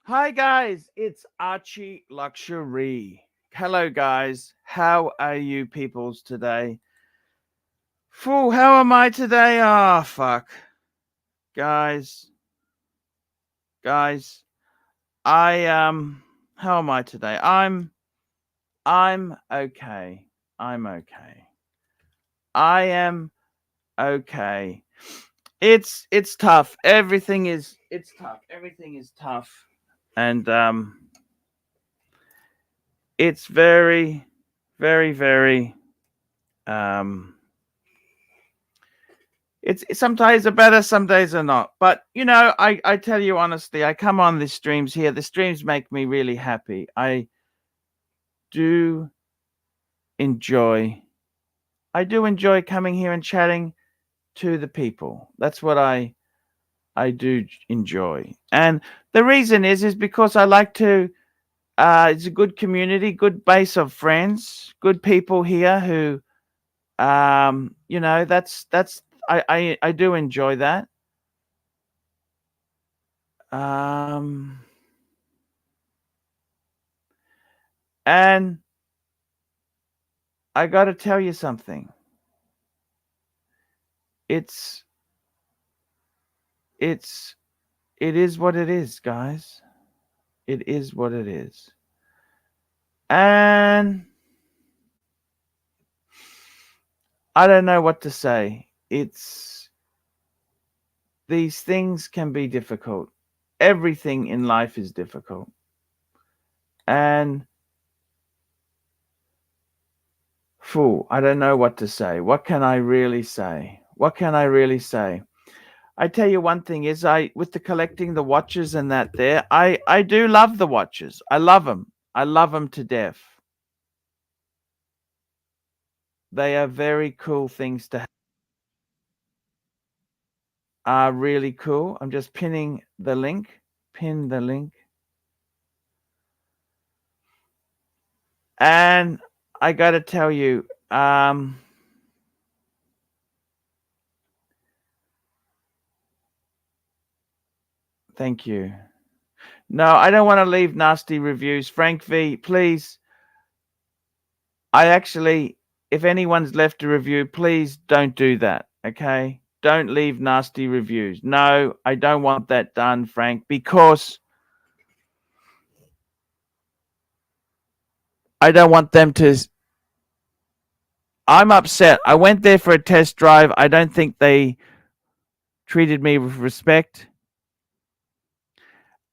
Hi guys, it's ArchieLuxury. Hello guys, how are you peoples today? Fool, how am I today? Ah, fuck. Guys, guys, how am I today? I'm okay. I'm okay. I am okay. It's tough. It's tough. Everything is tough. And it's very, very, very um it's some days are better, some days are not. But I tell you honestly, I come on these streams here. The streams make me really happy. I do enjoy coming here and chatting to the people. That's what I do enjoy. And the reason is because I like to it's a good community, good base of friends, good people here who that's I do enjoy that. Um and I got to tell you something. It's it's it is what it is, guys. It is what it is. And I don't know what to say. These things can be difficult. Everything in life is difficult. And fool, I don't know what to say. What can I really say? What can I really say? I tell you one thing is with the collecting the watches and that there, I do love the watches. I love them. I love them to death. They are very cool things to have. Are really cool. I'm just pinning the link. Pin the link. And I got to tell you, thank you. No, I don't want to leave nasty reviews. Frank V, please. If anyone's left a review, please don't do that. Okay? Don't leave nasty reviews. No, I don't want that done, Frank, because I don't want them to. I'm upset. I went there for a test drive. I don't think they treated me with respect.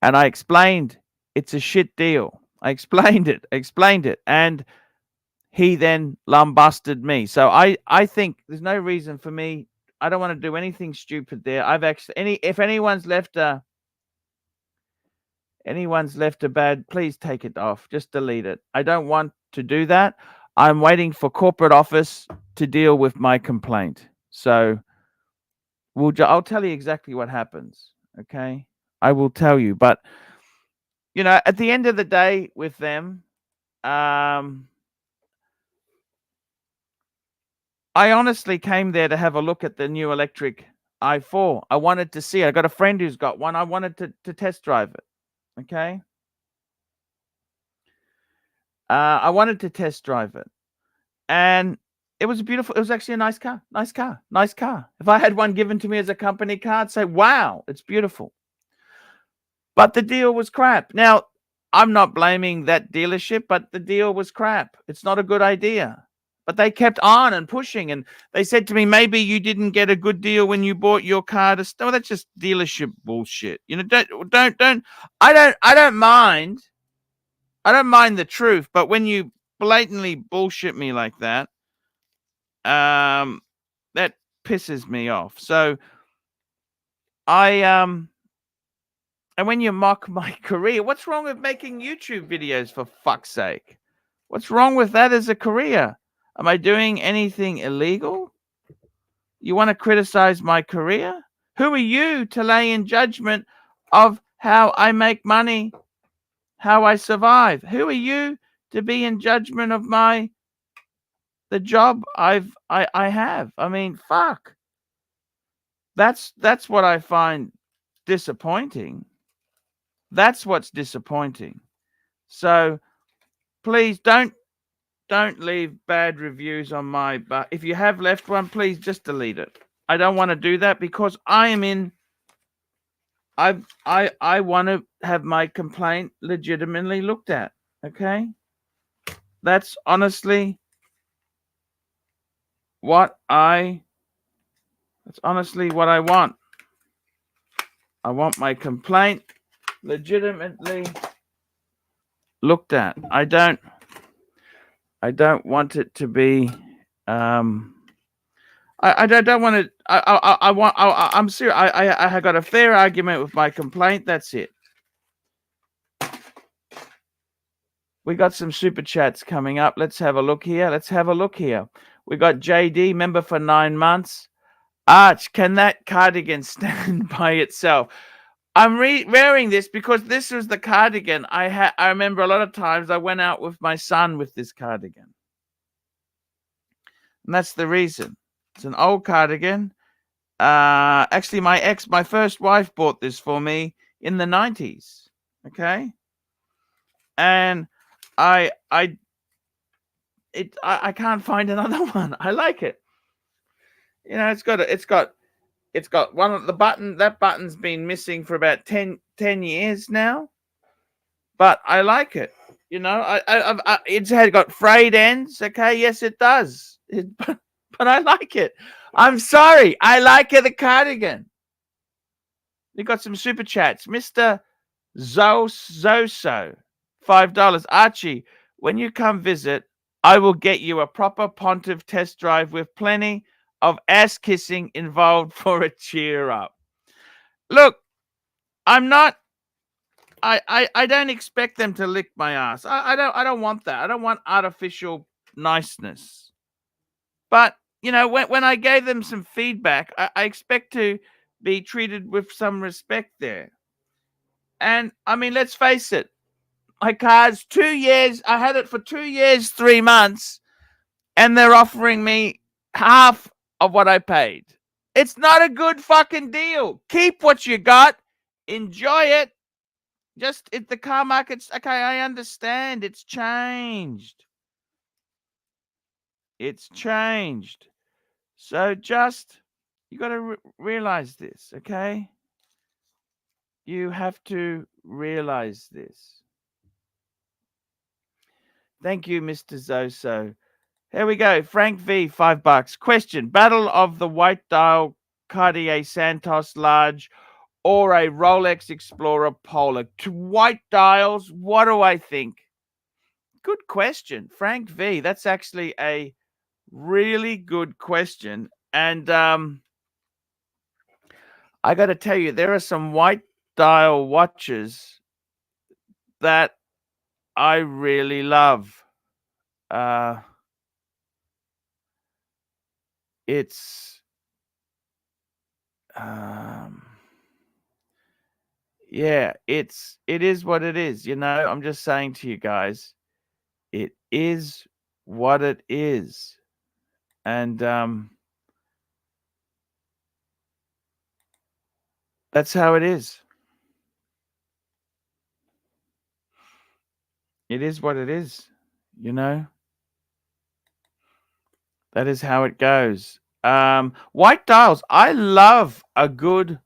And I explained it's a shit deal. I explained it. And he then lumbusted me. So I think there's no reason for me. I don't want to do anything stupid there. If anyone's left a bad, please take it off. Just delete it. I don't want to do that. I'm waiting for corporate office to deal with my complaint. So I'll tell you exactly what happens. Okay, I will tell you. But at the end of the day, with them, I honestly came there to have a look at the new electric i4. I wanted to see it. I got a friend who's got one. I wanted to test drive it. Okay. I wanted to test drive it. And it was actually a nice car. Nice car. If I had one given to me as a company car, I'd say, wow, it's beautiful. But the deal was crap. Now, I'm not blaming that dealership, but the deal was crap. It's not a good idea. But they kept on and pushing, and they said to me, maybe you didn't get a good deal when you bought your car to well, that's just dealership bullshit. I don't mind. I don't mind the truth, but when you blatantly bullshit me like that, that pisses me off. So and when you mock my career, what's wrong with making YouTube videos, for fuck's sake? What's wrong with that as a career? Am I doing anything illegal? You want to criticize my career? Who are you to lay in judgment of how I make money, how I survive? Who are you to be in judgment of the job I have? I mean, fuck. That's what I find disappointing. That's what's disappointing. So please don't leave bad reviews on my, but if you have left one, please just delete it. I don't want to do that because I want to have my complaint legitimately looked at. Okay? That's honestly what I want. I want my complaint legitimately looked at. I don't want it to be I don't want to. I'm serious. I got a fair argument with my complaint. That's it. We got some super chats coming up. Let's have a look here. We got JD, member for 9 months. Arch, can that cardigan stand by itself? I'm wearing this because this was the cardigan I had. I remember a lot of times I went out with my son with this cardigan, and that's the reason. It's an old cardigan. Actually, my first wife bought this for me in the 90s. Okay, and I can't find another one. I like it. You know, it's got one of the button. That button's been missing for about 10 years now, but I like it. You know, it's got frayed ends. Okay, yes, it does. But I like it. I'm sorry, I like the cardigan. We got some super chats, Mr. Zoso, $5. Archie, when you come visit, I will get you a proper Pontiff test drive with plenty of ass kissing involved for a cheer up. Look, I'm not. I don't expect them to lick my ass. I don't want that. I don't want artificial niceness. But you know, when I gave them some feedback, I expect to be treated with some respect there. And I mean, let's face it, my car's 2 years. I had it for 2 years, 3 months, and they're offering me half of what I paid. It's not a good fucking deal. Keep what you got. Enjoy it. Just the car market's okay. I understand. It's changed. It's changed. So just you got to realize this, okay? You have to realize this. Thank you, Mr. Zoso. Here we go. Frank V, $5. Question: Battle of the White Dial Cartier Santos Large or a Rolex Explorer Polar? To white dials, what do I think? Good question, Frank V. That's actually a really good question. And I got to tell you, there are some white dial watches that I really love. It's yeah, it is what it is. You know, I'm just saying to you guys, it is what it is. And that's how it is. It is what it is, you know. That is how it goes. White dials. I love a good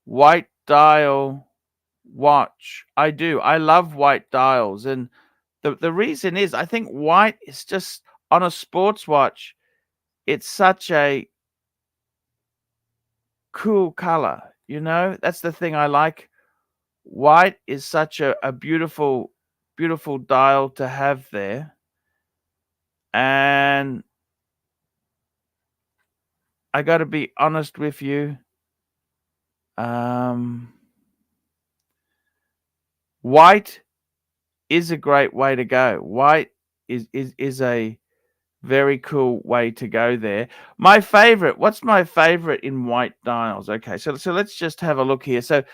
white dial watch. I do. I love white dials. And the reason is I think white is just on a sports watch, it's such a cool color, you know? That's the thing I like. White is such a beautiful, beautiful dial to have there. And I got to be honest with you. White is a great way to go. White is a very cool way to go there. My favorite, what's my favorite in white dials? Okay, so let's just have a look here. So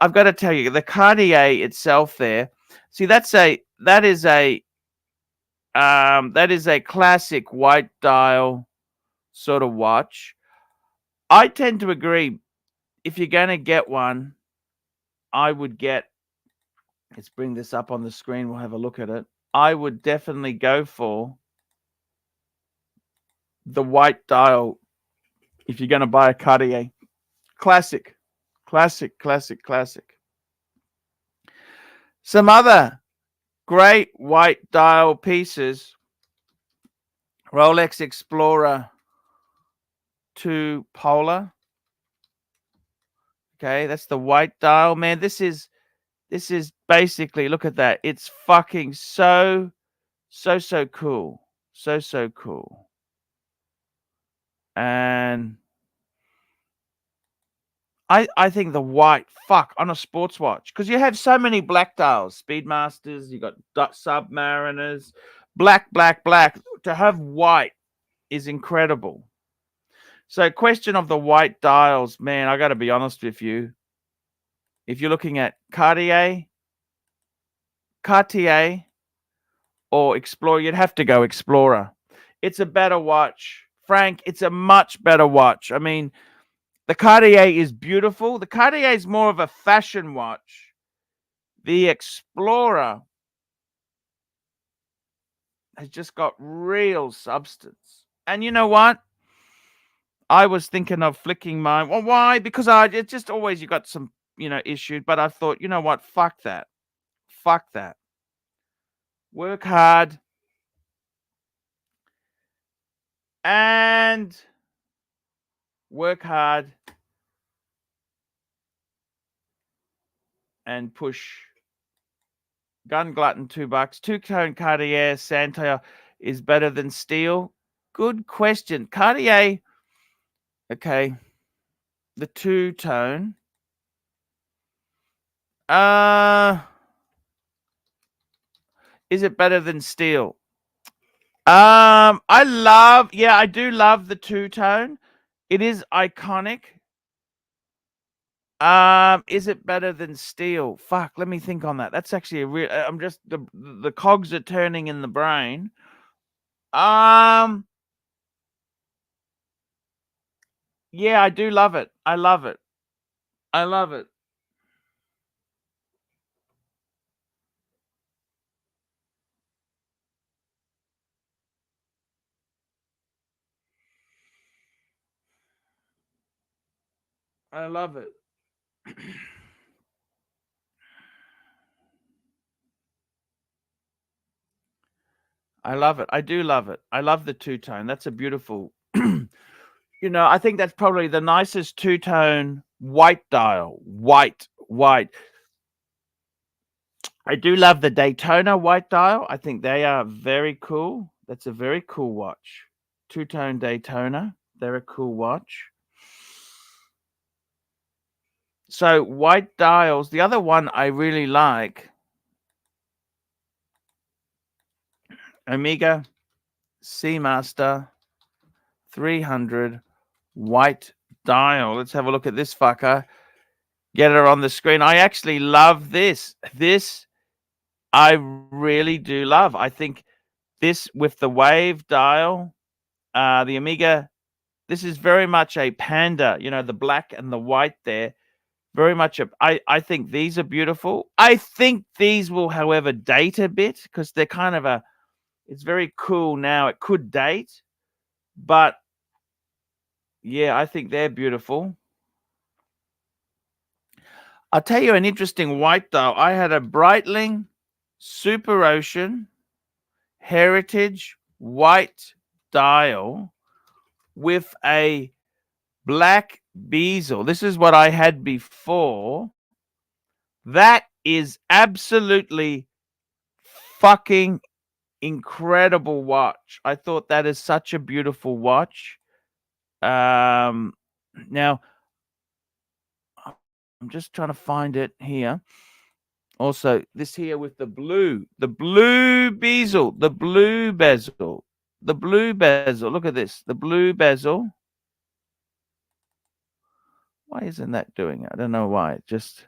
I've got to tell you, the Cartier itself there. See, that is a classic white dial sort of watch. I tend to agree. If you're going to get one, I would get Let's bring this up on the screen. We'll have a look at it. I would definitely go for the white dial if you're going to buy a Cartier. Classic, classic, classic, classic. Some other great white dial pieces. Rolex Explorer 2 Polar. Okay, that's the white dial. Man, this is basically, look at that. It's fucking so cool. So cool. And I think the white, fuck, on a sports watch, because you have so many black dials, Speedmasters, you got Submariners, black. To have white is incredible. So, question of the white dials, man, I got to be honest with you. If you're looking at Cartier or Explorer, you'd have to go Explorer. It's a better watch. Frank, it's a much better watch. I mean, the Cartier is beautiful. The Cartier is more of a fashion watch. The Explorer has just got real substance. And you know what? I was thinking of flicking mine. Well, why? Because it's just always you got some, issue. But I thought, you know what? Fuck that. Fuck that. Work hard. And work hard. And push. Gun Glutton, $2. Two-tone Cartier Santerre is better than steel. Good question. Cartier, okay. The two-tone. Is it better than steel? I do love the two-tone. It is iconic. Is it better than steel? Fuck, let me think on that. That's actually a real. I'm just the cogs are turning in the brain. Yeah, I do love it. I love it. I love it. I love it. I love it. I do love it. I love the two-tone. That's a beautiful. I think that's probably the nicest two-tone white dial. White. I do love the Daytona white dial. I think they are very cool. That's a very cool watch. Two-tone Daytona. They're a cool watch. So white dials. The other one I really like, Omega Seamaster 300 white dial. Let's have a look at this fucker. Get her on the screen. I actually love this. This I really do love. I think this with the wave dial, the Omega, this is very much a panda, the black and the white there. Very much I think these are beautiful. I think these will, however, date a bit because they're kind of it's very cool now. It could date, but yeah, I think they're beautiful. I'll tell you an interesting white dial. I had a Breitling Super Ocean Heritage white dial with a black bezel. This is what I had before. That is absolutely fucking incredible watch. I thought that is such a beautiful watch. Now I'm just trying to find it here. Also, this here with the blue bezel, the blue bezel. Look at this, the blue bezel. Why isn't that doing it? I don't know why. It just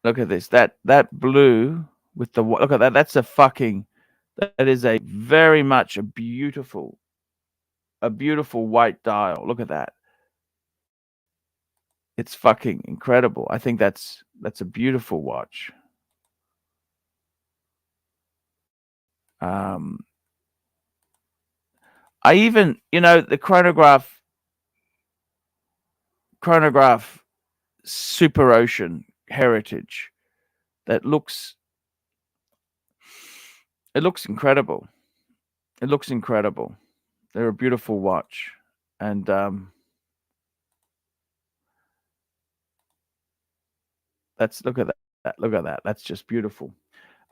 look at this. That blue with the look at that. That's a fucking. That is a very much a beautiful white dial. Look at that. It's fucking incredible. I think that's a beautiful watch. I even, the chronograph Super Ocean Heritage that looks incredible. It looks incredible. They're a beautiful watch. And look at that. Look at that. That's just beautiful.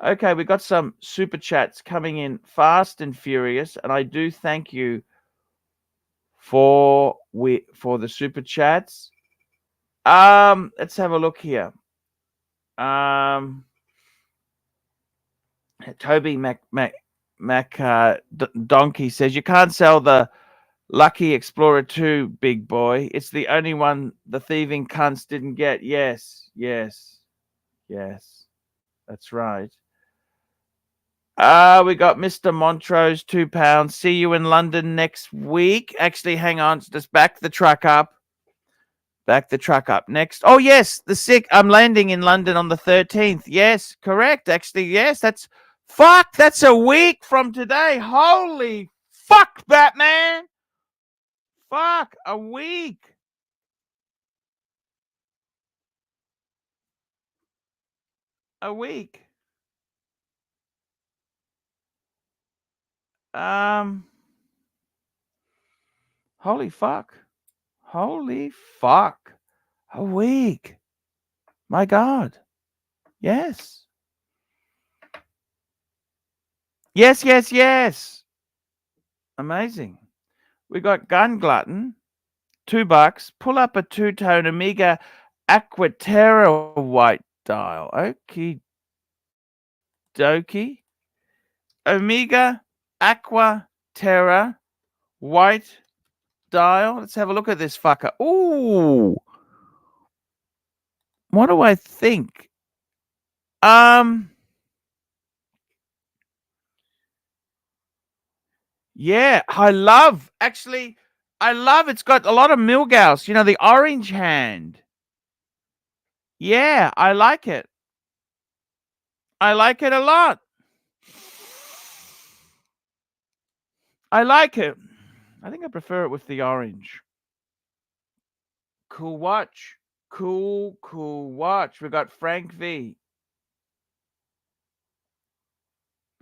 Okay, we got some super chats coming in fast and furious, and I do thank you for the super chats. Let's have a look here. Toby Donkey says you can't sell the Lucky Explorer 2, big boy. It's the only one the thieving cunts didn't get. Yes. That's right. We got Mr. Montrose, £2. See you in London next week. Actually, hang on. Just back the truck up. Next. Oh, yes. I'm landing in London on the 13th. Yes, correct. Actually, yes. That's a week from today. Holy fuck, Batman. Fuck, a week. Holy fuck. A week. My God. Yes. Yes. Amazing. We got Gun Glutton, $2. Pull up a two-tone Omega Aquaterra white dial. Okie dokie. Omega Aquaterra white dial. Let's have a look at this fucker. Ooh. What do I think? Yeah, I love it's got a lot of Milgauss, the orange hand. Yeah, I like it. I like it a lot. I like it. I think I prefer it with the orange. Cool watch. Cool watch. We got Frank V.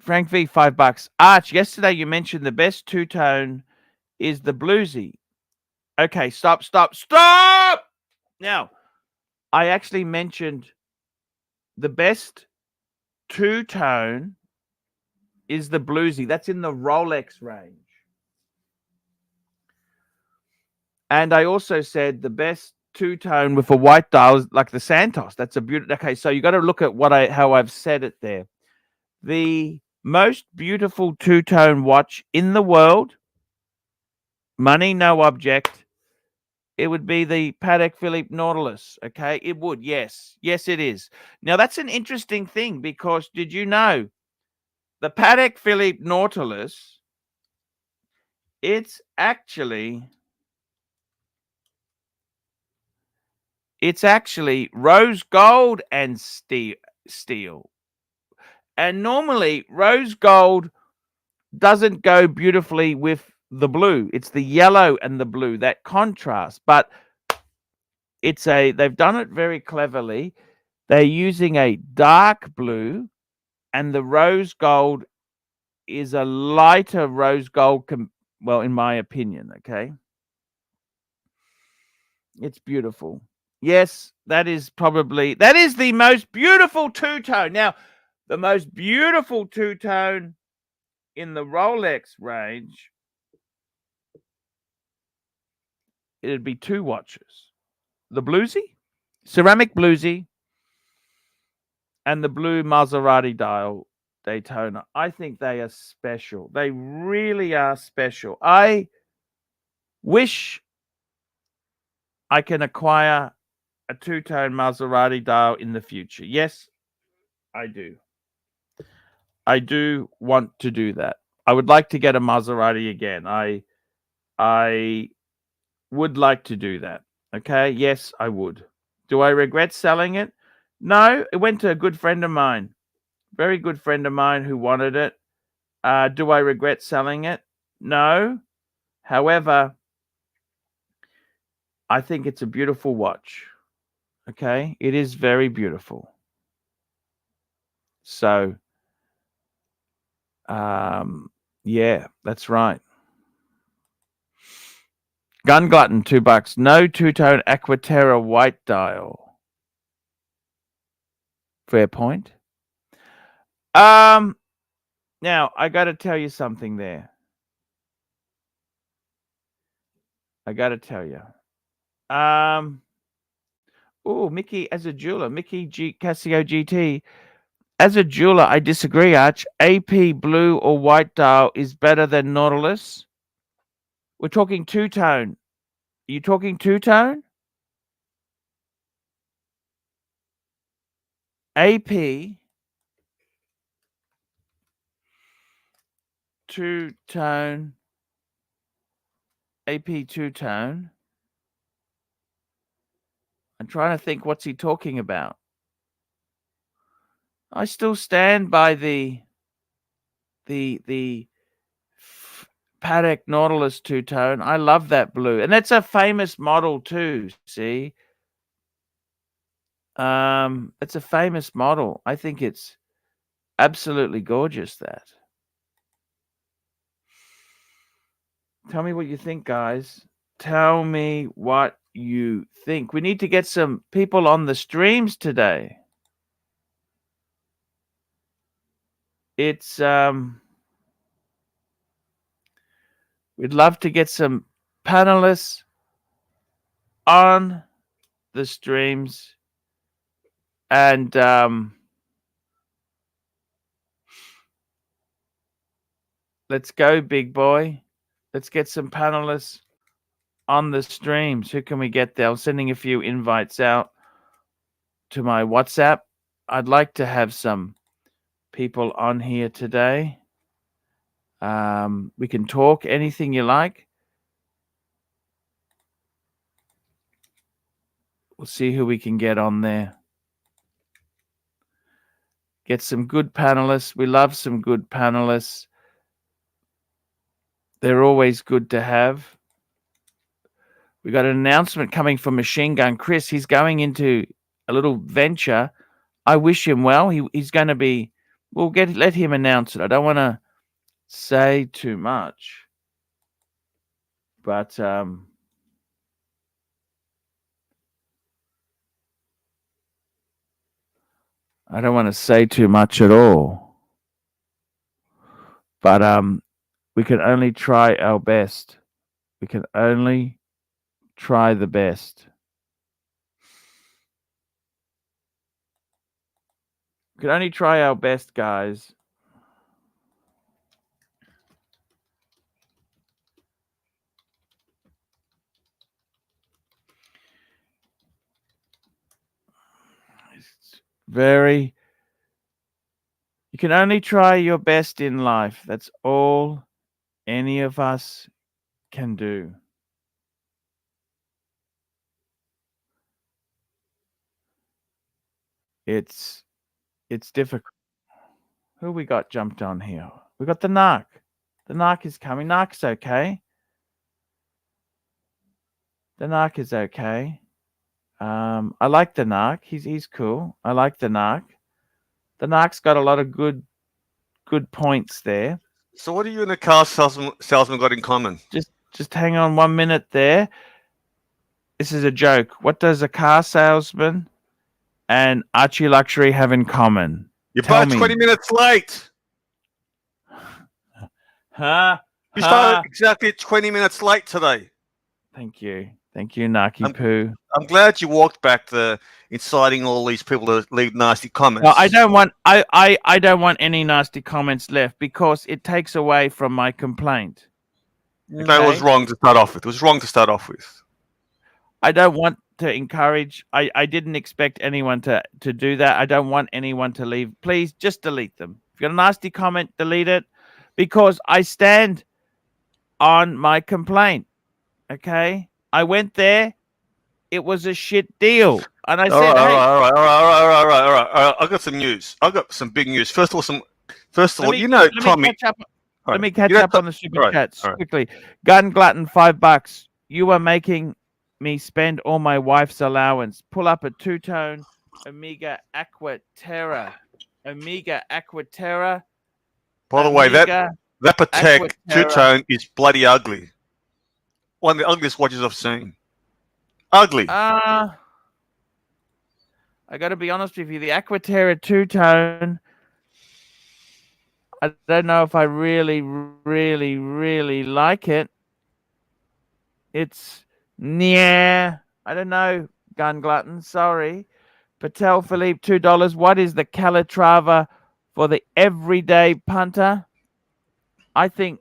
$5. Arch, yesterday you mentioned the best two-tone is the bluesy. Okay, stop. Now, I actually mentioned the best two-tone is the bluesy. That's in the Rolex range. And I also said the best two-tone with a white dial is like the Santos. That's a beautiful. Okay, so you got to look at how I've said it there. The most beautiful two-tone watch in the world, money no object, it would be the Patek Philippe Nautilus. Okay, it would. Yes, it is. Now that's an interesting thing because did you know the Patek Philippe Nautilus? It's actually rose gold and steel. And normally rose gold doesn't go beautifully with the blue. It's the yellow and the blue, that contrast. But they've done it very cleverly. They're using a dark blue and the rose gold is a lighter rose gold. Well, in my opinion, okay. It's beautiful. Yes, that is the most beautiful two-tone. Now, the most beautiful two-tone in the Rolex range, it'd be two watches. The bluesy, ceramic bluesy, and the blue Maserati dial Daytona. I think they are special. They really are special. I wish I can acquire a two-tone Maserati dial in the future. Yes, I do. I do want to do that. I would like to get a Maserati again. I would like to do that. Okay, yes, I would. Do I regret selling it? No, it went to a good friend of mine, very good friend of mine who wanted it. Do I regret selling it? No. However, I think it's a beautiful watch. Okay, it is very beautiful. So, yeah, that's right. Gun Glutton, $2. No two-tone Aquaterra white dial. Fair point. Now I got to tell you something there. I got to tell you. Oh, Mickey as a jeweler, Mickey Casio GT. As a jeweler, I disagree, Arch. AP blue or white dial is better than Nautilus. We're talking two-tone. Are you talking two-tone? AP two-tone. AP two-tone. I'm trying to think what's he talking about. I still stand by the Patek Nautilus two-tone. I love that blue. And that's a famous model too, see? It's a famous model. I think it's absolutely gorgeous, that. Tell me what you think, guys. Tell me what you think. We need to get some people on the streams today. It's we'd love to get some panelists on the streams, and let's go, big boy. Let's get some panelists on the streams. Who can we get there? I'm sending a few invites out to my WhatsApp. I'd like to have some people on here today. We can talk anything you like. We'll see who we can get on there. Get some good panelists. We love some good panelists. They're always good to have. We got an announcement coming from Machine Gun Chris. He's going into a little venture. I wish him well. He's going to be. We'll let him announce it. I don't want to say too much, but I don't want to say too much at all. But we can only try our best. We can only try the best. We can only try our best, guys. It's very. You can only try your best in life. That's all any of us can do. It's difficult. Who we got jumped on here? We got the Narc. The Narc is coming. Narc's okay. The Narc is okay. I like the Narc. He's cool. I like the Narc. The Narc's got a lot of good points there. So what do you and the car salesman got in common? Just hang on 1 minute there. This is a joke. What does a car salesman and ArchieLuxury have in common? You're both 20 minutes late. Huh? You started exactly 20 minutes late today. Thank you, Narky Poo. I'm glad you walked back the inciting all these people to leave nasty comments. No, I don't want. I don't want any nasty comments left because it takes away from my complaint. Okay? That was wrong to start off with. It was wrong to start off with. I don't want to encourage. I didn't expect anyone to do that. I don't want anyone to leave. Please just delete them. If you got a nasty comment, delete it, because I stand on my complaint. Okay, I went there. it was a shit deal. And I All said, right, hey, all right. I got some news. I got some big news. First of all, you know, Tommy. Let me catch up on the super chats all right. quickly. Gun Glutton, $5. You are making me spend all my wife's allowance. Pull up a two-tone Omega Aqua Terra. Omega Aqua Terra. By the way, that Patek two-tone is bloody ugly. One of the ugliest watches I've seen. Ugly. I got to be honest with you. The Aqua Terra two-tone, I don't know if I really like it. It's I don't know, Gun Glutton. Sorry. Patek Philippe, $2. What is the Calatrava for the everyday punter? I think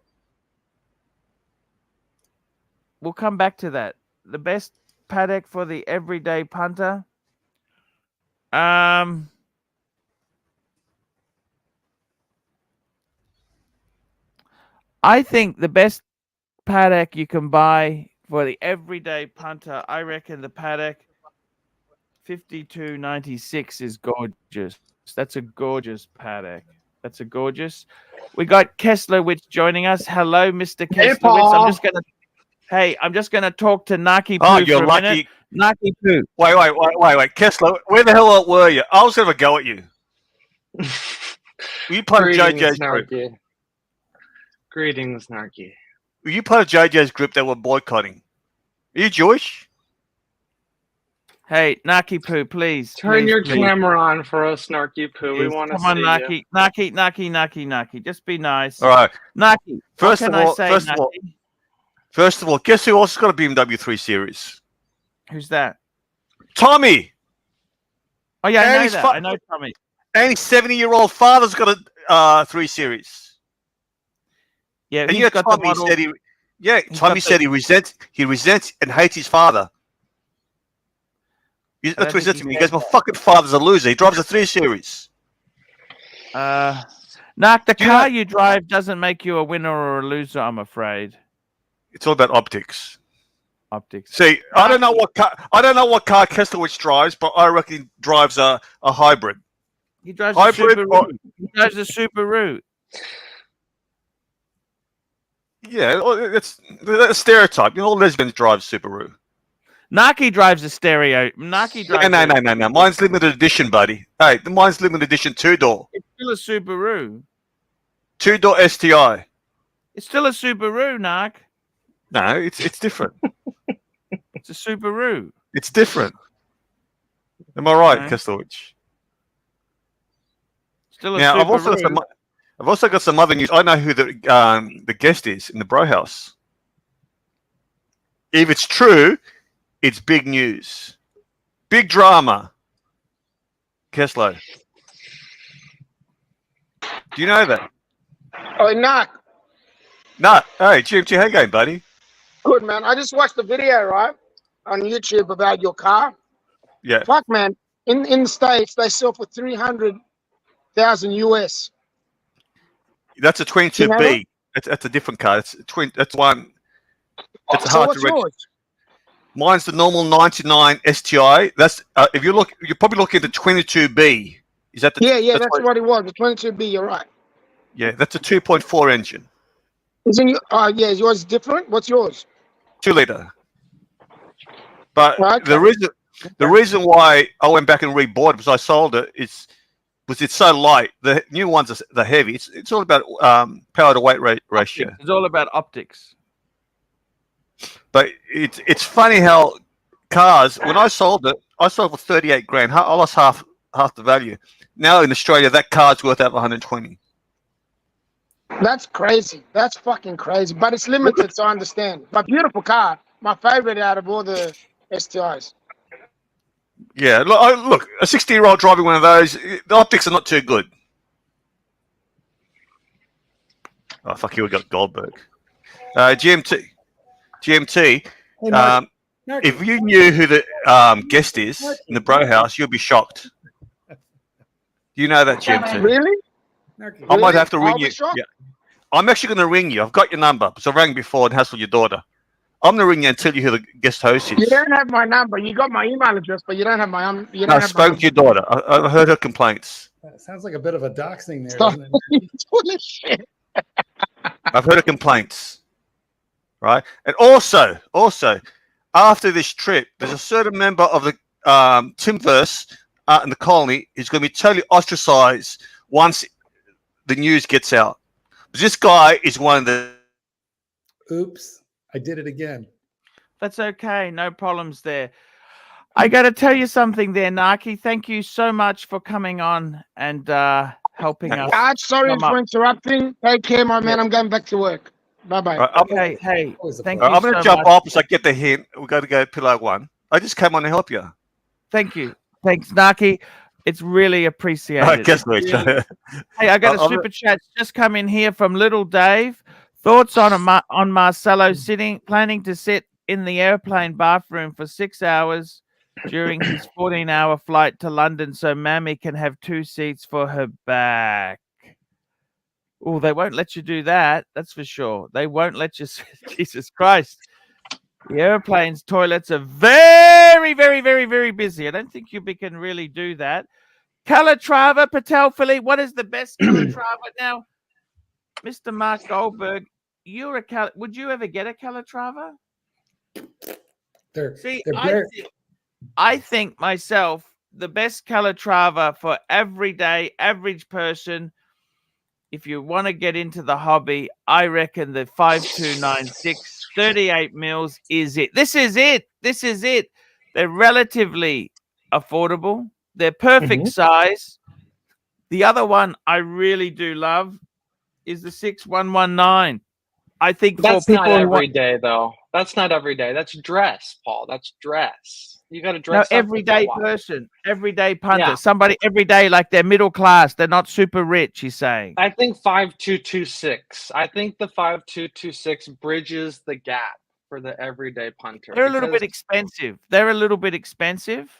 we'll come back to that. The best Patek for the everyday punter. I think the best Patek you can buy for the everyday punter, I reckon the Patek 5296 is gorgeous. That's a gorgeous Patek. That's a gorgeous. We got Kesslowitz joining us. Hello, Mr. Kesslowitz. I'm just gonna talk to Naki Poo for a minute. Naki Poo. Wait. Kessler, where the hell were you? I was gonna go at you. Were you part of JJ's group? Greetings, Narky. Were you part of JJ's group that were boycotting? Are you Jewish? Hey, Naki Poo, please. Turn your camera on for us, Narky Poo. We want to see you. Come on, Naki. Just be nice. All right. Naki, First of all, guess who else has got a BMW 3 Series? Who's that? Tommy. Oh, yeah, I know that. I know Tommy. And his 70-year-old father's got a 3 Series. Yeah, and you know, Tommy said he resents and hates his father. That's what he said to me. He goes, my fucking father's a loser. He drives a 3 Series. Narc, the car you drive doesn't make you a winner or a loser, I'm afraid. It's all about optics. Optics. See, I don't know what car Kesslowitz drives, but I reckon he drives a hybrid. He drives a Subaru. He drives a Subaru. Yeah, that's a stereotype. You know, all lesbians drive Subaru. Naki drives a stereo. Naki drives. No. Mine's limited edition, buddy. Hey, mine's limited edition 2-door. It's still a Subaru. 2-door STI. It's still a Subaru, Narc. No, it's different. It's a Subaru. It's different. Am I right, Kesslowitz? Still a Subaru. I've also got some other news. I know who the guest is in the Bro House. If it's true, it's big news. Big drama. Kessler. Do you know that? Oh, knock. No. Hey, GMT, how you going, buddy? Good, man. I just watched the video, right, on YouTube about your car. Yeah. Fuck, man. In the States, they sell for $300,000 US. That's a 22B. That's a different car. That's one. It's so hard what's to register. yours? Mine's the normal 99 STI. That's if you look, you're probably looking at the 22B. Is that the? Yeah, that's what it was. The 22B. You're right. Yeah, that's a 2.4 engine. Isn't you? Is yours different? What's yours? 2-liter. But the reason why I went back and rebought it because I sold it was it's so light. The new ones are heavy. It's all about power to weight ratio. It's all about optics. But it's funny how cars. When I sold it for 38 grand. I lost half the value. Now in Australia, that car's worth over 120. That's crazy. That's fucking crazy. But it's limited, so I understand. But beautiful car. My favorite out of all the STIs. Yeah, look, a 60-year-old driving one of those, the optics are not too good. Oh, fuck you, we got Goldberg. GMT. If you knew who the guest is in the Bro House, you'll be shocked. Do you know that, GMT? Really? I might have to ring you. Yeah. I'm actually going to ring you. I've got your number, because I rang before and hassled your daughter. I'm gonna ring you and tell you who the guest host You is. don't have my number. You got my email address, but you don't have my you No, I don't have my spoke to your daughter. I heard her complaints. That sounds like a bit of a doxing there, Stop. doesn't it? Holy shit. I've heard her complaints, right? And also, after this trip, there's a certain member of the Timverse in the colony who's going to be totally ostracized once the news gets out. This guy is one of the. Oops, I did it again. That's okay. No problems there. I got to tell you something there, Naki. Thank you so much for coming on and helping us. Arch, sorry come up. for interrupting. Take care, my man. I'm going back to work. Bye-bye. Right, Okay, hey, thank I'm you going to so jump much. off as I get the hint. We've got to go pillar one. I just came on to help you. Thank you. Thanks, Naki. It's really appreciated. I guess It's really... Hey, I got a super chat just come in here from Little Dave. Thoughts on Marcelo planning to sit in the airplane bathroom for 6 hours during his 14-hour flight to London so Mammy can have 2 seats for her back. Oh, they won't let you do that. That's for sure. They won't let you. Jesus Christ. The airplane's toilets are very, very, very, very busy. I don't think you can really do that. Calatrava, Patek Philippe, what is the best Calatrava now? Mr. Mark Goldberg, you're a would you ever get a Calatrava? See, I think myself, the best Calatrava for everyday, average person, if you want to get into the hobby, I reckon the 5296 38 mils is it. This is it. This is it. They're relatively affordable. They're perfect size. The other one I really do love is the 6119. I think that's for people not every day, though. That's not every day. That's dress, Paul. That's dress. You got to dress. No, everyday person, everyday punter, Yeah. somebody every day, like they're middle class. They're not super rich. He's saying. I think 5226. I think the 5226 bridges the gap for the everyday punter. They're a little bit expensive. They're a little bit expensive.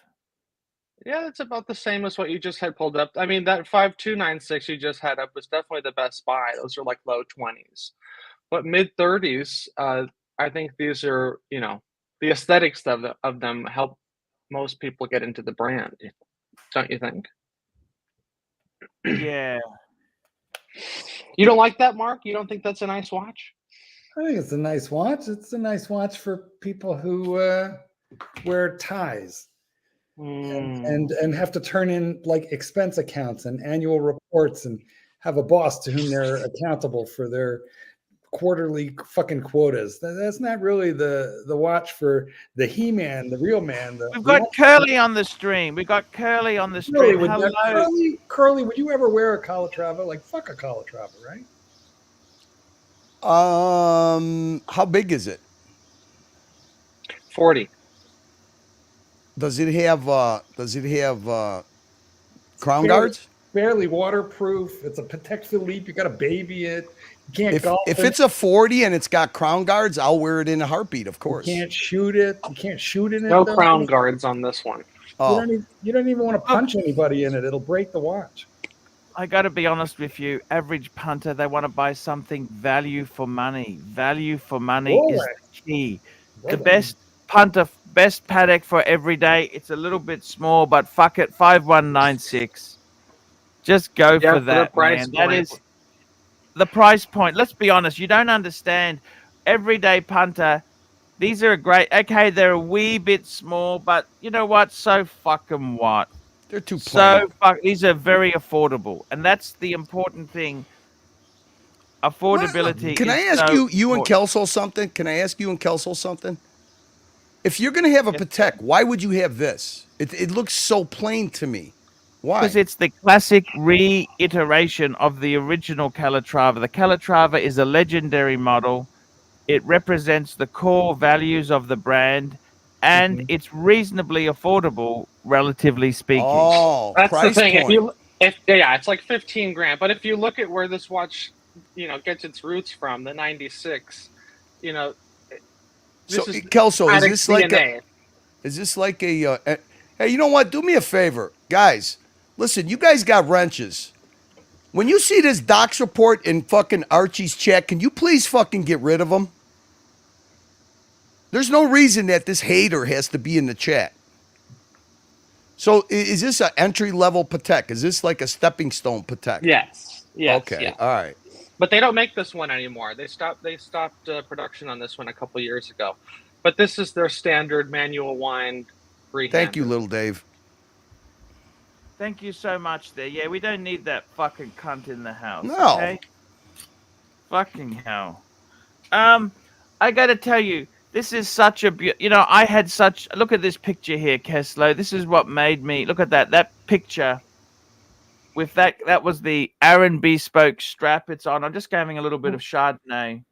Yeah, it's about the same as what you just had pulled up. I mean, that 5296 you just had up was definitely the best buy. Those are like low 20s, but mid 30s. I think these are, you know, the aesthetics of them help most people get into the brand. Don't you think? Yeah. You don't like that, Mark? You don't think that's a nice watch? I think it's a nice watch. It's a nice watch for people who wear ties and have to turn in like expense accounts and annual reports and have a boss to whom they're accountable for their quarterly fucking quotas. That's not really the watch for the He-Man, the real man. We've got Curly on the stream. We got Curly on the stream. Hello. Curly, would you ever wear a Calatrava? Like, fuck a Calatrava, right? How big is it? 40. Does it have crown guards? Barely waterproof. It's a Patek Philippe. You got to baby it. You can't golf if it's a 40 and it's got crown guards, I'll wear it in a heartbeat, of course. You can't shoot it. You can't shoot in it. No crown guards on this one. Oh. You don't even want to punch anybody in it. It'll break the watch. I got to be honest with you. Average punter, they want to buy something value for money. Value for money is the key. The best punter, best Patek for every day. It's a little bit small, but fuck it. 5196. Just go for that, man. That is the price point. Let's be honest. You don't understand. Everyday punter. These are great. Okay, they're a wee bit small, but you know what? So fucking what? They're too plain. These are very affordable, and that's the important thing. Affordability. Can I ask you and Kelso something? Can I ask you and Kelso something? If you're going to have a Patek, why would you have this? It looks so plain to me. Why? Because it's the classic reiteration of the original Calatrava. The Calatrava is a legendary model. It represents the core values of the brand, and it's reasonably affordable, relatively speaking. Oh, that's the thing. Point. It's like 15 grand. But if you look at where this watch, gets its roots from, the 96, So, Kelso, is this like a hey, you know what? Do me a favor, guys. Listen, you guys got wrenches. When you see this docs report in fucking Archie's chat, can you please fucking get rid of them? There's no reason that this hater has to be in the chat. So is this an entry-level Patek? Is this like a stepping stone Patek? Yes. Yes. Okay. Yes. All right. But they don't make this one anymore. They stopped production on this one a couple years ago. But this is their standard manual wind freehand. Thank you, little Dave. Thank you so much there. Yeah, we don't need that fucking cunt in the house. No. Okay? Fucking hell. I got to tell you, this is such a I had such look at this picture here, Keslow. This is what made me look at that picture with that was the Aaron bespoke strap it's on. I'm just having a little bit of Chardonnay.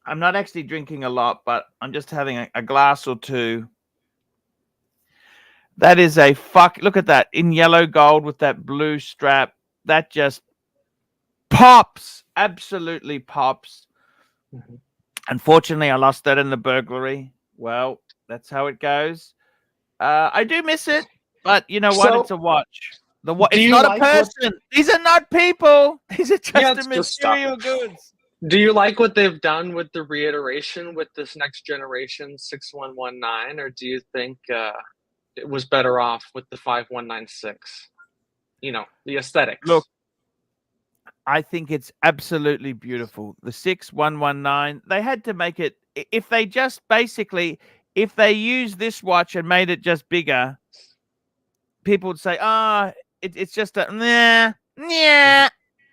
I'm not actually drinking a lot, but I'm just having a glass or two. That is a look at that in yellow gold with that blue strap. That just pops, absolutely pops. Unfortunately, I lost that in the burglary. Well, that's how it goes. I do miss it, but you know what? So, it's a watch. do It's you not like a person. These are not people. These are just it's the just stuff. material goods. Do you like what they've done with the reiteration with this next generation 6119, or do you think it was better off with the 5196? You know, the aesthetics. Look, I think it's absolutely beautiful. The 6119, they had to make it, if they just basically, if they used this watch and made it just bigger, people would say, it's just a, nah.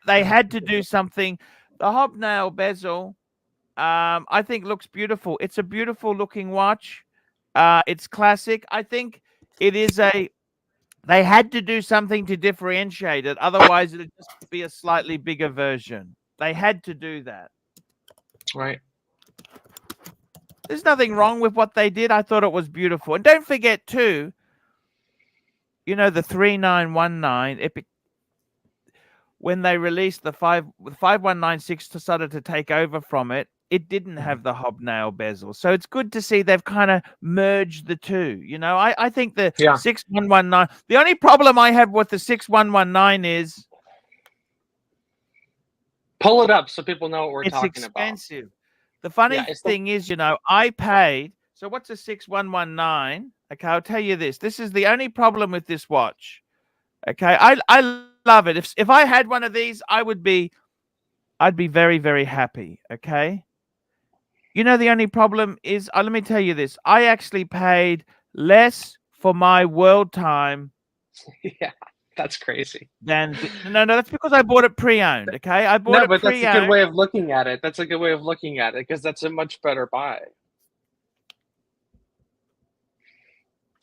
They had to do something. The hobnail bezel, I think looks beautiful. It's a beautiful looking watch. It's classic. I think it is they had to do something to differentiate it. Otherwise, it'd just be a slightly bigger version. They had to do that. Right. There's nothing wrong with what they did. I thought it was beautiful. And don't forget, too, the 3919 Epic, when they released the 5196 started to take over from it, it didn't have the hobnail bezel. So it's good to see they've kind of merged the two. I think the 6119, the only problem I have with the 6119 is pull it up so people know what we're it's talking expensive. The funny thing is, I paid, so what's a 6119? Okay, I'll tell you this. This is the only problem with this watch. Okay, I love it. If I had one of these, I'd be very, very happy. Okay. The only problem is, let me tell you this. I actually paid less for my world time. Yeah, that's crazy. No, that's because I bought it pre-owned. Okay, I bought it but pre-owned. that's a good way of looking at it. That's a good way of looking at it because that's a much better buy.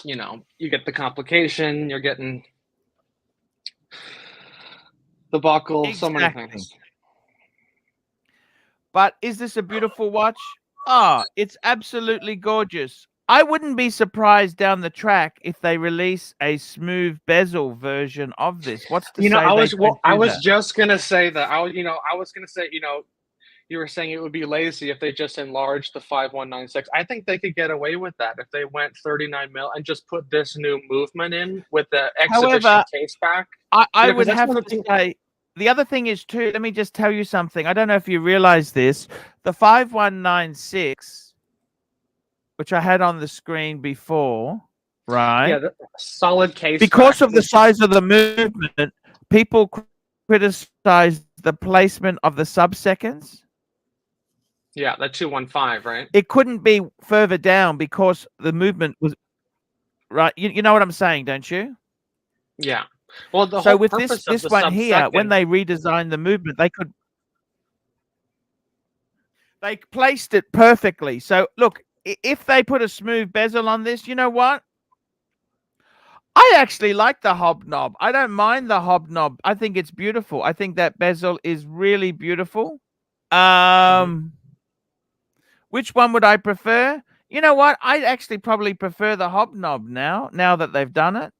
You get the complication. You're getting the buckle. So many things. But is this a beautiful watch? It's absolutely gorgeous. I wouldn't be surprised down the track if they release a smooth bezel version of this. What's to say I was just gonna say that. I was gonna say, you were saying it would be lazy if they just enlarged the 5196. I think they could get away with that if they went 39 mil and just put this new movement in with the exhibition case back. I would have to say. The other thing is, too, let me just tell you something. I don't know if you realize this. The 5196, which I had on the screen before, right? Yeah, the solid case. Because of the size of the movement, people criticize the placement of the sub-seconds. Yeah, the 215, right? It couldn't be further down because the movement was... Right, you know what I'm saying, don't you? Yeah. Well, so with this one here, when they redesigned the movement, they placed it perfectly. So look, if they put a smooth bezel on this, you know what? I actually like the hobnob. I don't mind the hobnob. I think it's beautiful. I think that bezel is really beautiful. Which one would I prefer? You know what? I actually probably prefer the hobnob now that they've done it.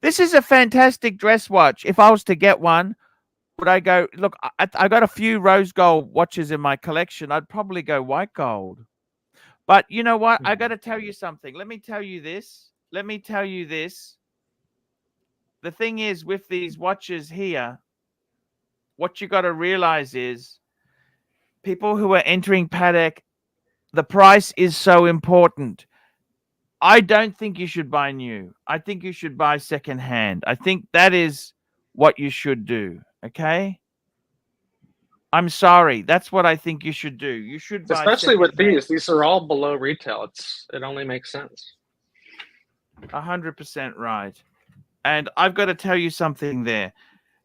This is a fantastic dress watch. If I was to get one, would I go, look, I got a few rose gold watches in my collection. I'd probably go white gold. But you know what? I got to tell you something. Let me tell you this. The thing is, with these watches here, what you got to realize is people who are entering Patek, the price is so important. I don't think you should buy new. I think you should buy secondhand. I think that is what you should do. Okay. I'm sorry. That's what I think you should do. You should buy Especially with secondhand. these are all below retail. It only makes sense. 100% right. And I've got to tell you something there.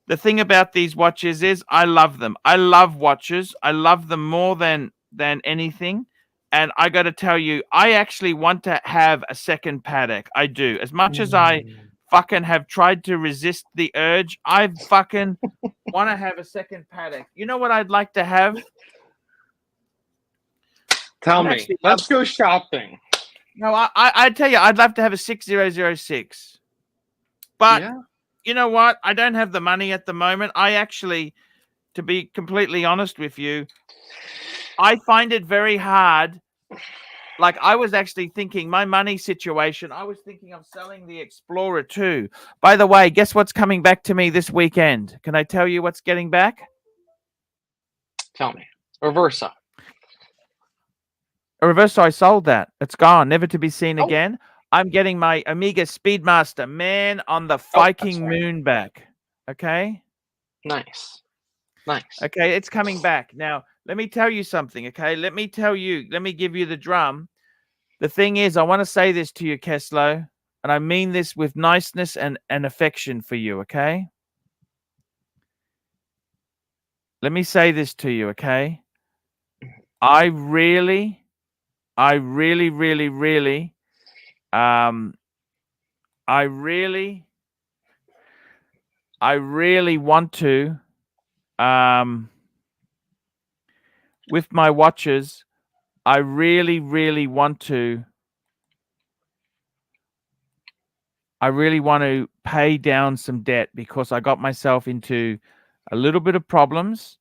The thing about these watches is I love them. I love watches. I love them more than anything. And I got to tell you, I actually want to have a second Patek. I do. As much as I fucking have tried to resist the urge, I fucking want to have a second Patek. You know what I'd like to have? Tell me. Let's go shopping. No, I tell you, I'd love to have a 6006. But yeah. You know what? I don't have the money at the moment. I actually, to be completely honest with you, I find it very hard. Like, I was actually thinking my money situation, I was thinking of selling the Explorer too. By the way, guess what's coming back to me this weekend? Can I tell you what's getting back? Tell me. Reversa. A Reverso, I sold that. It's gone, never to be seen again. I'm getting my Omega Speedmaster Man on the Viking Moon back. Okay? Nice. Nice. Okay, it's coming back. Now, let me tell you something, okay? Let me give you the drum. The thing is, I want to say this to you, Keslo, and I mean this with niceness and affection for you, okay? Let me say this to you, okay? I really want to, with my watches, I really want to pay down some debt because I got myself into a little bit of problems.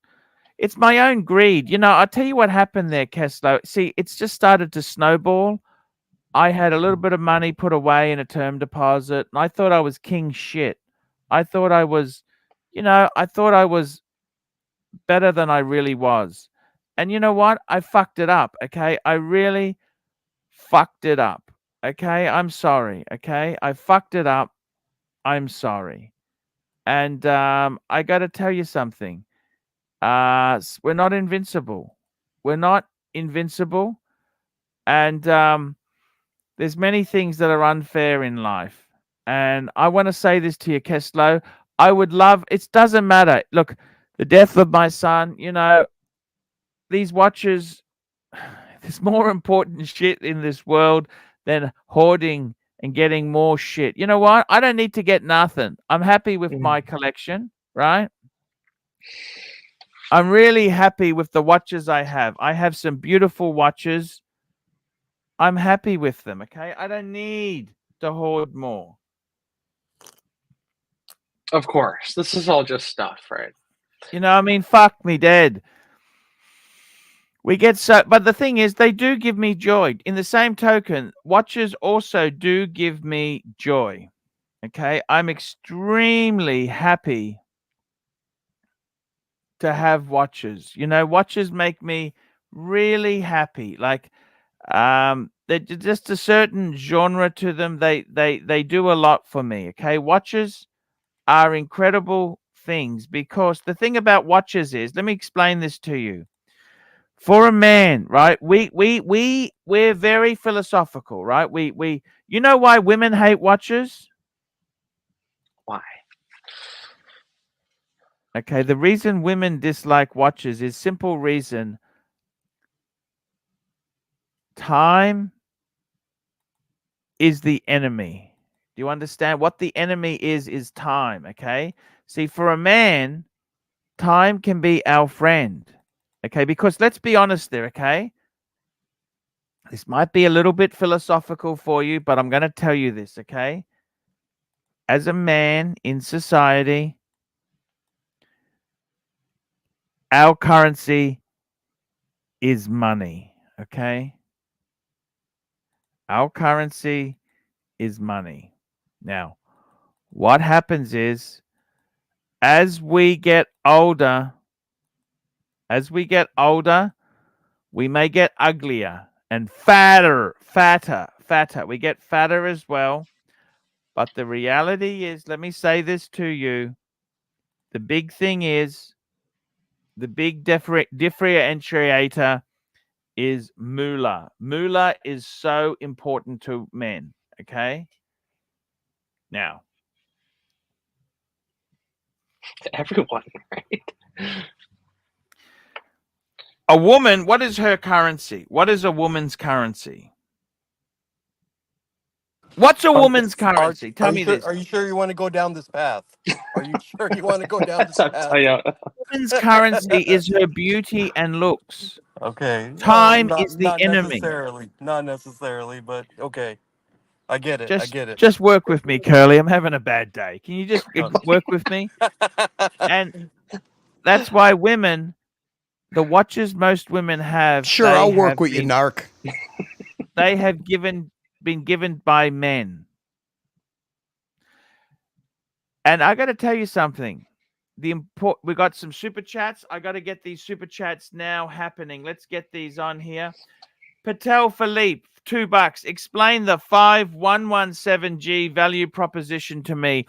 It's my own greed. You know, I'll tell you what happened there, Kessler. See, it's just started to snowball. I had a little bit of money put away in a term deposit, and I thought I was king shit. I thought I was, I thought I was better than I really was. And you know what? I fucked it up, okay? I really fucked it up, okay? I'm sorry, okay? I fucked it up. I'm sorry. And I got to tell you something. We're not invincible. We're not invincible. And there's many things that are unfair in life. And I want to say this to you, Keslo. I would love, it doesn't matter. Look, the death of my son, these watches, there's more important shit in this world than hoarding and getting more shit. You know what? I don't need to get nothing. I'm happy with my collection, right? I'm really happy with the watches I have. I have some beautiful watches. I'm happy with them, okay? I don't need to hoard more. Of course. This is all just stuff, right? I mean, fuck me dead. We get but the thing is, they do give me joy. In the same token, watches also do give me joy. Okay? I'm extremely happy to have watches. Watches make me really happy. Like, they're just a certain genre to them. They do a lot for me. Okay? Watches are incredible things because the thing about watches is, let me explain this to you. For a man, right? We're very philosophical, right? You know why women hate watches? Why? Okay, the reason women dislike watches is simple reason. Time is the enemy. Do you understand? What the enemy is time, okay? See, for a man, time can be our friend. Okay, because let's be honest there, okay? This might be a little bit philosophical for you, but I'm going to tell you this, okay? As a man in society, our currency is money, okay? Our currency is money. Now, what happens is, as we get older, As we get older, we may get uglier and fatter. We get fatter as well. But the reality is, let me say this to you. The big thing is, the big differentiator is moolah. Moolah is so important to men. Okay. Now, Everyone, right? a woman, what is her currency? What is a woman's currency? What's a woman's currency? Tell me this. Are you sure you want to go down this path? Are you sure you want to go down this I'll path? tell you. Woman's currency is her beauty and looks. Okay. Time No, is the enemy. Not necessarily, but okay. I get it. Just work with me, Curly. I'm having a bad day. Can you just work with me? And that's why women, the watches most women have. Sure, I'll work with you, narc. They have been given by men. And I got to tell you something. We got some super chats. I got to get these super chats now happening. Let's get these on here. Patek Philippe, $2. Explain the 5117G value proposition to me.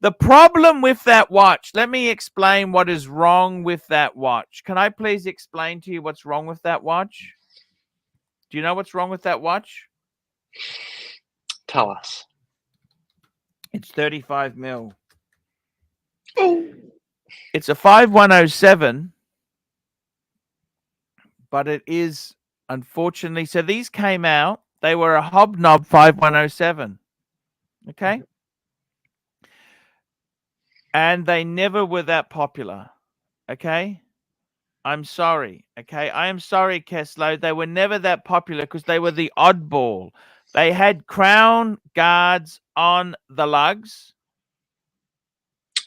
The problem with that watch, let me explain what is wrong with that watch. Can I please explain to you what's wrong with that watch? Do you know what's wrong with that watch? Tell us. It's 35 mil. Oh. It's a 5107, but it is, unfortunately, so these came out, they were a hobnob 5107. Okay? And they never were that popular. Okay? I'm sorry. Okay? I am sorry, Keslow. They were never that popular because they were the oddball. They had crown guards on the lugs.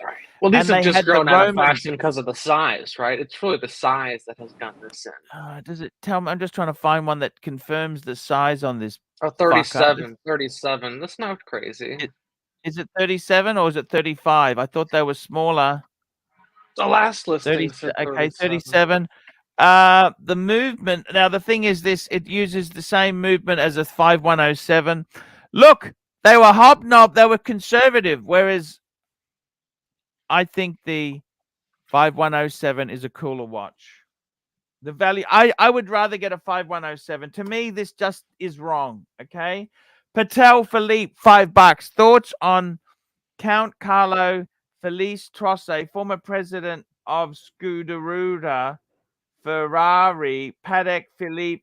Right. Well, these have just grown out of fashion because of the size, right? It's really the size that has gotten this in. Does it tell me? I'm just trying to find one that confirms the size on this. Oh, 37. 37. That's not crazy. Is it 37 or is it 35? I thought they were smaller. The last listing 30, okay, 37. The movement. Now, the thing is this. It uses the same movement as a 5107. Look, they were hobnob. They were conservative, whereas I think the 5107 is a cooler watch. The value, I would rather get a 5107. To me, this just is wrong. Okay. Patek Philippe, $5. Thoughts on Count Carlo Felice Trosse, former president of Scuderia Ferrari, Patek Philippe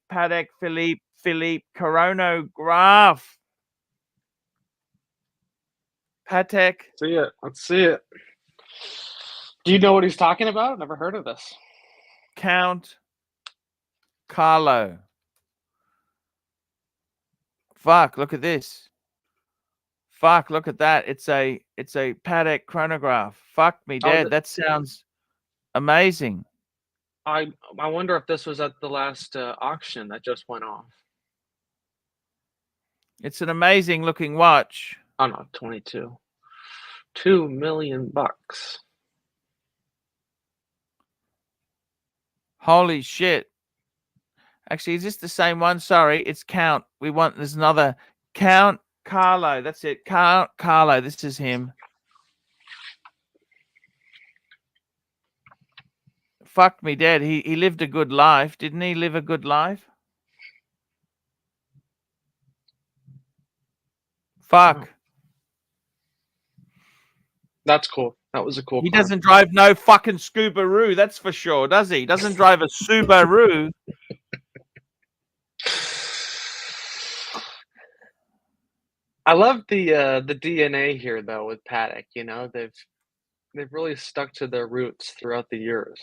chronograph. Patek. See it. Let's see it. Do you know what he's talking about? I've never heard of this. Count Carlo. Fuck, look at this. Fuck, look at that. It's a Patek chronograph. Fuck me dead. That sounds amazing. I wonder if this was at the last auction that just went off. It's an amazing looking watch. Oh no, 22. $2 million. Holy shit. Actually, is this the same one? Sorry, it's Count. There's another Count Carlo. That's it. Count Carlo. This is him. Fuck me dead. He lived a good life. Didn't he live a good life? Fuck. That's cool. That was a cool He car. doesn't drive no fucking Subaru, that's for sure, does he? He doesn't drive a Subaru. I love the DNA here though with Patek. You know, they've really stuck to their roots throughout the years.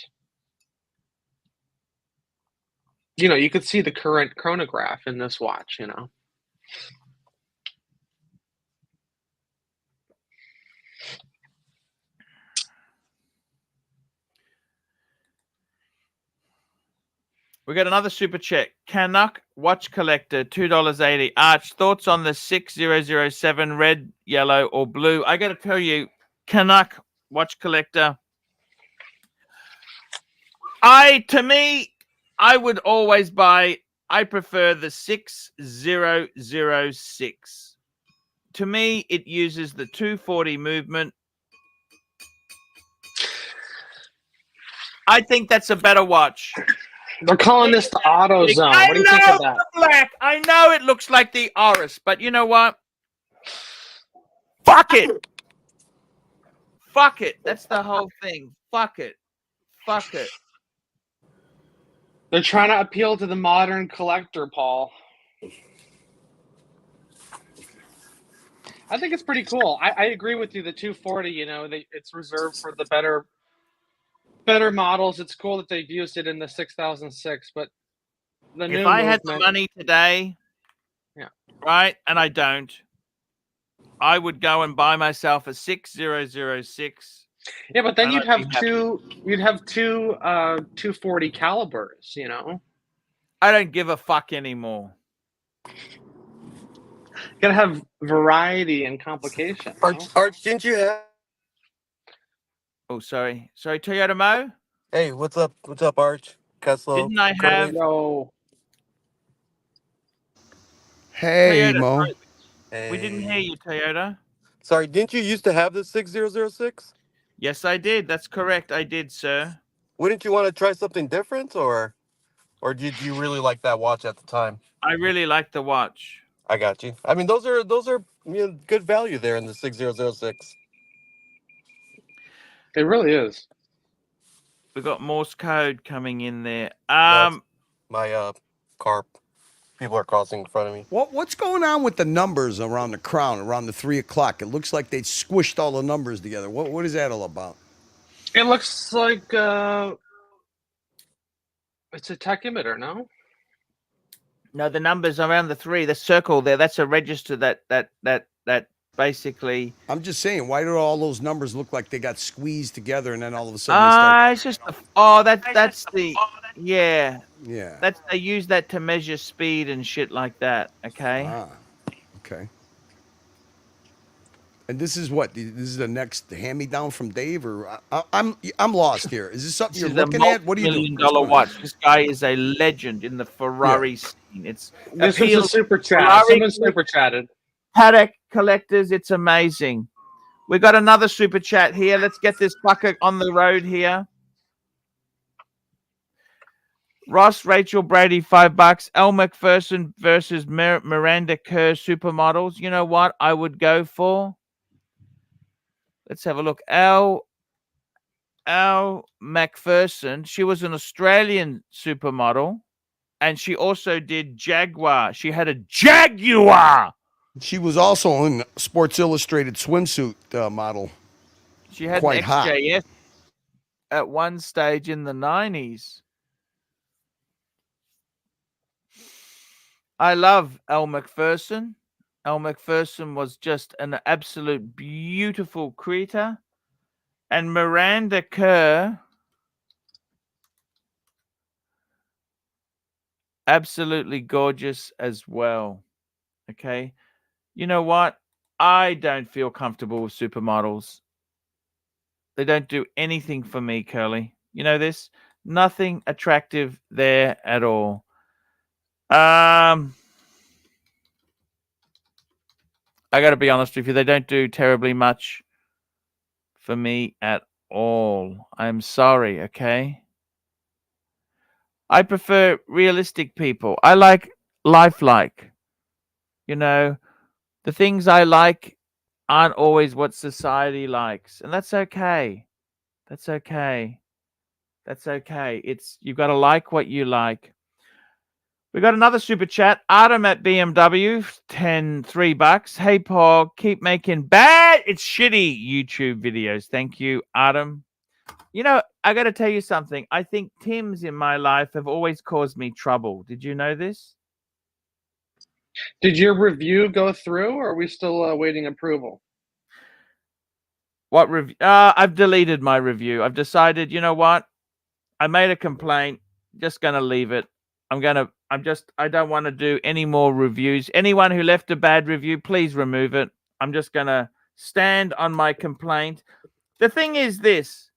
You know, you could see the current chronograph in this watch, you know. We got another super check. Canuck watch collector, $2.80. Arch, thoughts on the 6007 red, yellow, or blue? I got to tell you, Canuck watch collector. To me, I would always buy. I prefer the 6006. To me, it uses the 240 movement. I think that's a better watch. They're calling this the AutoZone. What do you think of that? Black. I know it looks like the Oris, but you know what? Fuck it. Fuck it. That's the whole thing. Fuck it. Fuck it. They're trying to appeal to the modern collector, Paul. I think it's pretty cool. I agree with you. The 240, you know, it's reserved for the better models. It's cool that they've used it in the 6006, but the new if I had the money today, yeah, right, and I don't, I would go and buy myself a 6006. Yeah, but then you'd have two 240 calibers, you know. I don't give a fuck anymore. Gotta have variety and complication. Arch, didn't you have? Oh, sorry, Toyota Mo. Hey, what's up? What's up, Arch? Caslo. Didn't I have? No. Hey, Toyota, Mo. sorry. Hey. We didn't hear you, Toyota. Sorry, didn't you used to have the 6006? Yes, I did. That's correct. I did, sir. Wouldn't you want to try something different, or did you really like that watch at the time? I really like the watch. I got you. I mean, those are good value there in the 6006. It really is. We got Morse code coming in there. That's my car. People are crossing in front of me. What's going on with the numbers around the crown, around the 3 o'clock? It looks like they squished all the numbers together. What is that all about? It looks like it's a tachymeter, no? No, the numbers around the 3, the circle there, that's a register that basically. I'm just saying, why do all those numbers look like they got squeezed together and then all of a sudden they start... It's just that's the yeah. They use that to measure speed and shit like that. Okay. Okay. And this is what? This is the next hand-me-down from Dave, or I'm lost here. Is this something you're looking at? What are you doing? $1 million watch. This guy is a legend in the Ferrari scene. This was a super chat. Someone super chatted. Patek collectors, it's amazing. We got another super chat here. Let's get this fucker on the road here. Ross, Rachel Brady, $5. Elle Macpherson versus Miranda Kerr supermodels. You know what I would go for? Let's have a look. Elle Macpherson, she was an Australian supermodel, and she also did Jaguar. She had a Jaguar. She was also in Sports Illustrated swimsuit model. She had quite an XJS at one stage in the 90s. I love Elle Macpherson. Elle Macpherson was just an absolute beautiful creator. And Miranda Kerr, absolutely gorgeous as well. Okay. You know what? I don't feel comfortable with supermodels. They don't do anything for me, Curly. You know this? Nothing attractive there at all. I got to be honest with you. They don't do terribly much for me at all. I'm sorry, okay? I prefer realistic people. I like lifelike. You know, the things I like aren't always what society likes. And that's okay. That's okay. That's okay. You've got to like what you like. We got another super chat. Adam at BMW, $3. Hey, Paul, keep making it's shitty YouTube videos. Thank you, Adam. You know, I got to tell you something. I think Tims in my life have always caused me trouble. Did you know this? Did your review go through, or are we still awaiting approval? What review? I've deleted my review. I've decided, you know what? I made a complaint. Just going to leave it. I don't want to do any more reviews. Anyone who left a bad review, please remove it. I'm just going to stand on my complaint. The thing is this.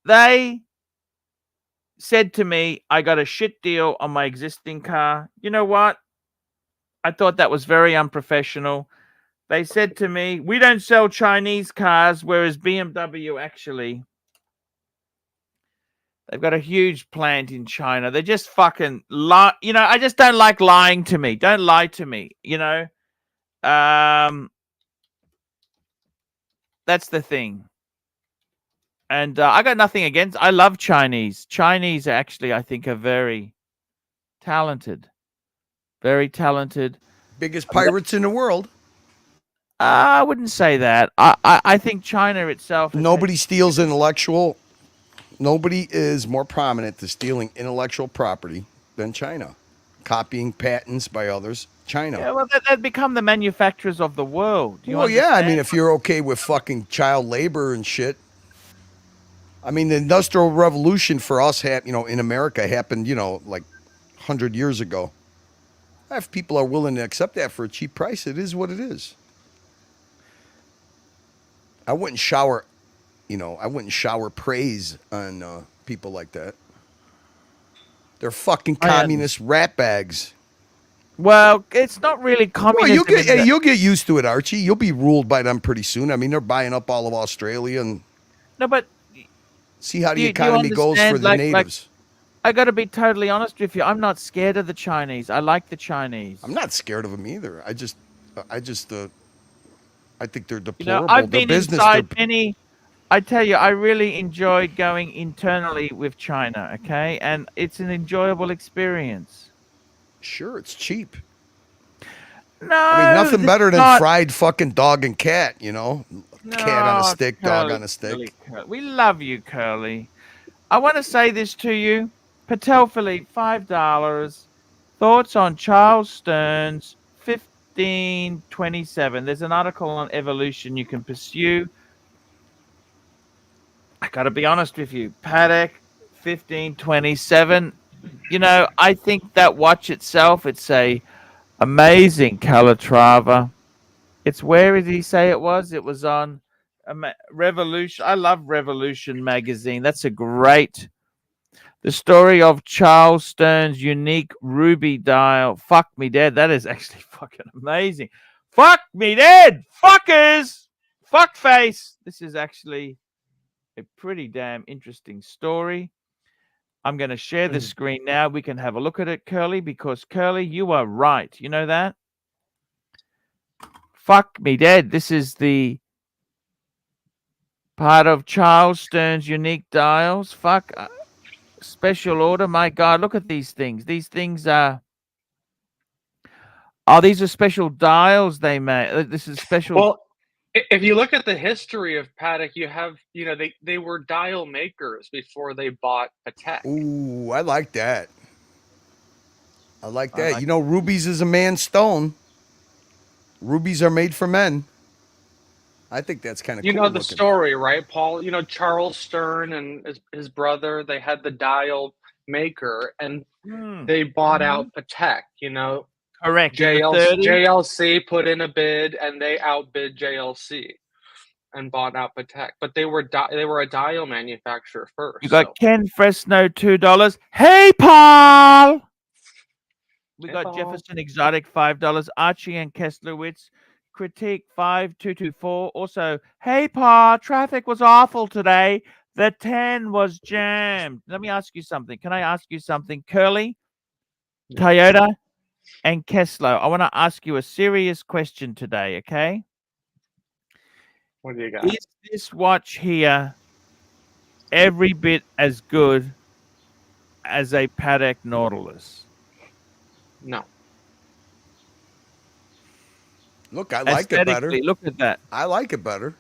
They said to me, I got a shit deal on my existing car. You know what? I thought that was very unprofessional. They said to me, we don't sell Chinese cars, whereas BMW actually, they've got a huge plant in China. They just fucking lie. You know, I just don't like lying to me. Don't lie to me, you know? That's the thing. And I got nothing against. I love Chinese. Chinese actually, I think, are very talented. Very talented. Biggest pirates in the world. I wouldn't say that. I think China itself. Nobody steals intellectual. Nobody is more prominent to stealing intellectual property than China. Copying patents by others. China. Yeah, well, they've become the manufacturers of the world. Well, yeah. I mean, if you're okay with fucking child labor and shit. I mean, the Industrial Revolution for us, in America happened, like 100 years ago. If people are willing to accept that for a cheap price, it is what it is. I wouldn't shower praise on people like that. They're fucking communist rat bags. Well, it's not really communism. Well, you'll get used to it, Archie. You'll be ruled by them pretty soon. I mean, they're buying up all of Australia and no, but see how the economy goes for the natives. I got to be totally honest with you. I'm not scared of the Chinese. I like the Chinese. I'm not scared of them either. I think they're deplorable. You know, I've been inside many. I tell you, I really enjoyed going internally with China. Okay, and it's an enjoyable experience. Sure, it's cheap. No, I mean, nothing better than fried fucking dog and cat. No, cat on a stick, Curly, dog on a stick. We love you, Curly. I want to say this to you. Patek Philippe, $5. Thoughts on Charles Stern's 1527. There's an article on evolution you can pursue. I got to be honest with you. Patek 1527. I think that watch itself, it's a amazing Calatrava. It's where did he say it was? It was on Revolution. I love Revolution magazine. That's a great. The story of Charles Stern's unique ruby dial. Fuck me dead. That is actually fucking amazing. Fuck me dead. Fuckers. Fuck face. This is actually a pretty damn interesting story. I'm going to share the screen now. We can have a look at it, Curly, because Curly, you are right. You know that? Fuck me dead. This is the part of Charles Stern's unique dials. Fuck. Special order. My God, look at these things. These things are... Oh, these are special dials they made. This is special... Well, if you look at the history of Patek, you have, they were dial makers before they bought Patek. Ooh, I like that. Rubies is a man's stone. Rubies are made for men. I think that's kind of cool. You know the story, right, Paul? Charles Stern and his brother, they had the dial maker, and they bought out Patek, Correct. JLC put in a bid, and they outbid JLC and bought out Patek. But they were a dial manufacturer first. You got Ken Fresno, $2. Hey, Paul! We got Jefferson Exotic, $5. Archie and Kesslowitz Critique 5224. Also, hey, Paul, traffic was awful today. The 10 was jammed. Let me ask you something. Can I ask you something? Curly, Toyota, and Kessler, I want to ask you a serious question today, okay? What do you got? Is this watch here every bit as good as a Patek Nautilus? No. Look, I like it better. Look at that. I like it better.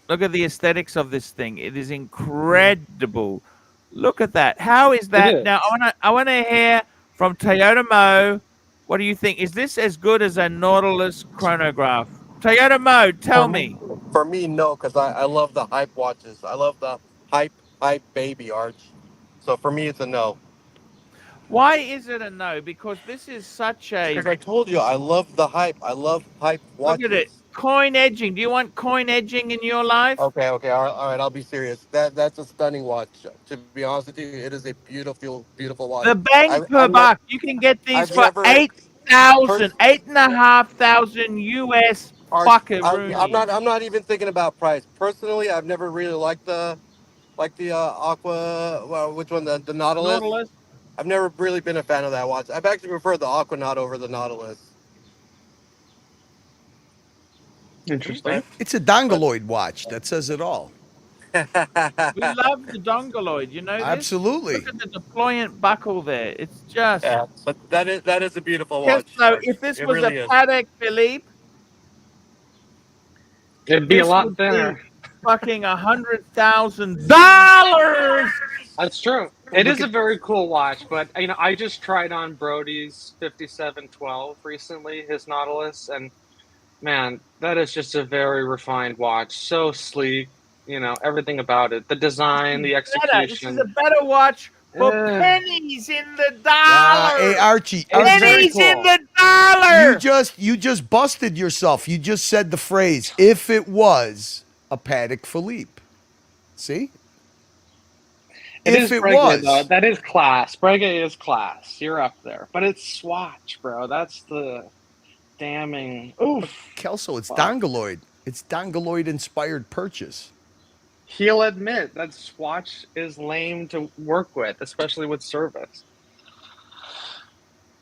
Look at the aesthetics of this thing. It is incredible. Look at that. How is that? Now, I want to hear from Toyota Mo. What do you think? Is this as good as a Nautilus chronograph? Toyota Mo, tell me. For me, no, because I love the hype watches. I love the hype baby Arch. So for me, it's a no. Why is it a no? Because this is such a... Because I told you, I love the hype. I love hype watches. Look at it. coin edging? Do you want coin edging in your life? Okay, all right. I'll be serious. That's a stunning watch. To be honest with you, it is a beautiful watch. The bang per buck. You can get these I've for never 8,000, 8,500 US Arch, buckaroonies. I'm not even thinking about price. Personally, I've never really liked the Aqua. Well, which one? The Nautilus. Nautilus. I've never really been a fan of that watch. I've actually preferred the Aquanaut over the Nautilus. Interesting. It's a dongoloid watch. That says it all. We love the dongoloid. You know this? Absolutely. Look at the deployant buckle there. It's just. Yeah, but that is a beautiful watch. Just so Arch. if this It was really a is. Patek Philippe, It'd be a this lot would thinner. be fucking $100,000. That's true. It is a very cool watch, but you know, I just tried on Brody's 5712 recently, his Nautilus, and man, that is just a very refined watch. So sleek, you know, everything about it. The design, the This execution. is a better watch for Yeah. pennies in the dollar. Hey, Archie. It's very pennies cool. in the dollar. You just busted yourself. You just said the phrase, if it was a Patek Philippe. See? It If is it Breguet, was. though. That is class. Breguet is class. You're up there. But it's Swatch, bro. That's the damning. Oof. Kelso, it's Fuck. dongoloid. It's dongoloid inspired purchase. He'll admit that Swatch is lame to work with, especially with service.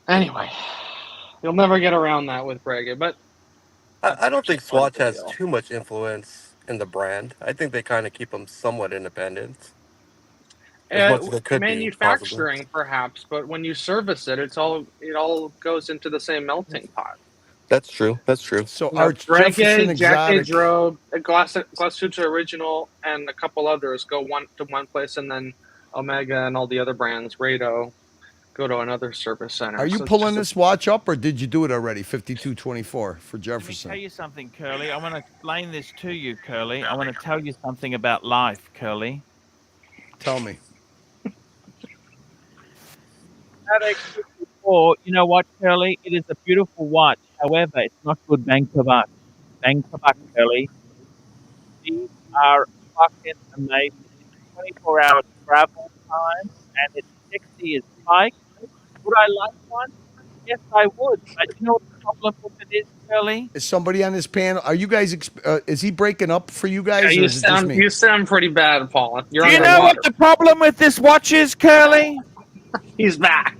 Anyway, you'll never get around that with Breguet. But I don't think Swatch has deal. too much influence in the brand. I think they kind of keep them somewhat independent. As much as they could be, manufacturing, perhaps, but when you service it, it all goes into the same melting pot. That's true. That's true. So You know, Arch Jefferson Breguet, Jackie Exotic. Drobe, Glasucci Original, and a couple others go to one place, and then Omega and all the other brands, Rado, go to another service center. Are you So it's pulling just this watch up, or did you do it already? 5224 for Let me Jefferson. tell you something, Curly. I want to explain this to you, Curly. I want to tell you something about life, Curly. Tell me. Patek 54, you know what, Curly? It is a beautiful watch. However, it's not good bang per buck. Bang per buck, Curly. These are fucking amazing. It's 24-hour travel time, and it's sexy as fuck. Would I like one? Yes, I would. But you know what the problem with it is, Curly? Is somebody on this panel? Are you guys? Is he breaking up for you guys? yeah, or you is it just me? sound pretty bad, Paula. You're Do you know underwater. what the problem with this watch is, Curly? He's back.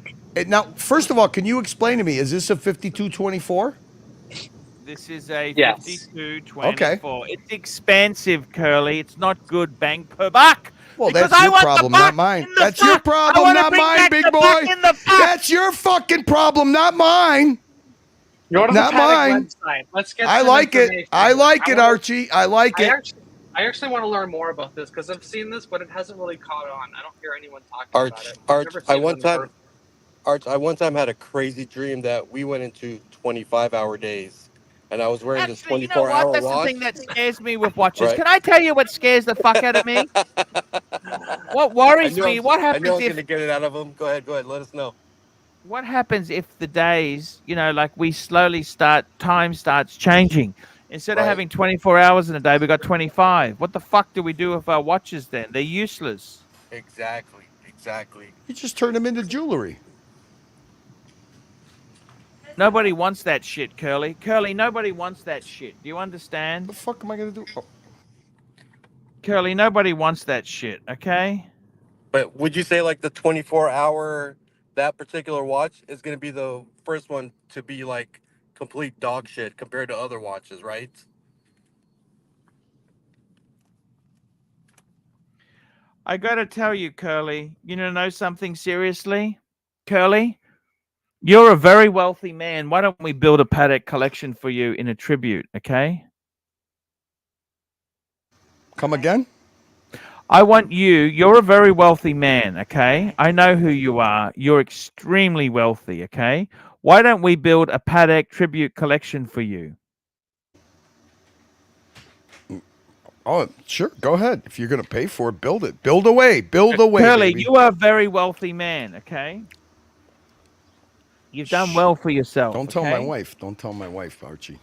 Now, first of all, can you explain to me? Is this a 5224? This is a Yes. 5224. It's expensive, Curly. It's not good bang per buck. Well, Because that's I your want the problem, buck not mine. in the That's your buck. I problem, wanna not bring mine, back big the boy. buck in the buck. That's your fucking problem, not mine. Go to Not the Patek mine. website. Let's get I some like it. information. I like it, wanna- Archie. I like I it. actually want to learn more about this because I've seen this, but it hasn't really caught on. I don't hear anyone talking about it. I've Arch, never seen it in person. I one time had a crazy dream that we went into 25-hour days, and I was wearing this Actually, you know 24-hour what? That's the watch. thing that scares me with watches. Right. Can I tell you what scares the fuck out of me? What worries me? What I happens knew I was if? going to get it out of him. Go ahead. Let us know. What happens if the days, you know, like we slowly time starts changing. Instead of Right. having 24 hours in a day, we got 25. What the fuck do we do with our watches then? They're useless. Exactly. You just turn them into jewelry. Nobody wants that shit, Curly. Curly, nobody wants that shit. Do you understand? What the fuck am I going to do? Oh. Curly, nobody wants that shit, okay? But would you say like the 24-hour, that particular watch is going to be the first one to be like complete dog shit compared to other watches, right? I gotta tell you, Curly, you know something seriously? Curly, you're a very wealthy man. Why don't we build a Patek collection for you in a tribute, okay? Come again? I want you're a very wealthy man, okay? I know who you are. You're extremely wealthy, okay? Why don't we build a Patek tribute collection for you? Oh, sure. Go ahead. If you're going to pay for it, build it. Build away. Build away, Curly, baby. you are a very wealthy man, okay? You've done well for yourself. Don't tell my okay? wife. Don't tell my wife, Archie.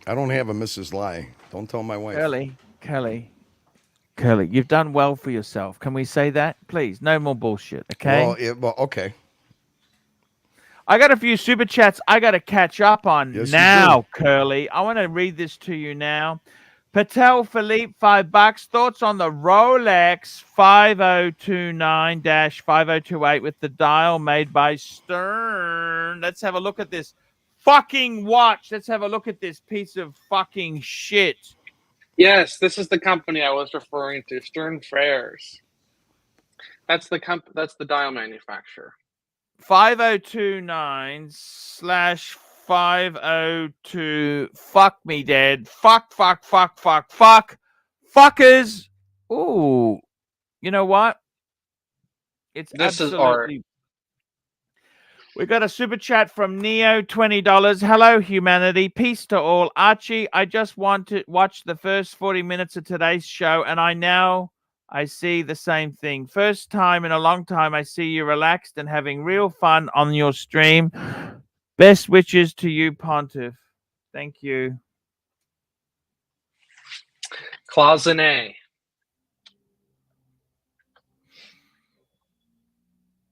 I don't have a Mrs. Lie. Don't tell my wife. Kelly, you've done well for yourself. Can we say that, please? No more bullshit, okay? Well, okay. I got a few super chats I got to catch up on Yes, now, Curly. I want to read this to you now. Patek Philippe, $5. Thoughts on the Rolex 5029-5028 with the dial made by Stern. Let's have a look at this fucking watch. Let's have a look at this piece of fucking shit. Yes, this is the company I was referring to, Stern Freres. That's the dial manufacturer. 5029/502. Fuck me dead. Fuck. Fuckers. Ooh. You know what? It's This is absolutely. art. We got a super chat from Neo, $20. Hello, humanity. Peace to all. Archie, I just want to watch the first 40 minutes of today's show, and I see the same thing. First time in a long time, I see you relaxed and having real fun on your stream. Best wishes to you, Pontiff. Thank you. Closenet.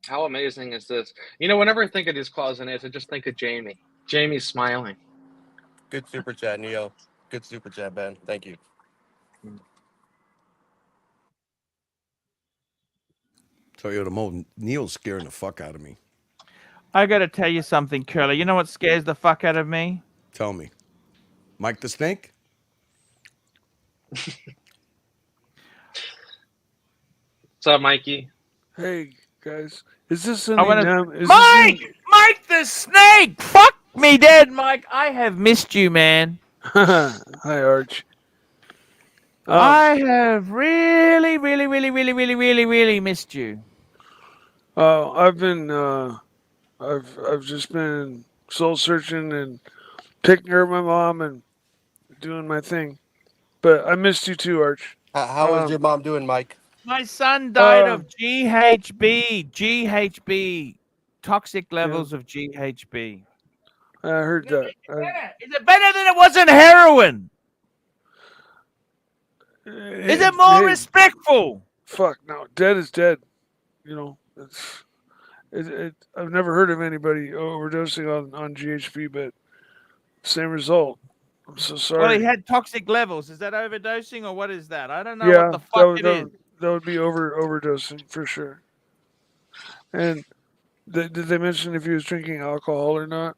How amazing is this? You know, whenever I think of these closenets, I just think of Jamie. Jamie's smiling. Good super chat, Neo. Good super chat, Ben. Thank you. Tell you the most, Neil's scaring the fuck out of me. I got to tell you something, Curly. You know what scares the fuck out of me? Tell me. Mike the Snake? What's up, Mikey? Hey, guys. Is this I wanna- any Mike the Snake! Fuck me dead, Mike. I have missed you, man. Hi, Arch. I have really missed you. I've been I've just been soul searching and taking care of my mom and doing my thing. But I missed you too, Arch. How is your mom doing, Mike? My son died of GHB, toxic levels of GHB. I heard that. Is it better than it was in heroin? Is it more respectful? Fuck no, dead is dead. You know, I've never heard of anybody overdosing on GHB, but same result. I'm so sorry. Well, he had toxic levels. Is that overdosing or what is that? I don't know what the fuck it is. That would be overdosing for sure. And did they mention if he was drinking alcohol or not?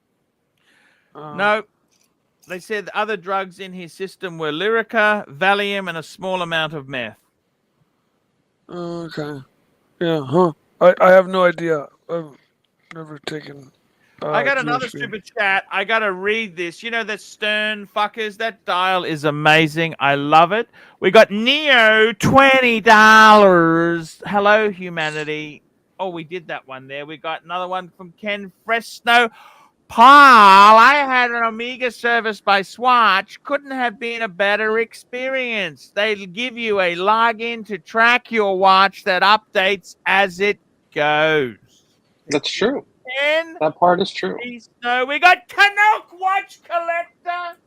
No. They said the other drugs in his system were Lyrica, Valium, and a small amount of meth. Okay. Yeah, huh. I have no idea. I've never taken... I got another GHB. super chat. I got to read this. You know that Stern fuckers? That dial is amazing. I love it. We got Neo, $20. Hello, humanity. Oh, we did that one there. We got another one from Ken Fresno. Paul, I had an Omega service by Swatch. Couldn't have been a better experience. They'll give you a login to track your watch that updates as it goes. That's true. And that part is true. No, we got Canuck Watch Collector.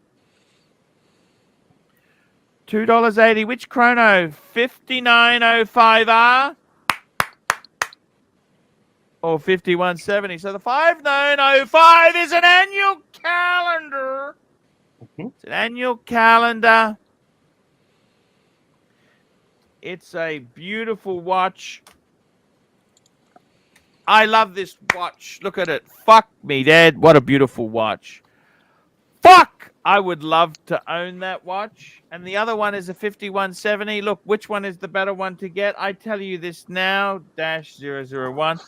$2.80. Which chrono? 5905R or 5170. So the 5905 is an annual calendar. It's an annual calendar. It's a beautiful watch. I love this watch. Look at it. Fuck me, Dad. What a beautiful watch. Fuck! I would love to own that watch. And the other one is a 5170. Look, which one is the better one to get? I tell you this now. -001.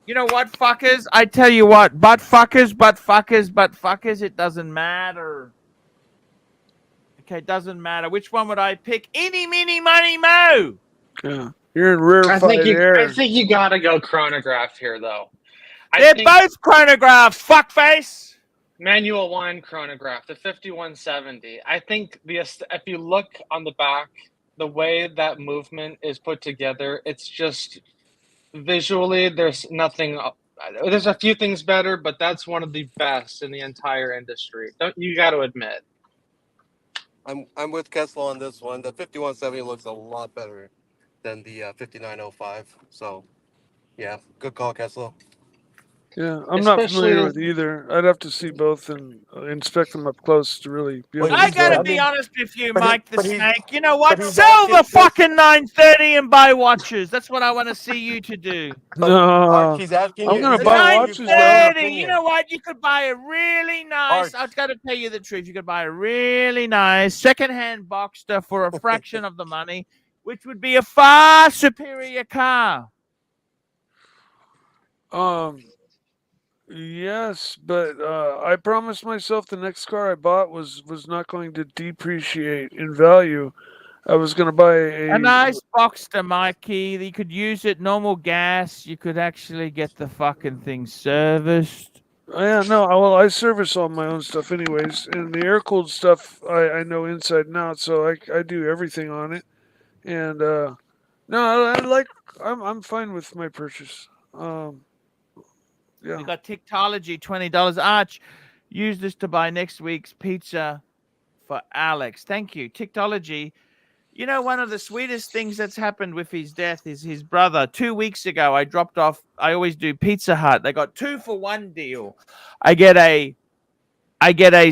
You know what, fuckers? I tell you what. But fuckers. It doesn't matter. Okay, it doesn't matter. Which one would I pick? Eeny, meeny, money, mo. Yeah. You're in rarefied air. I think you gotta go chronograph here, though. They're both chronographs, fuckface. Manual 1 chronograph, the 5170. I think if you look on the back, the way that movement is put together, it's just visually, there's nothing. There's a few things better, but that's one of the best in the entire industry. You got to admit. I'm with Kessler on this one. The 5170 looks a lot better than the 5905. So yeah, good call, Kessler. Yeah, I'm not familiar Especially with either. I'd have to see both and inspect them up close to really be able But to I he's, gotta I tell. be mean, honest with you, but he, Mike the but he, Snake. You know but what? he's Sell the asking this. fucking 930 and buy watches. That's what I want to see you to do. But No, he's asking I'm you. gonna He's The buy asking you watches for your though. 930. You opinion. know what? You could buy a really nice. Arch, I've got to tell you the truth. You could buy a really nice secondhand Boxster for a fraction of the money, which would be a far superior car. Yes, but I promised myself the next car I bought was not going to depreciate in value. I was going to buy A nice Boxster, Mikey. You could use it normal gas. You could actually get the fucking thing serviced. yeah, no, well, I service all my own stuff anyways, and the air cooled stuff I know inside and out, so I do everything on it. And no, I'm fine with my purchase. Yeah. We got Tiktology, $20. Arch, use this to buy next week's pizza for Alex. Thank you. Tiktology. You know, one of the sweetest things that's happened with his death is his brother. 2 weeks ago, I dropped off. I always do Pizza Hut. They got 2-for-1 deal. I get a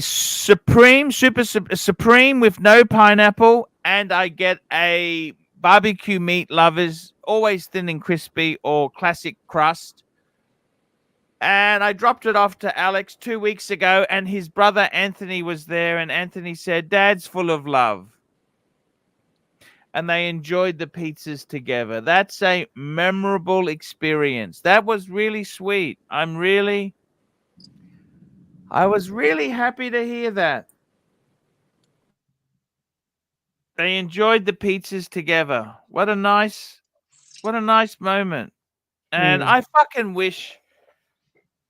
Supreme, Supreme with no pineapple, and I get a barbecue meat lovers, always thin and crispy or classic crust. And I dropped it off to Alex 2 weeks ago, and his brother Anthony was there, and Anthony said, "Dad's full of love." And they enjoyed the pizzas together. That's a memorable experience. That was really sweet. I was really happy to hear that. They enjoyed the pizzas together. What a nice moment. And I fucking wish,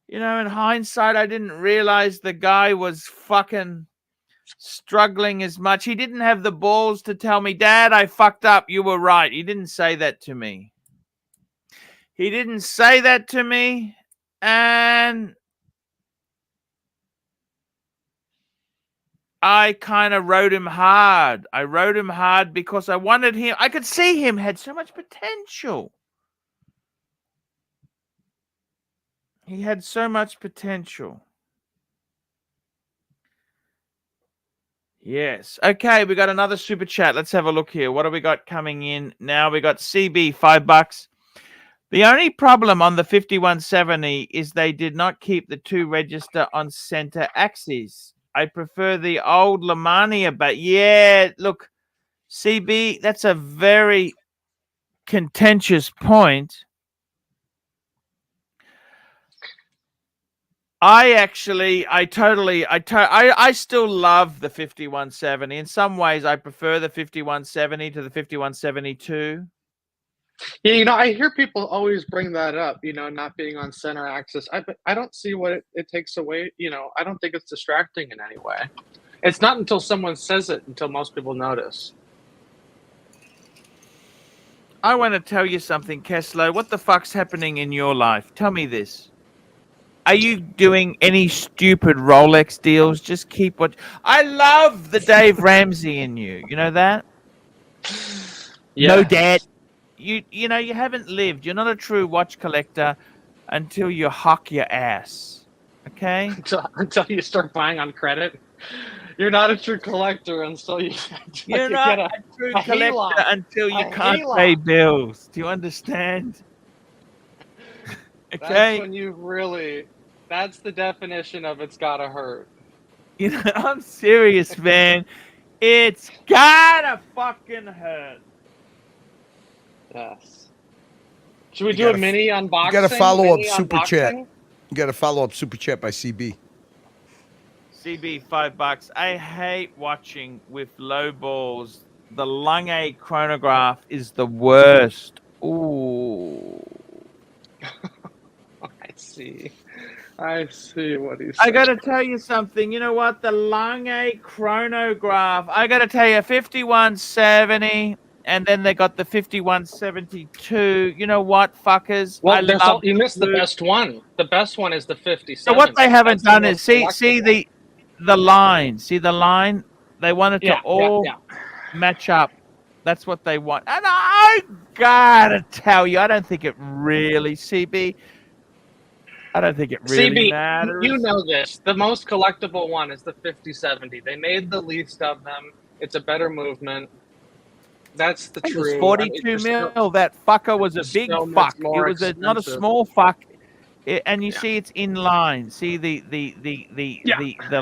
in hindsight, I didn't realize the guy was fucking struggling as much. He didn't have the balls to tell me, "Dad, I fucked up. You were right." He didn't say that to me. He didn't say that to me. And I kind of rode him hard. I rode him hard because I wanted him. I could see him had so much potential. He had so much potential. Yes. Okay, we got another super chat. Let's have a look here. What have we got coming in now? We got CB, $5. The only problem on the 5170 is they did not keep the 2 register on center axes. I prefer the old OMMANEY, but yeah, look, CB, that's a very contentious point. I still love the 5170. In some ways, I prefer the 5170 to the 5172. Yeah, I hear people always bring that up, not being on center axis. I don't see what it takes away. I don't think it's distracting in any way. It's not until someone says it until most people notice. I want to tell you something, Kessler. What the fuck's happening in your life? Tell me this. Are you doing any stupid Rolex deals? Just keep what... I love the Dave Ramsey in you. You know that? Yeah. No debt. You haven't lived. You're not a true watch collector until you hock your ass. Okay? Until you start buying on credit. You're not a true collector until You're not a true collector until you can't pay bills. Do you understand? Okay? That's when that's the definition of it's gotta hurt. I'm serious, man. It's gotta fucking hurt. Yes. Should we do a mini unboxing? You got to follow up super unboxing? chat. You got to follow up super chat by CB. CB, $5. I hate watching with low balls. The Lange chronograph is the worst. Ooh. I see what he's saying. I got to tell you something. You know what? The Lange chronograph. I got to tell you, 5170, and then they got the 5172. You know what, fuckers? Well, you missed the best one. The best one is the 57. So what they haven't done is see the line. See the line? They want it to all match up. That's what they want. And I gotta tell you, I don't think it really, CB. I don't think it really CB, matters. you know this. The most collectible one is the 5070. They made the least of them. It's a better movement. That's the It true. was 42 mil. That fucker was a big so fuck. much more It was not a expensive. small fuck. And you see it's in line. See the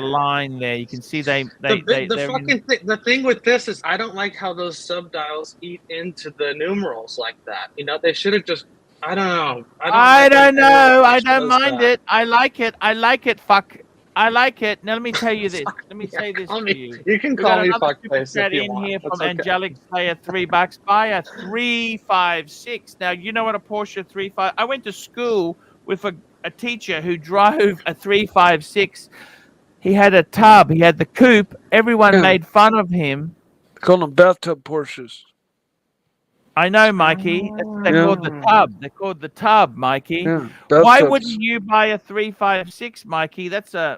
line there. You can see the thing with this is I don't like how those subdials eat into the numerals like that. You know, they should have just. I don't know. I don't know. I don't mind it. I like it. I like it. Fuck. I like it. Now let me tell you this. Let me say this to you. You can call me fuckface if you want. Here from okay. Angelic Slayer, $3. Buy a 356. Now you know what a Porsche 35. I went to school with a teacher who drove a 356. He had a tub. He had the coupe. Everyone made fun of him. They call them bathtub Porsches. I know, Mikey. They're called the tub. They're called the tub, Mikey. Yeah, why wouldn't you buy a 356, Mikey? That's a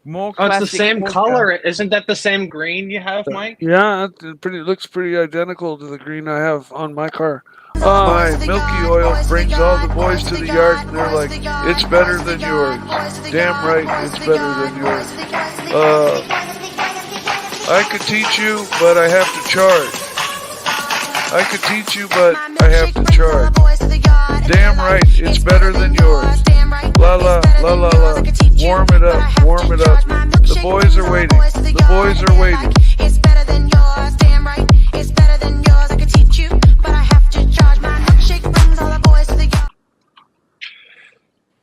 more classic. It's the same Porsche. color. Isn't that the same green you have, Mike? Yeah, it looks pretty identical to the green I have on my car. My Milky Oil brings all the boys to the yard, and they're like, it's better than yours. Damn right, it's better than yours. I could teach you, but I have to charge. I could teach you, but I have to charge. Damn right, it's better than yours. La la, la la la. Warm it up, warm it up. The boys are waiting. The boys are waiting. It's better than yours. Damn right, it's better than yours. I could teach you, but I have to charge. My milkshake brings all the boys to the yard.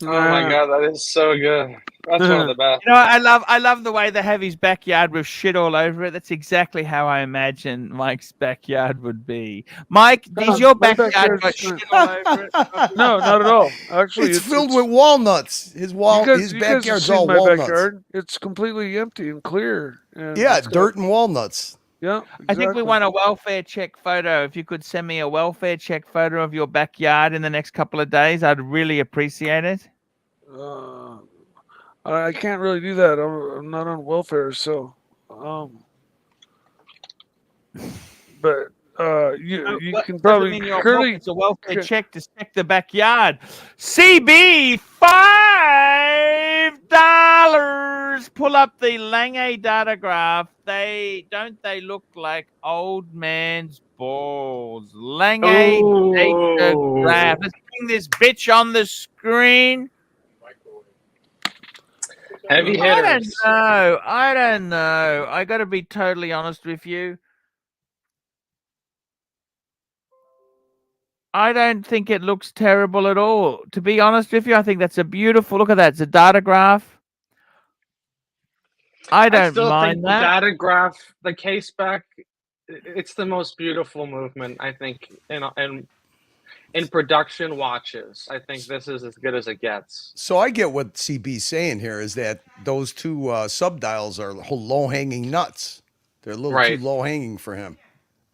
Oh my god, that is so good. That's one of the best. You know, I love the way they have his backyard with shit all over it. That's exactly how I imagine Mike's backyard would be. Mike, is your backyard got shit all over it? No, not at all. Actually, it's filled with walnuts. His backyard's all walnuts. Backyard. It's completely empty and clear. And yeah, dirt and walnuts. Yeah, exactly. I think we want a welfare check photo. If you could send me a welfare check photo of your backyard in the next couple of days, I'd really appreciate it. I can't really do that. I'm not on welfare, so. But you can probably it's a welfare check to check the backyard. CB $5. Pull up the Lange Datograph. They look like old man's balls. Lange Datograph. Let's bring this bitch on the screen. Heavy hitters. I don't know. I got to be totally honest with you. I don't think it looks terrible at all. To be honest with you, I think that's a beautiful. Look at that. It's a datograph. I don't mind that. The datograph, the case back, it's the most beautiful movement, I think, in production watches. I think this is as good as it gets. So I get what CB's saying here is that those two subdials are low-hanging nuts. They're a little too low-hanging for him.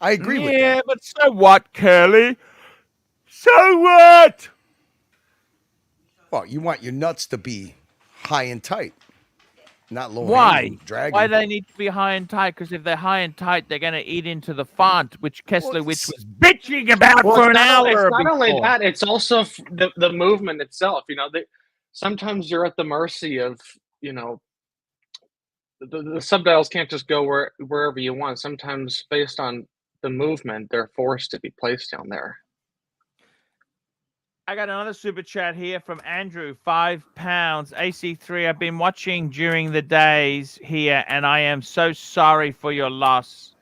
I agree with that. Yeah, but so what, Curly? So what? Well, you want your nuts to be high and tight, not low-hanging. Why? Dragging. Why do they need to be high and tight? Because if they're high and tight, they're going to eat into the font, which Kessler was bitching about for an hour. It's not only that; it's also the movement itself. You know, sometimes you're at the mercy of, you know, the subdials can't just go wherever you want. Sometimes, based on the movement, they're forced to be placed down there. I got another super chat here from Andrew, £5. AC3, I've been watching during the days here, and I am so sorry for your loss.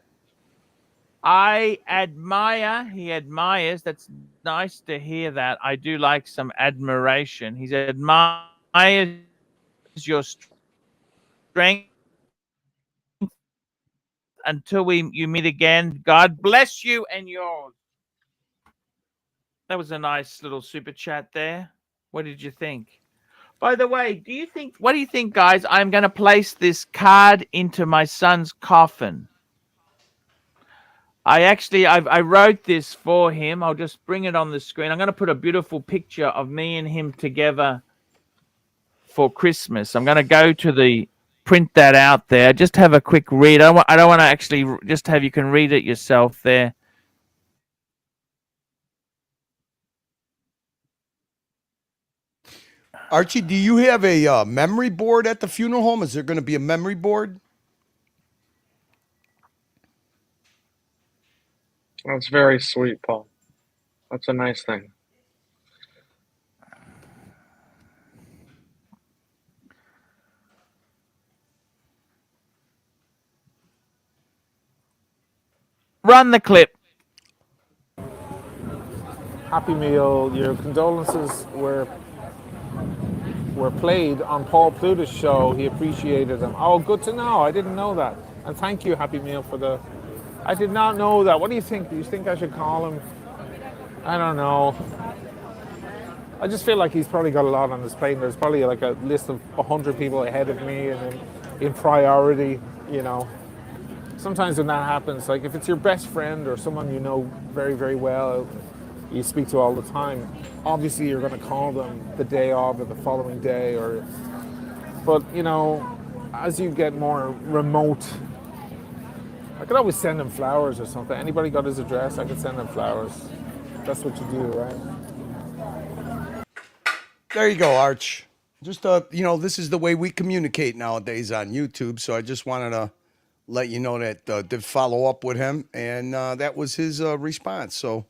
He admires. That's nice to hear that. I do like some admiration. He admires your strength. Until you meet again, God bless you and yours. That was a nice little super chat there. What did you think? By the way, what do you think, guys? I'm going to place this card into my son's coffin. I wrote this for him. I'll just bring it on the screen. I'm going to put a beautiful picture of me and him together for Christmas. I'm going to go to the print that out there. Just have a quick read. I don't want to actually just have you can read it yourself there. Archie, do you have a memory board at the funeral home? Is there going to be a memory board? That's very sweet, Paul. That's a nice thing. Run the clip. Happy Meal, your condolences were played on Paul Pluto's show. He appreciated them. Oh, good to know. I didn't know that. And thank you, Happy Meal, for the... I did not know that. What do you think? Do you think I should call him? I don't know. I just feel like he's probably got a lot on his plate. There's probably like a list of 100 people ahead of me and in priority, you know. Sometimes when that happens, like if it's your best friend or someone you know very, very well, you speak to all the time, obviously you're going to call them the day of or the following day. But, you know, as you get more remote, I could always send him flowers or something. Anybody got his address? I could send him flowers. That's what you do, right? There you go, Arch. Just, you know, this is the way we communicate nowadays on YouTube. So I just wanted to let you know that did follow up with him. And that was his response. So.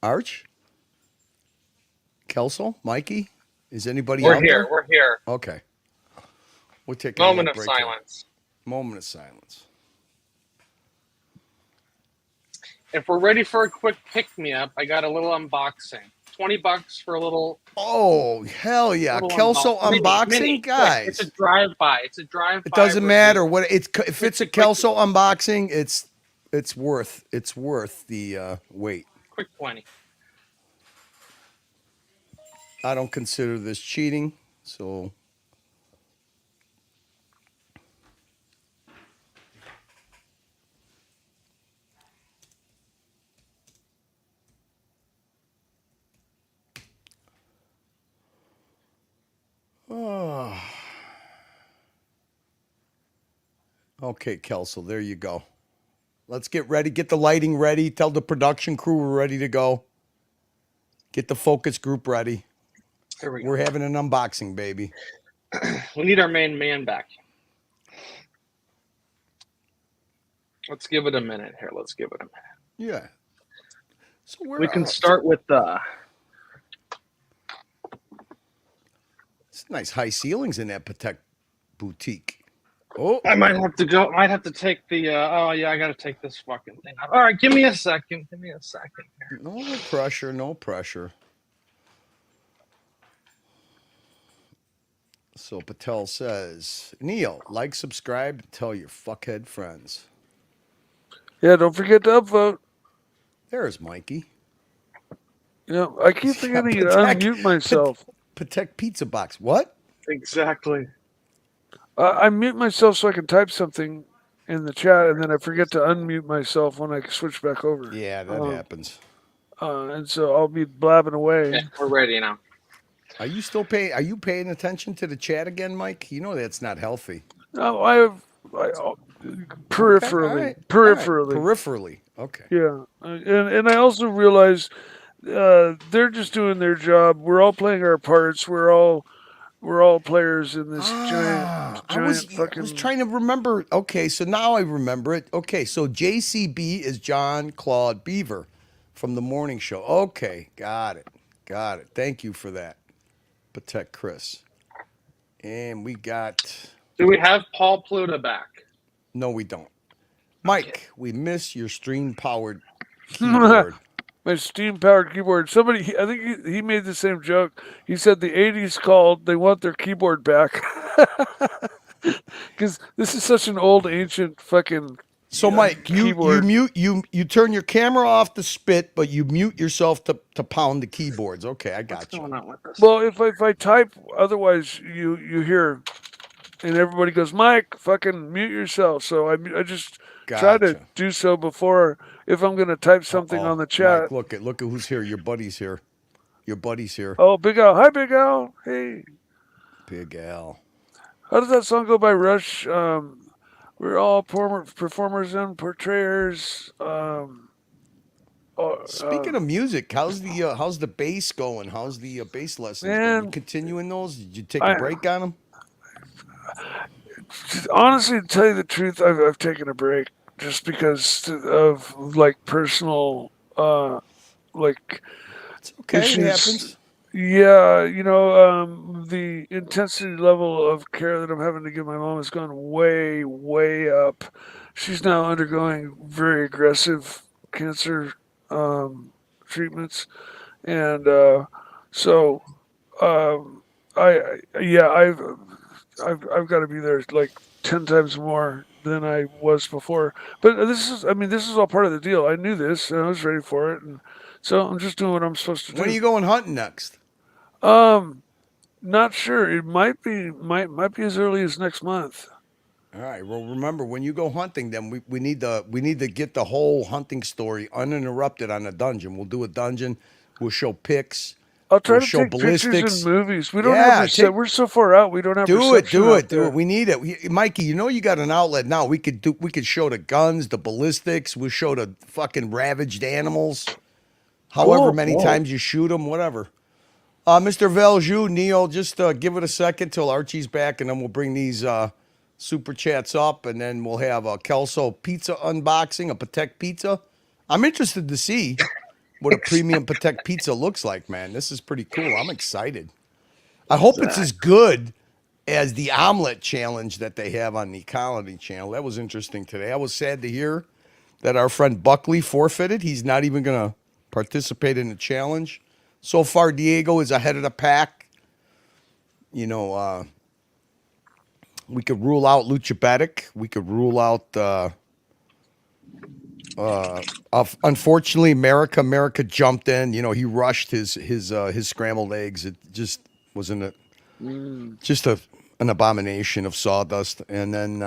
Arch? Kelso? Mikey? Is anybody out there? We're here. Okay. We'll take a Moment of break silence. here. Moment of silence. If we're ready for a quick pick-me-up, I got a little unboxing. $20 for a little... Oh, hell yeah. Kelso unboxing? Mini, Guys. It's a drive-by. It's a drive-by. It doesn't matter what if it's a Kelso unboxing, it's worth the wait. Quick 20. I don't consider this cheating, so oh. Okay, Kelso, there you go. Let's get ready. Get the lighting ready. Tell the production crew we're ready to go. Get the focus group ready. Here we go. We're having an unboxing, baby. We need our main man back. Let's give it a minute here. Let's give it a minute. Yeah. So we can start with it's nice high ceilings in that Patek boutique. Oh, I might have to go. Might have to take the. Oh yeah, I got to take this fucking thing off. All right, give me a second. Give me a second here. No pressure. No pressure. So Patel says, Neil, like, subscribe, tell your fuckhead friends. Yeah, don't forget to upvote. There's Mikey. You know, I keep forgetting to unmute myself. Patek Pizza Box. What? Exactly. I mute myself so I can type something in the chat, and then I forget to unmute myself when I switch back over. Yeah, that happens. And so I'll be blabbing away. Yeah, we're ready now. Are you still paying? Are you paying attention to the chat again, Mike? You know that's not healthy. No, I peripherally. Okay, Peripherally. Peripherally. Okay. Yeah, and I also realize they're just doing their job. We're all playing our parts. We're all players in this giant I was trying to remember. Okay, so now I remember it. Okay, so JCB is John Claude Beaver from the morning show. Okay, got it. Thank you for that, Patek Chris. And we got... Do we have Paul Pluta back? No, we don't. Mike, we miss your stream-powered keyboard. My steam-powered keyboard. Somebody, I think he made the same joke. He said the 80s called, they want their keyboard back. Because this is such an old, ancient fucking So Mike, you turn your camera off to spit, but you mute yourself to pound the keyboards. Okay, I got you. What's going on with this? Well, if I type, otherwise you hear, and everybody goes, Mike, fucking mute yourself. So I just try to do so before, if I'm going to type something on the chat. Mike, look at who's here. Your buddy's here. Your buddy's here. Oh, Big Al. Hi, Big Al. Hey. Big Al. How does that song go by Rush? We're all performers and portrayers. Speaking of music, how's the bass going? How's the bass lessons? Man, you continuing those? Did you take a break on them? Honestly, to tell you the truth, I've taken a break just because of like personal like it's okay. Issues. It happens. Yeah, the intensity level of care that I'm having to give my mom has gone way, way up. She's now undergoing very aggressive cancer treatments, and so I've got to be there like 10 times more than I was before. But this is all part of the deal. I knew this, and I was ready for it, and so I'm just doing what I'm supposed to do. When are you going hunting next? Not sure. It might be as early as next month. All right. Well, remember when you go hunting, then we need to get the whole hunting story uninterrupted on a dungeon. We'll do a dungeon. We'll show pics. I'll try we'll to show take ballistics. pictures and movies. We don't have we're so far out. We don't have do it. do it. We need it, Mikey. You got an outlet now. We could show the guns, the ballistics. We'll show the fucking ravaged animals. However many times you shoot them, whatever. Mr. Valjoux, Neil, just give it a second till Archie's back, and then we'll bring these super chats up, and then we'll have a Kelso pizza unboxing, a Patek pizza. I'm interested to see what a premium Patek pizza looks like, man. This is pretty cool. I'm excited. I hope it's as good as the omelet challenge that they have on the Colony channel. That was interesting today. I was sad to hear that our friend Buckley forfeited. He's not even going to participate in the challenge. So far, Diego is ahead of the pack. We could rule out Luchabetic. We could rule out, unfortunately, America jumped in. He rushed his scrambled eggs. It just wasn't an abomination of sawdust. And then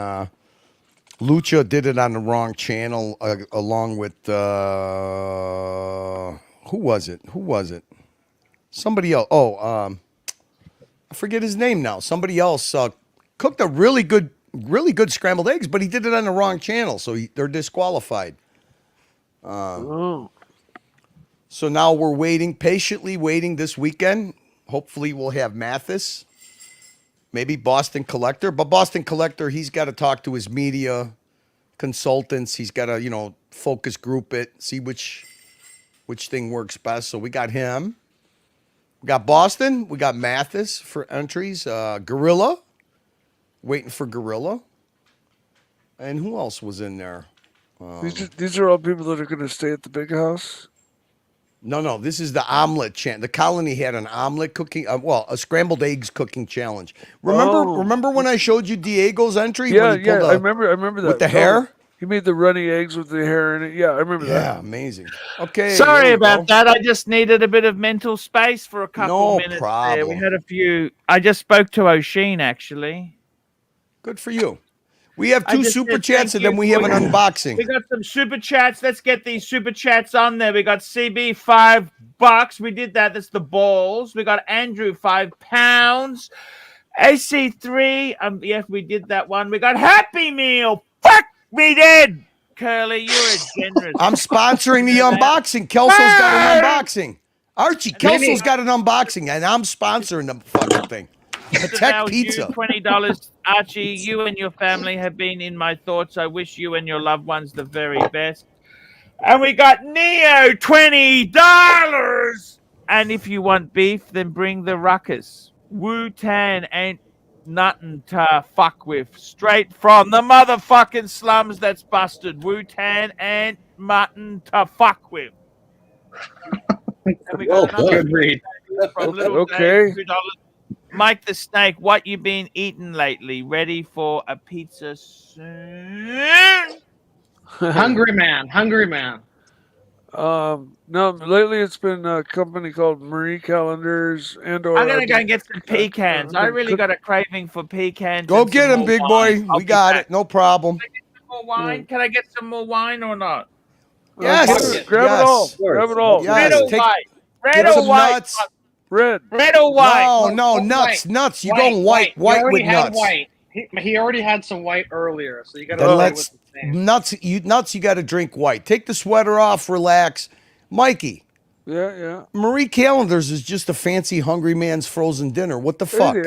Lucha did it on the wrong channel, along with who was it? Somebody else. I forget his name now. Somebody else cooked a really good scrambled eggs, but he did it on the wrong channel, so they're disqualified. Oh. So now we're patiently waiting this weekend. Hopefully we'll have Mathis, maybe Boston Collector. But Boston Collector, he's got to talk to his media consultants. He's got to, focus group it, see which thing works best. So we got him. We got Boston. We got Mathis for entries. Gorilla. Waiting for Gorilla. And who else was in there? These are all people that are going to stay at the big house? No. This is the omelet challenge. The Colony had an omelet cooking, a scrambled eggs cooking challenge. Remember when I showed you Diego's entry? Yeah, I remember that. With the hair? He made the runny eggs with the hair in it. Yeah, I remember that. Yeah, amazing. Okay. Sorry about that. I just needed a bit of mental space for a couple minutes. No problem. There. We had a few. I just spoke to O'Sheen, actually. Good for you. We have two super chats, and then we have an unboxing. We got some super chats. Let's get these super chats on there. We got CB $5. We did that. That's the balls. We got Andrew £5. AC3. Yes, we did that one. We got Happy Meal. Fuck me dead. Curly, you're a generous. I'm sponsoring the unboxing. Kelso's got an unboxing. Archie, Kelso's got an unboxing, and I'm sponsoring the fucking thing. Patek pizza. $20. Archie, you and your family have been in my thoughts. I wish you and your loved ones the very best. And we got Neo $20. And if you want beef, then bring the ruckus. Wu-Tan ain't nothing to fuck with. Straight from the motherfucking slums that's busted. Wu-Tan ain't mutton to fuck with. And we got another from Little Dave, $2. Mike the Snake, what you been eating lately? Ready for a pizza soon? Hungry man. No, lately it's been a company called Marie Callender's and I'm gonna go and get some pecans. I really got a craving for pecans. Go get them, big boy. We got it. No problem. Can I get some more wine? Can I get some more wine or not? Yes. Grab it all. Grab it all. Yes. Red or Take, white? Red get or some white? nuts. Red. Red or white? No, nuts, nuts. You going white He already with had nuts. white. He already had some white earlier, so you got to Then stay let's with the same. nuts. You got to drink white. Take the sweater off. Relax, Mikey. Yeah. Marie Callender's is just a fancy hungry man's frozen dinner. What the fuck? It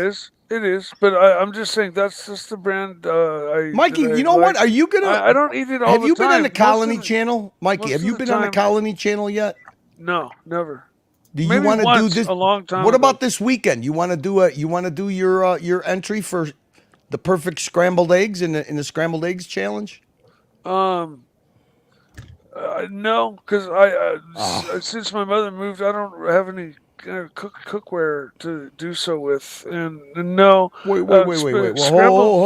is. But I'm just saying that's just the brand. Mikey, that I you know what? like. Are you gonna? I don't eat it all Have the you time. been on the Most Colony of the- channel, Mikey? most Have of you the been on the time- Colony channel yet? No, never. Do you Maybe want to do once, this a long time What ago. about this weekend? You want to do your entry for the perfect scrambled eggs in the scrambled eggs challenge? No, because since my mother moved, I don't have any cookware to do so with, and no. Wait. Well, Scrambled.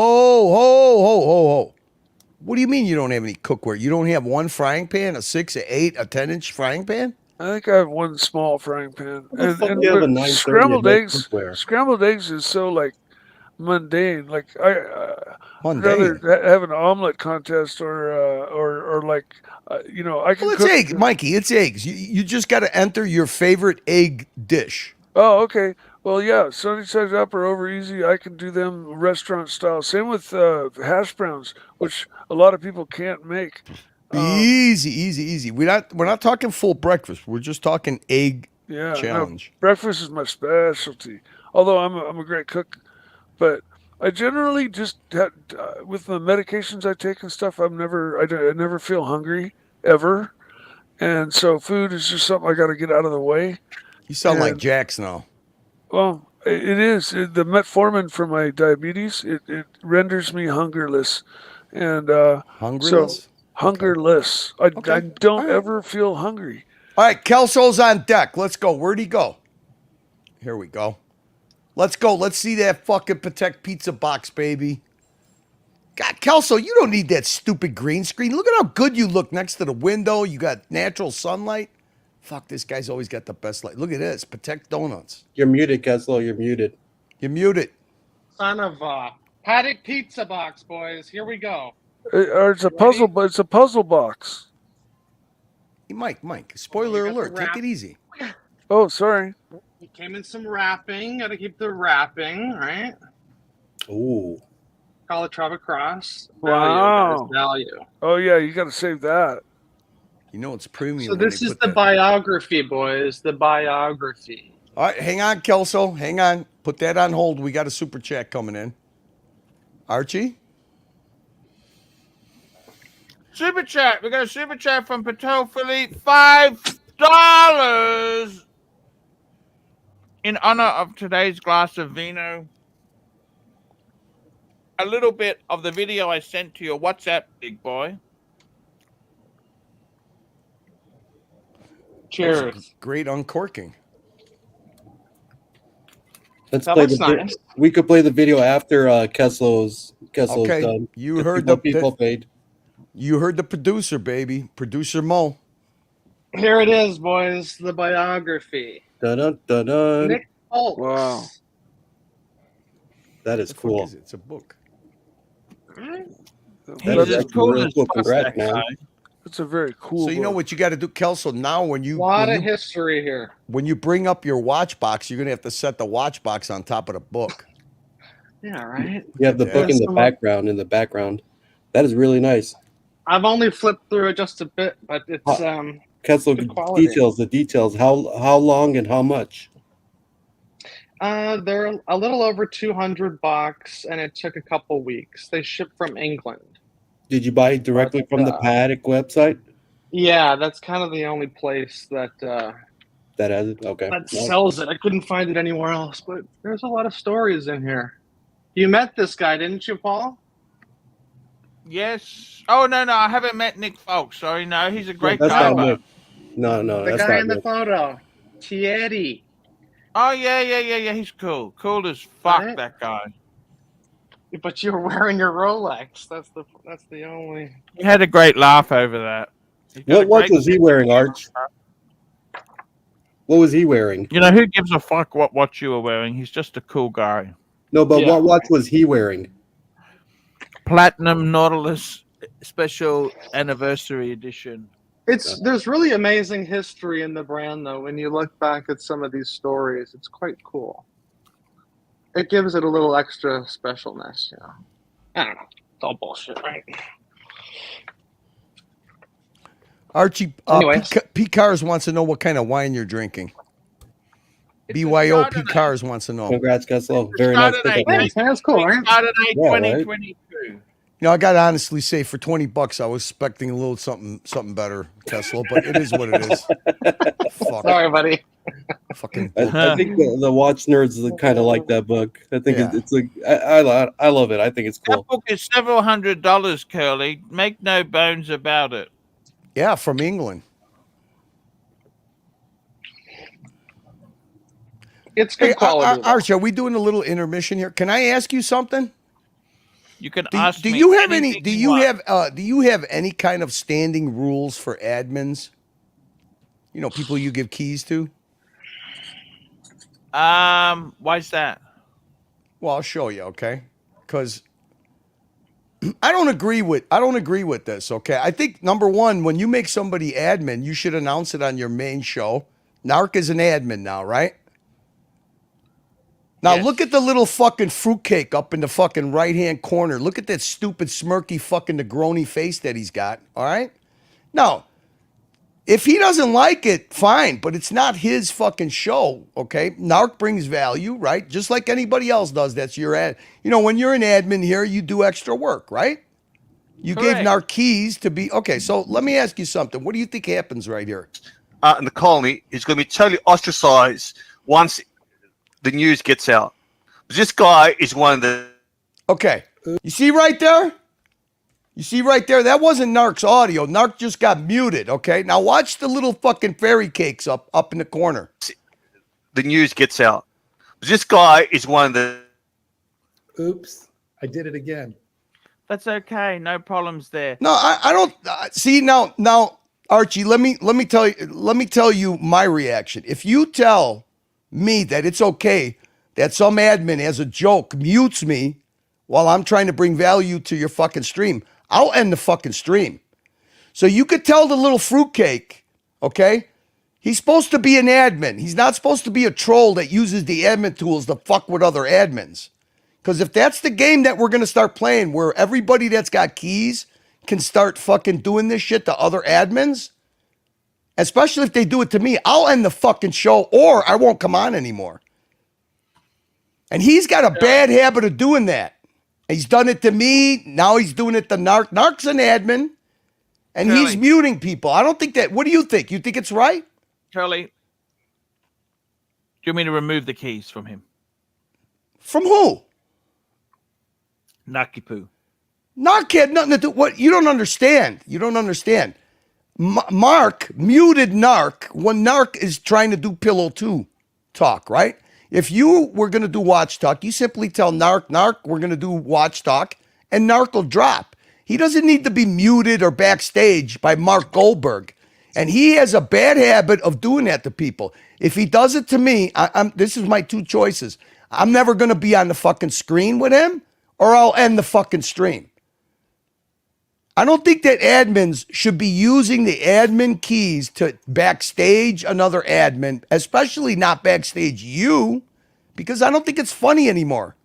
ho. What do you mean you don't have any cookware? You don't have one frying pan, a 6, a 8, a 10-inch frying pan? I think I have one small frying pan. the fuck you have a 930 scrambled of no eggs. cookware? Scrambled eggs is so like mundane. Like I'd Mundane. rather have an omelet contest or like I can Well, it's cook. eggs, Mikey. It's eggs. You just got to enter your favorite egg dish. Oh, okay. Well, yeah, sunny side up or over easy. I can do them restaurant style. Same with hash browns, which a lot of people can't make. Easy. We're not talking full breakfast. We're just talking egg Yeah, challenge. No, breakfast is my specialty. Although I'm a great cook, but I generally just with the medications I take and stuff, I never feel hungry ever, and so food is just something I got to get out of the way. You sound like Jax now. Well, it is the metformin for my diabetes. It renders me hungerless, and Hungerless? So hungerless. I don't All right. ever feel hungry. All right, Kelso's on deck. Let's go. Where'd he go? Here we go. Let's go. Let's see that fucking Patek pizza box, baby. God, Kelso, you don't need that stupid green screen. Look at how good you look next to the window. You got natural sunlight. Fuck, this guy's always got the best light. Look at this. Patek donuts. You're muted, Keslo. You're muted. You're muted. Son of a Patek pizza box, boys. Here we go. It's a puzzle, but it's a puzzle box. Hey, Mike. Spoiler You got the alert. Take wrap. it easy. Oh, sorry. It came in some wrapping. Got to keep the wrapping, right? Ooh. Calatrava cross. Wow. Value. Oh yeah, you got to save that. You know it's premium. So when this they is put the that- biography, boys. The biography. All right, hang on, Kelso. Hang on. Put that on hold. We got a super chat coming in. Archie? Super chat. We got a super chat from Patek Philippe, $5 in honor of today's glass of vino. A little bit of the video I sent to your WhatsApp, big boy. Cheers. Great uncorking. Let's That play looks the. nice. We could play the video after Keslo's Okay, done. you Get heard people- people paid. You heard the producer, baby. Producer Mo. Here it is, boys. The biography. Dun dun dun dun. Nick Folks. Wow. That is The fuck cool. is it? It's a book. Right? That He's is as actually cool really as cool. fuck, Congrats, that man. guy. It's a very cool. So you know book. what you got to do, Kelso. Now when A lot you of history here. when you bring up your watch box, you're gonna have to set the watch box on top of the book. Yeah, right. You have the Yeah. book in the Some- background. In the background, that is really nice. I've only flipped through it just a bit, but it's Keslo, Good quality. the details. How long and how much? they're a little over $200, and it took a couple weeks. They ship from England. Did you buy it directly from the Patek website? Yeah, that's kind of the only place that That has it. Okay. that Nice. sells it. I couldn't find it anywhere else, but there's a lot of stories in here. You met this guy, didn't you, Paul? Yes. Oh, no, I haven't met Nick Folks. Sorry, no, he's a great That's guy. not but- Nick. No, The that's guy not in the Nick. photo, Thierry. Oh, yeah. He's cool. Cool as fuck, Right? that guy. But you were wearing your Rolex. That's the only. He had a great laugh over that. He's got a What watch great- was he wearing, Arch? What was he wearing? You know, who gives a fuck what watch you were wearing? He's just a cool guy. No, but Yeah. what watch was he wearing? Platinum Nautilus Special Anniversary Edition. There's really amazing history in the brand, though. When you look back at some of these stories, it's quite cool. It gives it a little extra specialness, you know. I don't know. It's all bullshit, right? Archie, Anyways. P Cars wants to know what kind of wine you're drinking. BYO P Cars wants to know. Congrats, Kessler. Very nice pickup. Thanks, man. That's cool, right? Chardonnay Yeah, right? 2022. You know, I gotta honestly say, for $20, I was expecting a little something better, Tesla, but it is what it is. Fuck. Sorry, buddy. Fucking. I think the watch nerds kind of like that book. I think it's like I love it. I think it's cool. That book is several $100, Curly. Make no bones about it. Yeah, from England. It's good quality. Archie, are we doing a little intermission here? Can I ask you something? You can ask do me you have any? anything Do you you want. have? Do you have any kind of standing rules for admins? You know, people you give keys to. Why's that? Well, I'll show you. Okay, because I don't agree with this. Okay, I think number one, when you make somebody admin, you should announce it on your main show. Narc is an admin now, right? Now Yes. look at the little fucking fruitcake up in the fucking right-hand corner. Look at that stupid smirky fucking Negroni face that he's got. All right. Now, if he doesn't like it, fine, but it's not his fucking show. Okay. Narc brings value, right? Just like anybody else does. That's your ad. You know, when you're an admin here, you do extra work, right? You gave Correct. Narc keys to be okay. So let me ask you something. What do you think happens right here? In the colony is going to be totally ostracized once the news gets out. This guy is one of the. Okay. You see right there? You see right there? That wasn't Narc's audio. Narc just got muted. Okay. Now watch the little fucking fairy cakes up in the corner. The news gets out. This guy is one of the. Oops, I did it again. That's okay. No problems there. No, I don't see now, Archie, let me tell you my reaction. If you tell me that it's okay that some admin as a joke mutes me while I'm trying to bring value to your fucking stream, I'll end the fucking stream. So you could tell the little fruitcake, okay? He's supposed to be an admin. He's not supposed to be a troll that uses the admin tools to fuck with other admins. Because if that's the game that we're going to start playing, where everybody that's got keys can start fucking doing this shit to other admins, especially if they do it to me, I'll end the fucking show or I won't come on anymore. And he's got a bad habit of doing that. He's done it to me. Now he's doing it to Narc. Narc's an admin and he's Curly. muting people. I don't think that. What do you think? You think it's right? Curly, do you want me to remove the keys from him? From who? Nakipu. Narc had nothing to do. What? You don't understand. You don't understand. Mark muted Narc when Narc is trying to do Pillow 2 talk, right? If you were going to do Watch Talk, you simply tell Narc, we're going to do Watch Talk, and Narc will drop. He doesn't need to be muted or backstage by Mark Goldberg. And he has a bad habit of doing that to people. If he does it to me, this is my two choices. I'm never going to be on the fucking screen with him, or I'll end the fucking stream. I don't think that admins should be using the admin keys to backstage another admin, especially not backstage you, because I don't think it's funny anymore.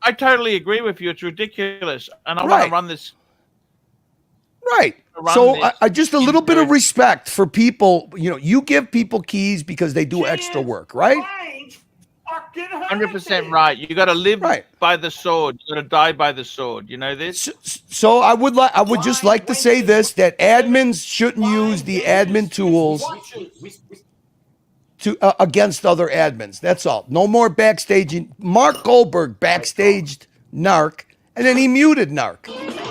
I totally agree with you. It's ridiculous. And I want to run this. Right. So I just a little bit of respect for people. You know, you give people keys because they do extra work, right? 100% right. You got to live by the sword. You got to die by the sword. You know this? So I would just like to say this, that admins shouldn't use the admin tools to against other admins. That's all. No more backstaging. Mark Goldberg backstaged Narc, and then he muted Narc.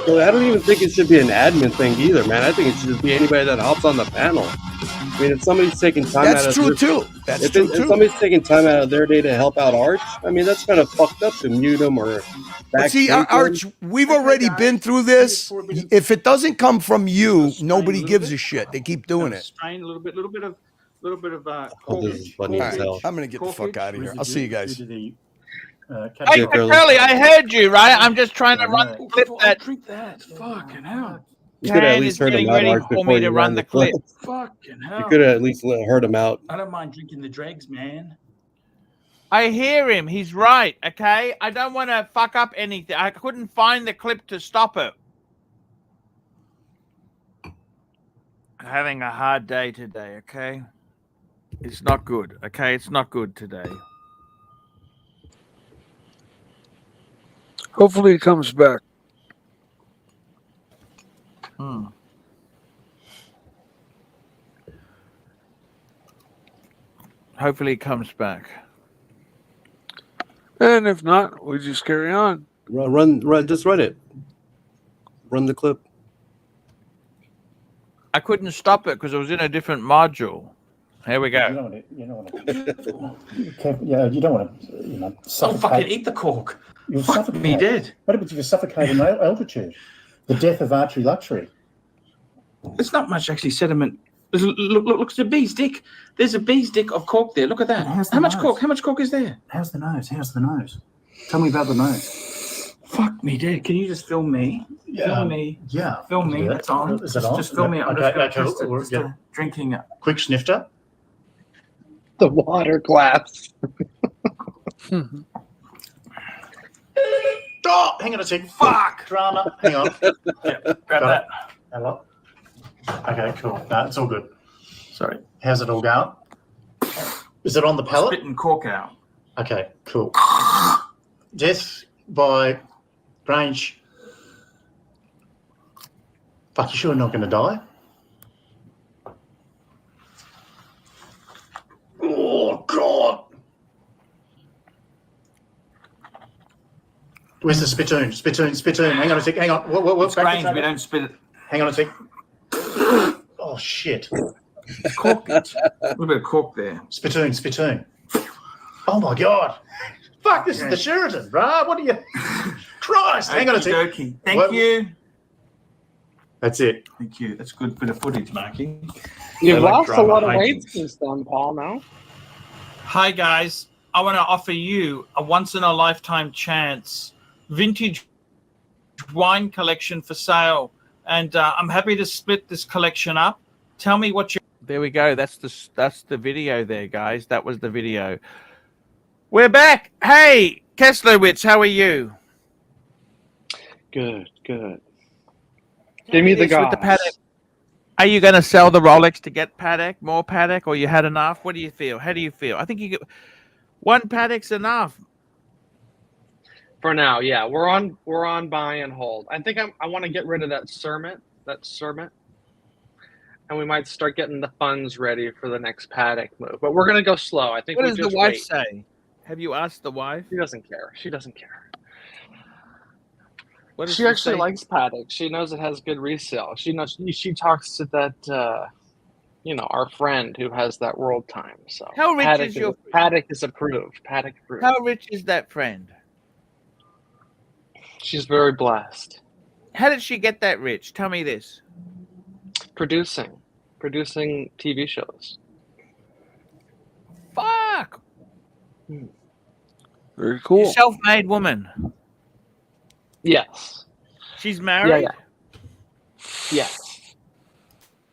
So I don't even think it should be an admin thing either, man. I think it should just be anybody that hops on the panel. I mean, if somebody's taking time out of That's true too. If somebody's taking time out of their day to help out Arch, I mean, that's kind of fucked up to mute them or But see, Arch, we've already been through this. If it doesn't come from you, nobody gives a shit. They keep doing it. Strain a little bit of Oh, this is funny as hell. I'm gonna get the fuck out of here. I'll see you guys. Hey, Curly, I heard you, right? I'm just trying to run clip that. Drink that. Fucking hell. You could have at Dan least is heard him getting out, ready Arch, for before me you to ran run the clip. Fucking hell. You could have at least heard him out. I don't mind drinking the dregs, man. I hear him. He's right. Okay. I don't want to fuck up anything. I couldn't find the clip to stop it. Having a hard day today. Okay. It's not good. Okay. It's not good today. Hopefully he comes back. Hopefully he comes back. And if not, we just carry on. Run, just run it. Run the clip. I couldn't stop it because it was in a different module. Here we go. You don't want to. Yeah, you don't want to. Suffocate. Oh, fucking eat the cork. You'll suffocate. Me dead. What happens if you suffocate in altitude? The death of ArchieLuxury. There's not much actually sediment. Look, it's a bee's dick. There's a bee's dick of cork there. Look at that. How much cork? How much cork is there? How's the nose? How's the nose? Tell me about the nose. Fuck me dead. Can you just film me? Film me. Yeah. Film me. That's on. Is it on? Just film me. I'm just drinking it. Quick snifter. The water glass. Oh, hang on a sec. Fuck. Drama. Hang on. Yeah, grab that. Hello. Okay, cool. No, it's all good. Sorry. How's it all going? Is it on the pallet? Spitting cork out. Okay, cool. Death by Grange. Fuck, you sure you're not going to die? Oh, God. Where's the spittoon? Spittoon. Hang on a sec. Hang on. It's Grange. We don't spit it. Hang on a sec. Oh, shit. Cork. A little bit of cork there. Spittoon. Oh, my God. Fuck, this is the Sheraton, bruh. What are you... Christ. Hang on a sec. Thank you. That's it. Thank you. That's good bit of footage, Marky. You've lost a lot of weight since then, Paul, now. Hi, guys. I want to offer you a once-in-a-lifetime chance vintage wine collection for sale. And I'm happy to split this collection up. Tell me what you... There we go. That's the video there, guys. That was the video. We're back. Hey, Kesslowitz, how are you? Good. Give me the with the Patek. Are you going to sell the Rolex to get Patek, more Patek, or you had enough? What do you feel? How do you feel? I think you get one Patek's enough. For now, yeah. We're on buy and hold. I think I want to get rid of that Cermet. And we might start getting the funds ready for the next Patek move. But we're going to go slow. I think what does the wife say? Have you asked the wife? She doesn't care. She actually likes Patek. She knows it has good resale. She knows she talks to that our friend who has that World Time. So how rich is your Patek is approved. Patek approved. How rich is that friend? She's very blessed. How did she get that rich? Tell me this. Producing TV shows. Fuck. Very cool. Self-made woman. Yes. She's married? Yeah. Yes.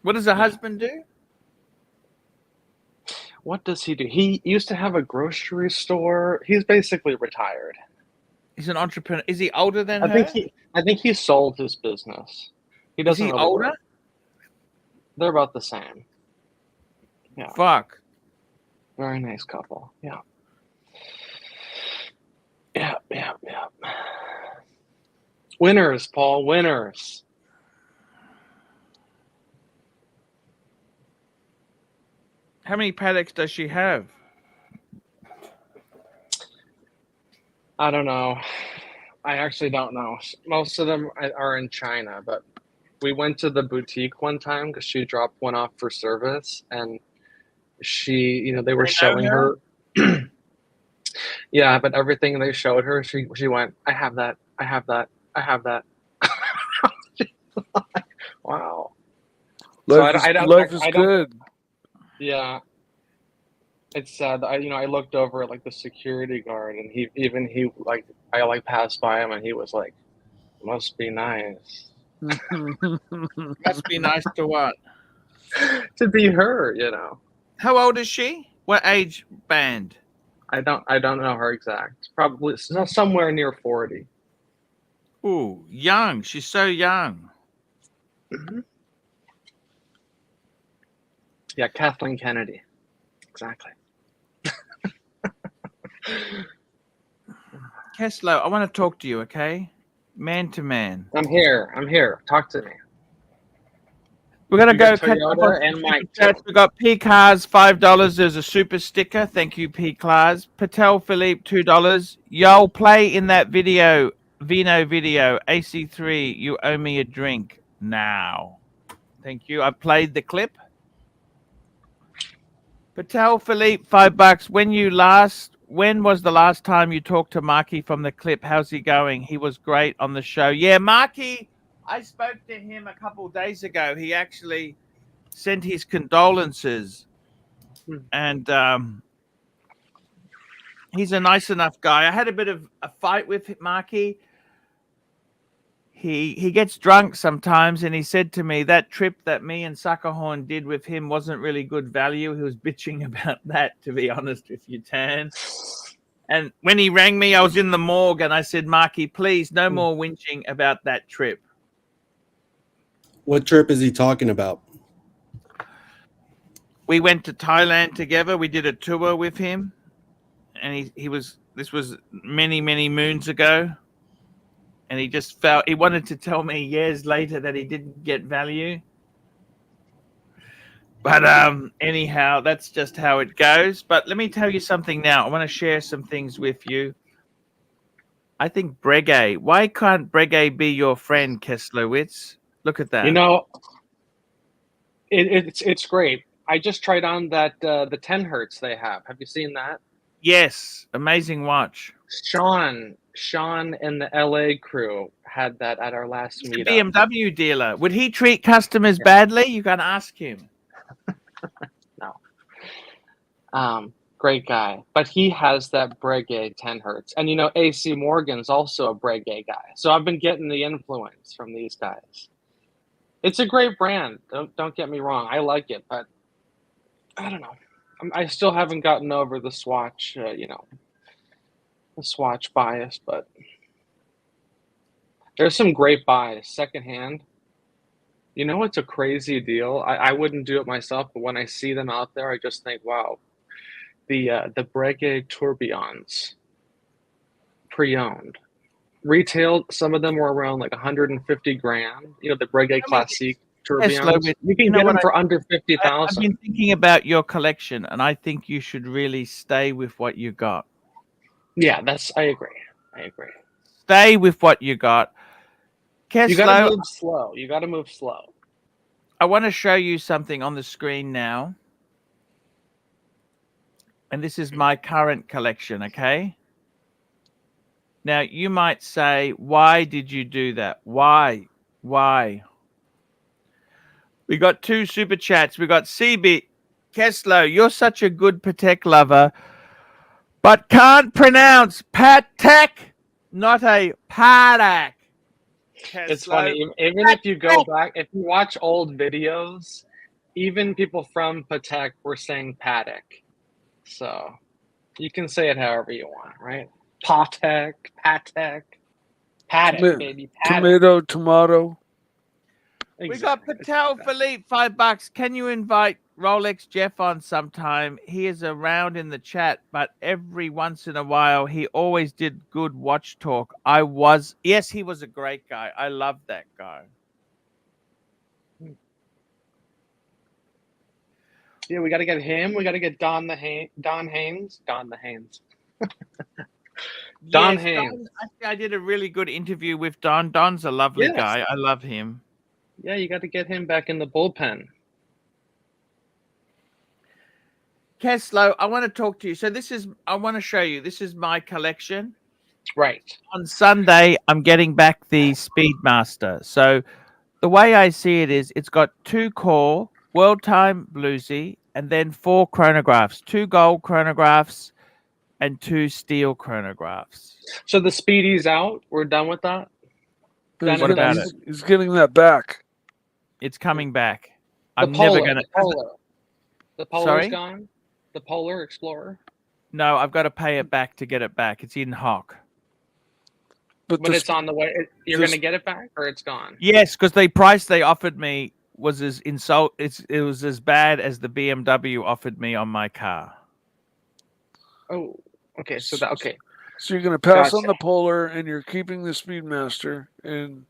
What does her husband do? What does he do? He used to have a grocery store. He's basically retired. He's an entrepreneur. Is he older than her? I think he sold his business. He doesn't. Is he older? They're about the same. Yeah. Fuck. Very nice couple. Yeah. Yeah. Winners, Paul. Winners. How many Pateks does she have? I don't know. I actually don't know. Most of them are in China, but we went to the boutique one time because she dropped one off for service, and they were showing her. Yeah, but everything they showed her, she went, I have that. Wow. Life is good. Yeah. It's sad. I looked over at the security guard, and I passed by him, and he was like, "Must be nice." Must be nice to what? To be her, you know. How old is she? What age band? I don't know her exact. Probably somewhere near 40. Ooh, young. She's so young. Mm-hmm. Yeah, Kathleen Kennedy. Exactly. Kessler, I want to talk to you, okay? Man to man. I'm here. Talk to me. We're gonna You go got catch up Toyota on and some Mike, super chats. too. We got P Cars $5. There's a super sticker. Thank you, P Cars. Patel Philippe $2. Y'all play in that video, Vino video. AC3, you owe me a drink now. Thank you. I played the clip. Patel Philippe $5. When was the last time you talked to Marky from the clip? How's he going? He was great on the show. Yeah, Marky, I spoke to him a couple of days ago. He actually sent his condolences, and he's a nice enough guy. I had a bit of a fight with Marky. He gets drunk sometimes, and he said to me that trip that me and Suckerhorn did with him wasn't really good value. He was bitching about that, to be honest with you, Tan. And when he rang me, I was in the morgue, and I said, Marky, please, no more whinging about that trip. What trip is he talking about? We went to Thailand together. We did a tour with him, and this was many, many moons ago. And he just he wanted to tell me years later that he didn't get value. But anyhow, that's just how it goes. But let me tell you something now. I want to share some things with you. I think Breguet. Why can't Breguet be your friend, Kesslowitz? Look at that. You know, it's great. I just tried on that the 10 hertz they have. Have you seen that? Yes, amazing watch. Sean and the LA crew had that at our last He's a meetup. BMW dealer. Would he treat customers badly? You can ask him. No. Great guy. But he has that Breguet 10 hertz. And you know, AC Morgan's also a Breguet guy. So I've been getting the influence from these guys. It's a great brand. Don't get me wrong. I like it, but I don't know. I still haven't gotten over the Swatch, the Swatch bias, but there's some great buys secondhand. You know, it's a crazy deal. I wouldn't do it myself, but when I see them out there, I just think, wow, the Breguet tourbillons, pre-owned, retail. Some of them were around like 150 grand. You know, the Breguet Classique tourbillons. You can get them for under 50,000. I've been thinking about your collection, and I think you should really stay with what you got. Yeah, I agree. Stay with what you got. Keslow, you gotta move slow. You gotta move slow. I want to show you something on the screen now. And this is my current collection, okay? Now, you might say, why did you do that? Why? We got 2 super chats. We got CB. Keslow, you're such a good Patek lover, but can't pronounce Patek, not a Patek. It's funny. Even if you go back, if you watch old videos, even people from Patek were saying Patek. So you can say it however you want, right? Patek, baby. Patek. Tomato. Exactly. We got Patel Philippe, $5. Can you invite Rolex Jeff on sometime? He is around in the chat, but every once in a while, he always did good watch talk. Yes, he was a great guy. I love that guy. Yeah, we got to get him. We got to get Don Haynes. Don Haynes. I did a really good interview with Don. Don's a lovely guy. I love him. Yeah, you got to get him back in the bullpen. Keslow, I want to talk to you. So I want to show you. This is my collection. Right. On Sunday, I'm getting back the Speedmaster. So the way I see it is it's got 2 core, World Time Bluesy, and then 4 chronographs, 2 gold chronographs and 2 steel chronographs. So the Speedy's out. We're done with that? He's What getting- about he's- He's getting that back. It's coming back. The I'm Polar, never gonna. the Polar. The Polar's Sorry? gone. The Polar Explorer. No, I've got to pay it back to get it back. It's in hock. But When it's on the way, you're this- going to get it back, or it's gone. Yes, because the price they offered me was as it was as bad as the BMW offered me on my car. Oh, okay. So okay. So you're going to pass Gotcha. on the Polar, and you're keeping the Speedmaster, and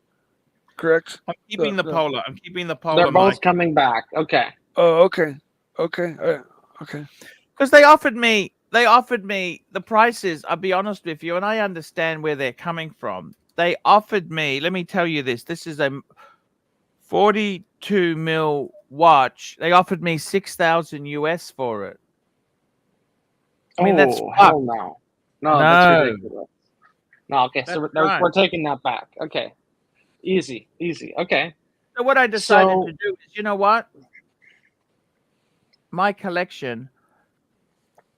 correct? I'm keeping the Polar. I'm keeping the Polar. They're both Mike. coming back. Okay. Oh, okay, okay, okay. Because they offered me the prices. I'll be honest with you, and I understand where they're coming from. They offered me. Let me tell you this. This is a 42 mil watch. They offered me $6,000 US for it. I mean, that's hell no. No, that's No. ridiculous. No, okay, so That's we're, right. we're taking that back. Okay. Easy. Okay. So what I decided So- to do is, you know what? My collection,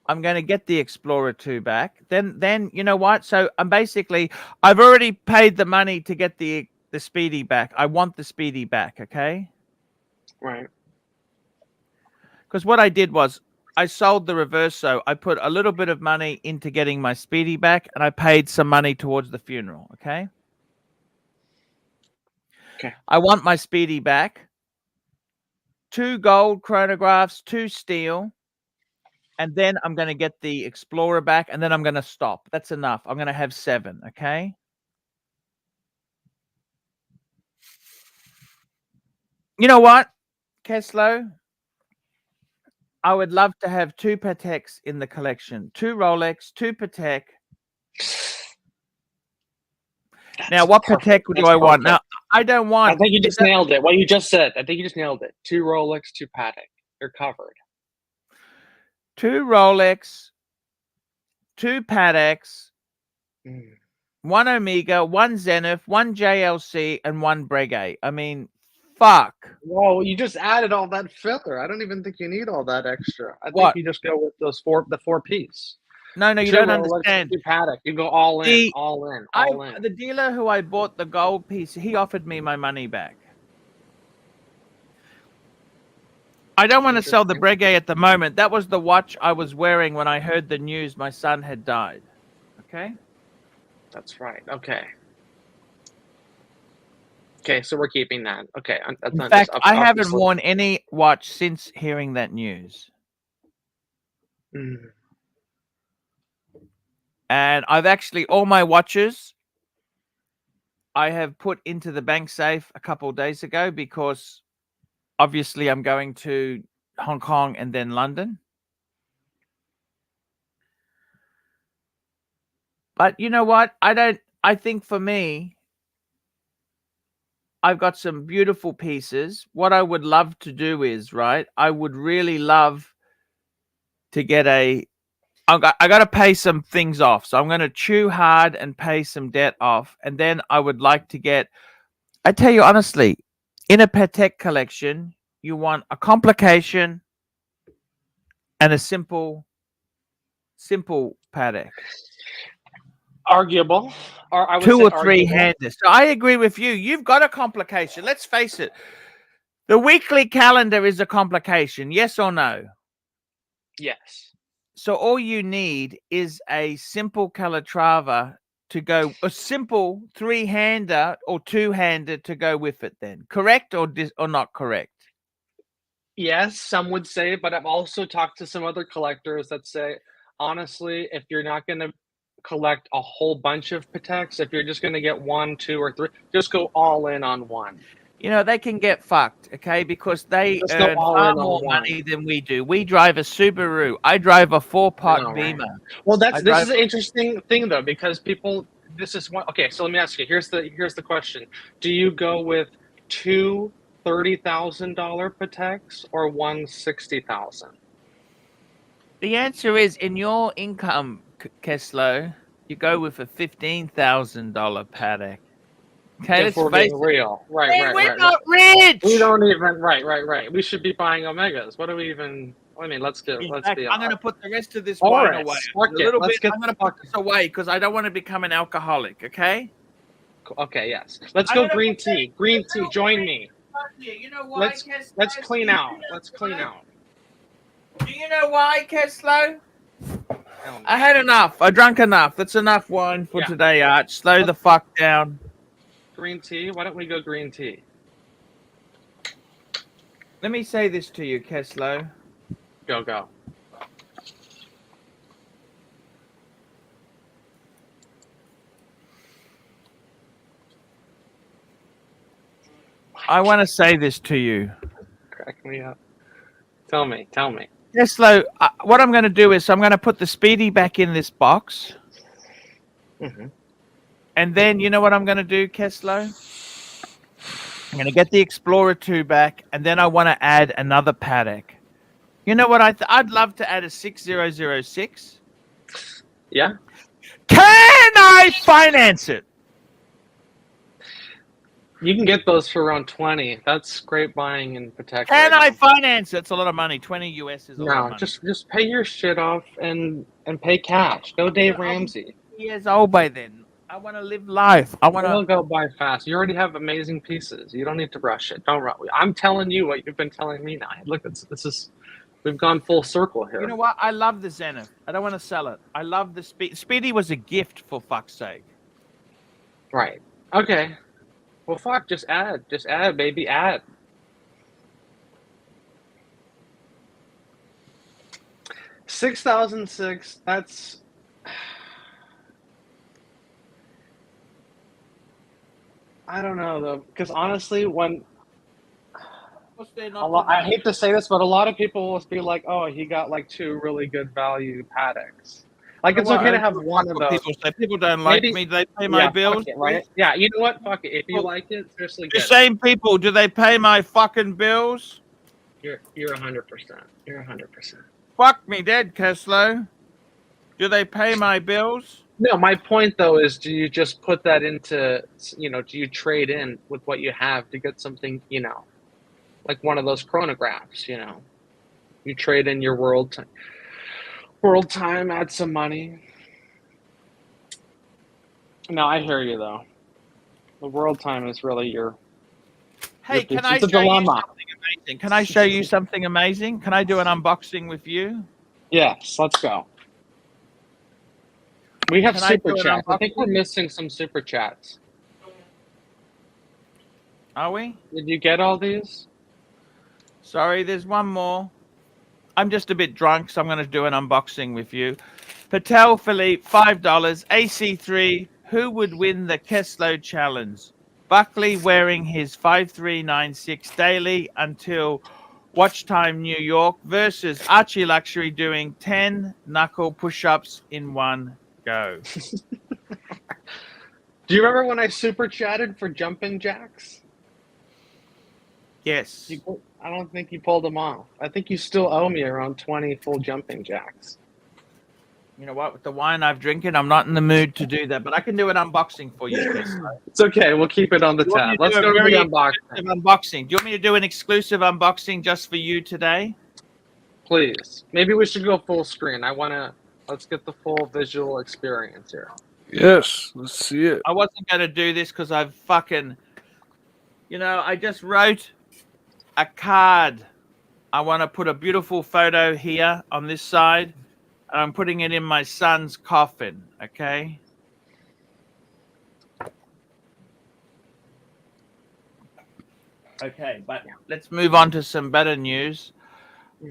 I'm going to get the Explorer 2 back. Then you know what? So I've already paid the money to get the Speedy back. I want the Speedy back, okay? Right. Because what I did was I sold the Reverso. I put a little bit of money into getting my Speedy back, and I paid some money towards the funeral, okay? Okay. I want my Speedy back. 2 gold chronographs, 2 steel, and then I'm going to get the Explorer back, and then I'm going to stop. That's enough. I'm going to have 7, okay? You know what, Keslo? I would love to have 2 Pateks in the collection. 2 Rolex, 2 Patek. Now, what Patek do I want? Now, I don't want... I think you just nailed it. What you just said. I think you just nailed it. 2 Rolex, 2 Patek. You're covered. 2 Rolex, 2 Pateks, 1 Omega, 1 Zenith, 1 JLC, and 1 Breguet. I mean, fuck. Whoa, you just added all that filler. I don't even think you need all that extra. I What? think you just go with the 4 piece. No, you 2 don't Rolex, understand. 2 Patek. You go all in, The- all in, all in. The dealer who I bought the gold piece, he offered me my money back. I don't want to sell the Breguet at the moment. That was the watch I was wearing when I heard the news my son had died. Okay? That's right. Okay. Okay, so we're keeping that. Okay. That's In not fact, just I haven't worn any watch since hearing that news. Mm. And I've actually, all my watches, I have put into the bank safe a couple of days ago because obviously I'm going to Hong Kong and then London. But you know what? I think for me, I've got some beautiful pieces. What I would love to do is, right, I would really love to get I got to pay some things off. So I'm going to chew hard and pay some debt off. And then I would like to get, I tell you honestly, in a Patek collection, you want a complication and a simple Patek. Arguable. Or I would 2 say or 3 arguable. handers. So I agree with you. You've got a complication. Let's face it. The weekly calendar is a complication. Yes or no? Yes. So all you need is a simple Calatrava to go, a simple 3-hander or 2-hander to go with it then. Correct or not correct? Yes, some would say, but I've also talked to some other collectors that say, honestly, if you're not going to collect a whole bunch of Pateks, if you're just going to get 1, 2, or 3, just go all in on one. You know, they can get fucked, okay? Because they Just go earn all far in on more one. money than we do. We drive a Subaru. I drive a 4-pot I know, right? Beamer. Well, I this drive- is an interesting thing though, because people, this is one. Okay, so let me ask you. Here's the question: do you go with 2 $30,000 Pateks or 1 $60,000? The answer is, in your income, Keslo, you go with a $15,000 Patek. Okay, If let's we're face being it. real, right, Hey, right, we're right. not rich. We don't even right. We should be buying Omegas. What do we even? I mean, let's In be fact, I'm going to honest. put the rest of this All wine right, away. fuck A it. little Let's bit. get I'm going to put this away because I don't want to become an alcoholic. Okay. Okay, yes. Let's I'm go gonna green put tea. a Green tea, little join green me. here. You know why, Let's Keslo? clean out. Let's clean out. Do you know why, Keslo? Tell me. I had enough. I drank enough. That's enough wine for today, Arch. Slow the fuck down. Green tea? Why don't we go green tea? Let me say this to you, Keslo. Go. I want to say this to you. Crack me up. Tell me. Keslo, what I'm going to do is I'm going to put the Speedy back in this box. Mm-hmm. And then you know what I'm going to do, Keslo? I'm going to get the Explorer 2 back, and then I want to add another Patek. You know what? I'd love to add a 6006. Yeah? Can I finance it? You can get those for around 20. That's great buying in Patek. Can right I now. finance it? It's a lot of money. 20 US is a lot of No, money. just pay your shit off and pay cash. Go Dave I'll be Ramsey. 50 years old by then. I want to live life. I want We'll to. go buy fast. You already have amazing pieces. You don't need to rush it. Don't rush. I'm telling you what you've been telling me now. Look, this is we've gone full circle here. You know what? I love the Zenith. I don't want to sell it. I love the Speedy was a gift, for fuck's sake. Right. Okay. Well, fuck. Just add, baby. Add. $6,006. That's. I don't know though, because honestly, when I hate to say this, but a lot of people will be like, "Oh, he got like 2 really good value Pateks." Like, it's okay to have one of those. People say people don't like me. They pay my bills, fuck it, right? Yeah, you know what? Fuck it. If you like it, seriously, The get it. same people, do they pay my fucking bills? You're 100%. You're 100%. Fuck me dead, Keslo. Do they pay my bills? No, my point though is, do you just put that into, do you trade in with what you have to get something, like one of those chronographs, you trade in your world time, add some money. No, I hear you though. The world time is really your. Hey, can I it's a show you dilemma. something amazing? Can I show you something amazing? Can I do an unboxing with you? Yes, let's go. We have Can I super do an chats. I think unboxing? we're missing some super chats. Are we? Did you get all these? Sorry, there's one more. I'm just a bit drunk, so I'm going to do an unboxing with you. Patek Philippe, $5. AC3, who would win the Keslo challenge? Buckley wearing his 5396 daily until watch time New York versus ArchieLuxury doing 10 knuckle push-ups in one go. Do you remember when I super chatted for jumping jacks? Yes. I don't think you pulled them off. I think you still owe me around 20 full jumping jacks. You know what? With the wine I've drinking, I'm not in the mood to do that, but I can do an unboxing for you, Keslo. It's okay. We'll keep it on the tab. Let's go to the unboxing. Do you want me to do an exclusive unboxing just for you today? Please. Maybe we should go full screen. Let's get the full visual experience here. Yes, let's see it. I wasn't going to do this because I've fucking, I just wrote a card. I want to put a beautiful photo here on this side. And I'm putting it in my son's coffin, okay? Okay, but let's move on to some better news.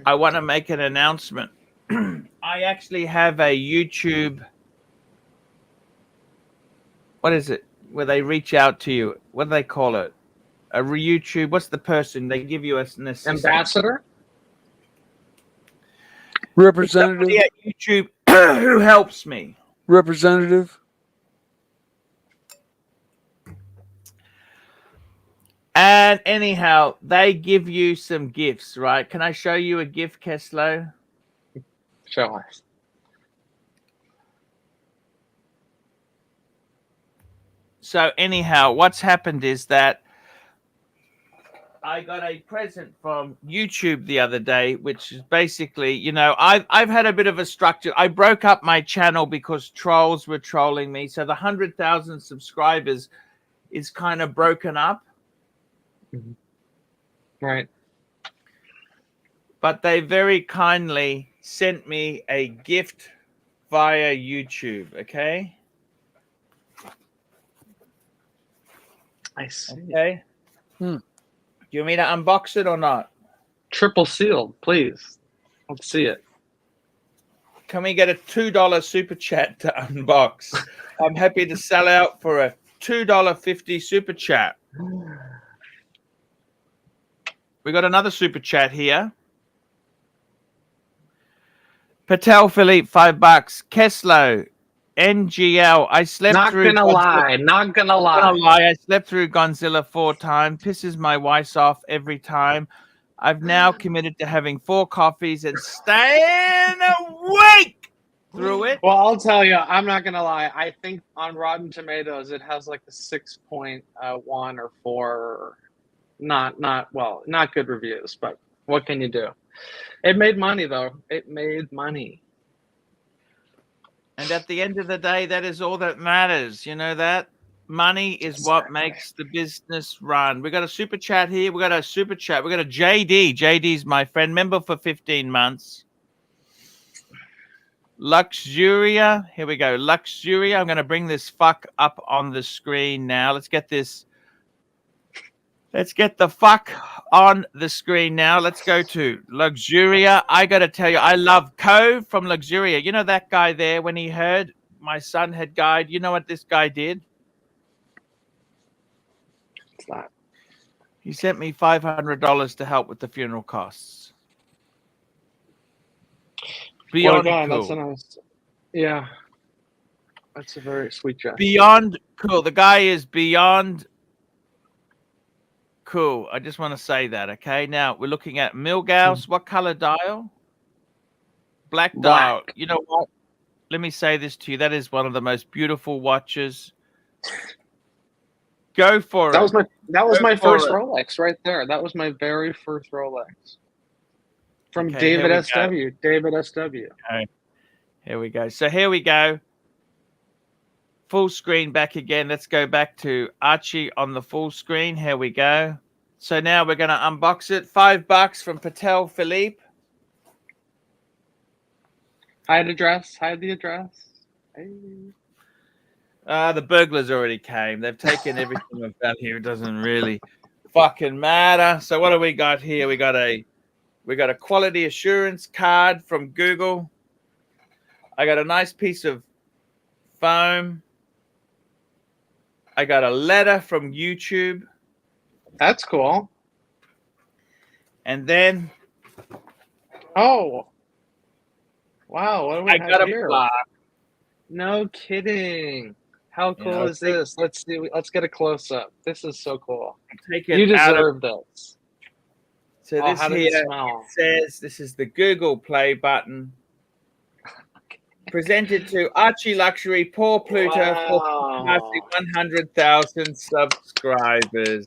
I want to make an announcement. I actually have a YouTube. What is it? Where they reach out to you. What do they call it? A YouTube. What's the person? They give you an assistant. Ambassador? Representative. Somebody at YouTube who helps me. Representative. And anyhow, they give you some gifts, right? Can I show you a gift, Keslo? Show us. So anyhow, what's happened is that I got a present from YouTube the other day, which is basically, I've had a bit of a structure. I broke up my channel because trolls were trolling me. So the 100,000 subscribers is kind of broken up. Right. But they very kindly sent me a gift via YouTube, okay? I see. Okay. Do you want me to unbox it or not? Triple sealed, please. Let's see it. Can we get a $2 super chat to unbox? I'm happy to sell out for a $2.50 super chat. We got another super chat here. Patek Philippe, $5. Keslo, NGL. I slept Not through. gonna lie. Not gonna lie. I slept through Godzilla 4 times. Pisses my wife off every time. I've now committed to having 4 coffees and staying awake through it. Well, I'll tell you, I'm not gonna lie. I think on Rotten Tomatoes it has like a 6.1 or 4. Not good reviews, but what can you do? It made money though. It made money. And at the end of the day, that is all that matters. You know that? Money is what makes the business run. We got a super chat here. We got a super chat. We got a JD. JD's my friend, member for 15 months. Luxuria. Here we go. Luxuria. I'm going to bring this fuck up on the screen now. Let's get this. Let's get the fuck on the screen now. Let's go to Luxuria. I got to tell you, I love Co from Luxuria. You know that guy there, when he heard my son had died, you know what this guy did? What's that? He sent me $500 to help with the funeral costs. Beyond God, cool. that's a nice. Yeah. That's a very sweet gesture. Beyond cool. The guy is beyond cool. I just want to say that, okay? Now, we're looking at Milgauss. What color dial? Black dial. You know what? Let me say this to you. That is one of the most beautiful watches. Go for That it. was my first Rolex right there. That was my very first Rolex. From Okay, David here we SW. David SW. Okay. Here we go. So here we go. Full screen back again. Let's go back to Archie on the full screen. Here we go. So now we're going to unbox it. $5 from Patek Philippe. Hide the address. Hey. The burglars already came. They've taken everything we've done here. It doesn't really fucking matter. So what do we got here? We got a quality assurance card from Google. I got a nice piece of foam. I got a letter from YouTube. That's cool. And then wow, what do we I have got here? a plaque. No kidding. How cool is this? Let's see. Let's get a close up. This is so cool. You deserve this. So this how does here it smell? says this is the Google Play button. Presented to ArchieLuxury, Paul Pluto, for passing 100,000 subscribers.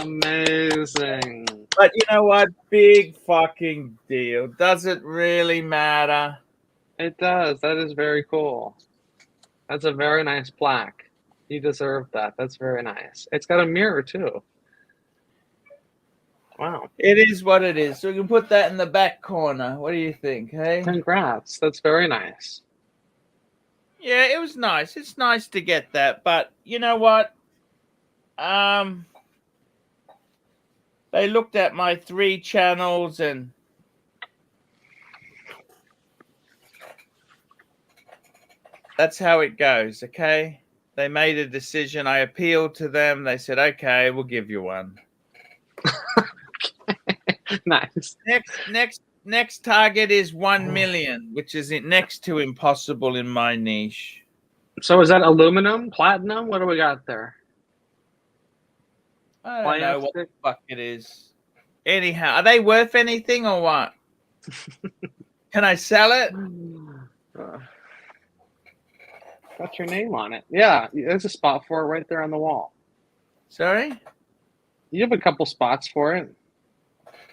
Amazing. But you know what? Big fucking deal. Does it really matter? It does. That is very cool. That's a very nice plaque. You deserve that. That's very nice. It's got a mirror too. Wow. It is what it is. So we can put that in the back corner. What do you think, hey? Congrats. That's very nice. Yeah, it was nice. It's nice to get that. But you know what? They looked at my 3 channels and that's how it goes, okay? They made a decision. I appealed to them. They said, okay, we'll give you one. Nice. Next target is 1 million, which is next to impossible in my niche. So is that aluminum, platinum? What do we got there? I don't know what the fuck it is. Anyhow, are they worth anything or what? Can I sell it? Got your name on it. Yeah, there's a spot for it right there on the wall. Sorry? You have a couple spots for it.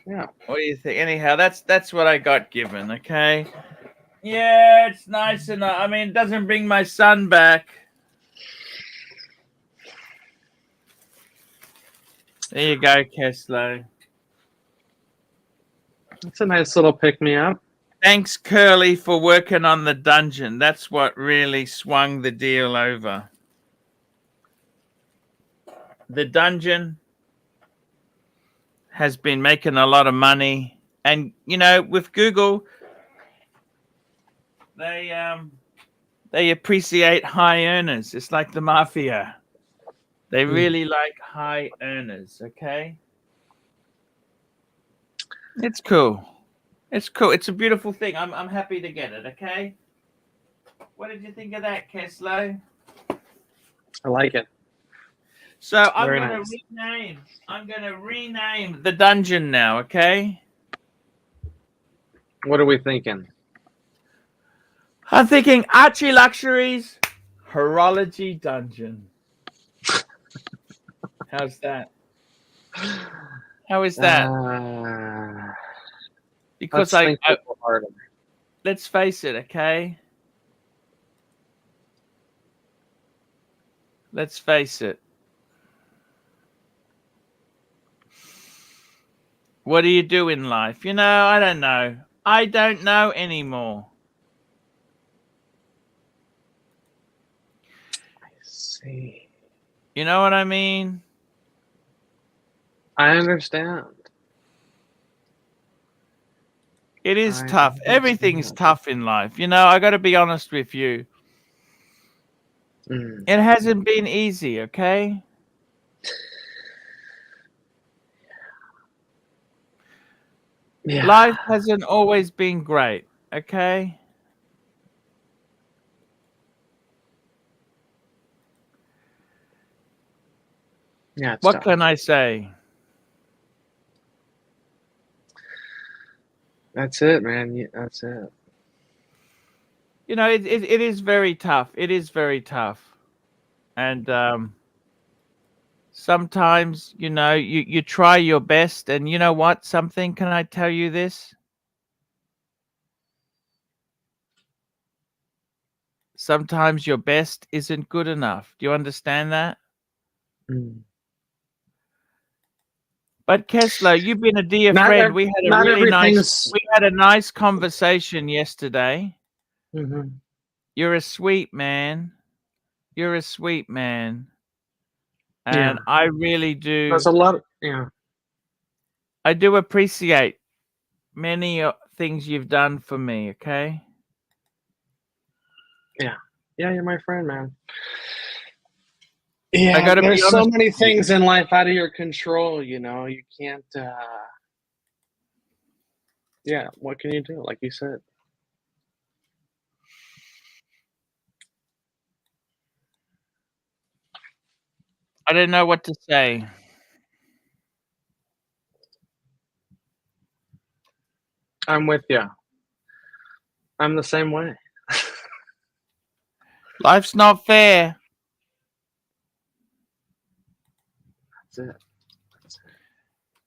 Yeah. What do you think? Anyhow, that's what I got given, okay? Yeah, it's nice enough. I mean, it doesn't bring my son back. There you go, Keslo. It's a nice little pick-me-up. Thanks, Curly, for working on the dungeon. That's what really swung the deal over. The dungeon has been making a lot of money. And, you know, with Google, they appreciate high earners. It's like the mafia. They really like high earners, okay? It's cool. It's cool. It's a beautiful thing. I'm happy to get it, okay? What did you think of that, Keslo? I like it. So I'm Very gonna nice. rename the dungeon now, okay? What are we thinking? I'm thinking ArchieLuxury's Horology Dungeon. How's that? How is that? Because let's think a little harder. Let's face it, okay? Let's face it. What do you do in life? You know, I don't know. I don't know anymore. I see. You know what I mean? I understand. It is tough. Everything's tough in life. You know, I got to be honest with you. It hasn't been easy, okay? Yeah. Life hasn't always been great, okay? Yeah. It's What tough. can I say? That's it, man. That's it. You know, it is very tough. It is very tough. And sometimes, you know, you try your best. And you know what? Something, can I tell you this? Sometimes your best isn't good enough. Do you understand that? But Kessler, you've been a dear friend. We had a really nice conversation yesterday. You're a sweet man. You're a sweet man. And I really do. There's a lot. Yeah. I do appreciate many things you've done for me. Okay. Yeah. Yeah, you're my friend, man. Yeah, I gotta be there's so honest many with you. things in life out of your control, you know. You can't yeah, what can you do? Like you said. I didn't know what to say. I'm with you. I'm the same way. Life's not fair. That's it.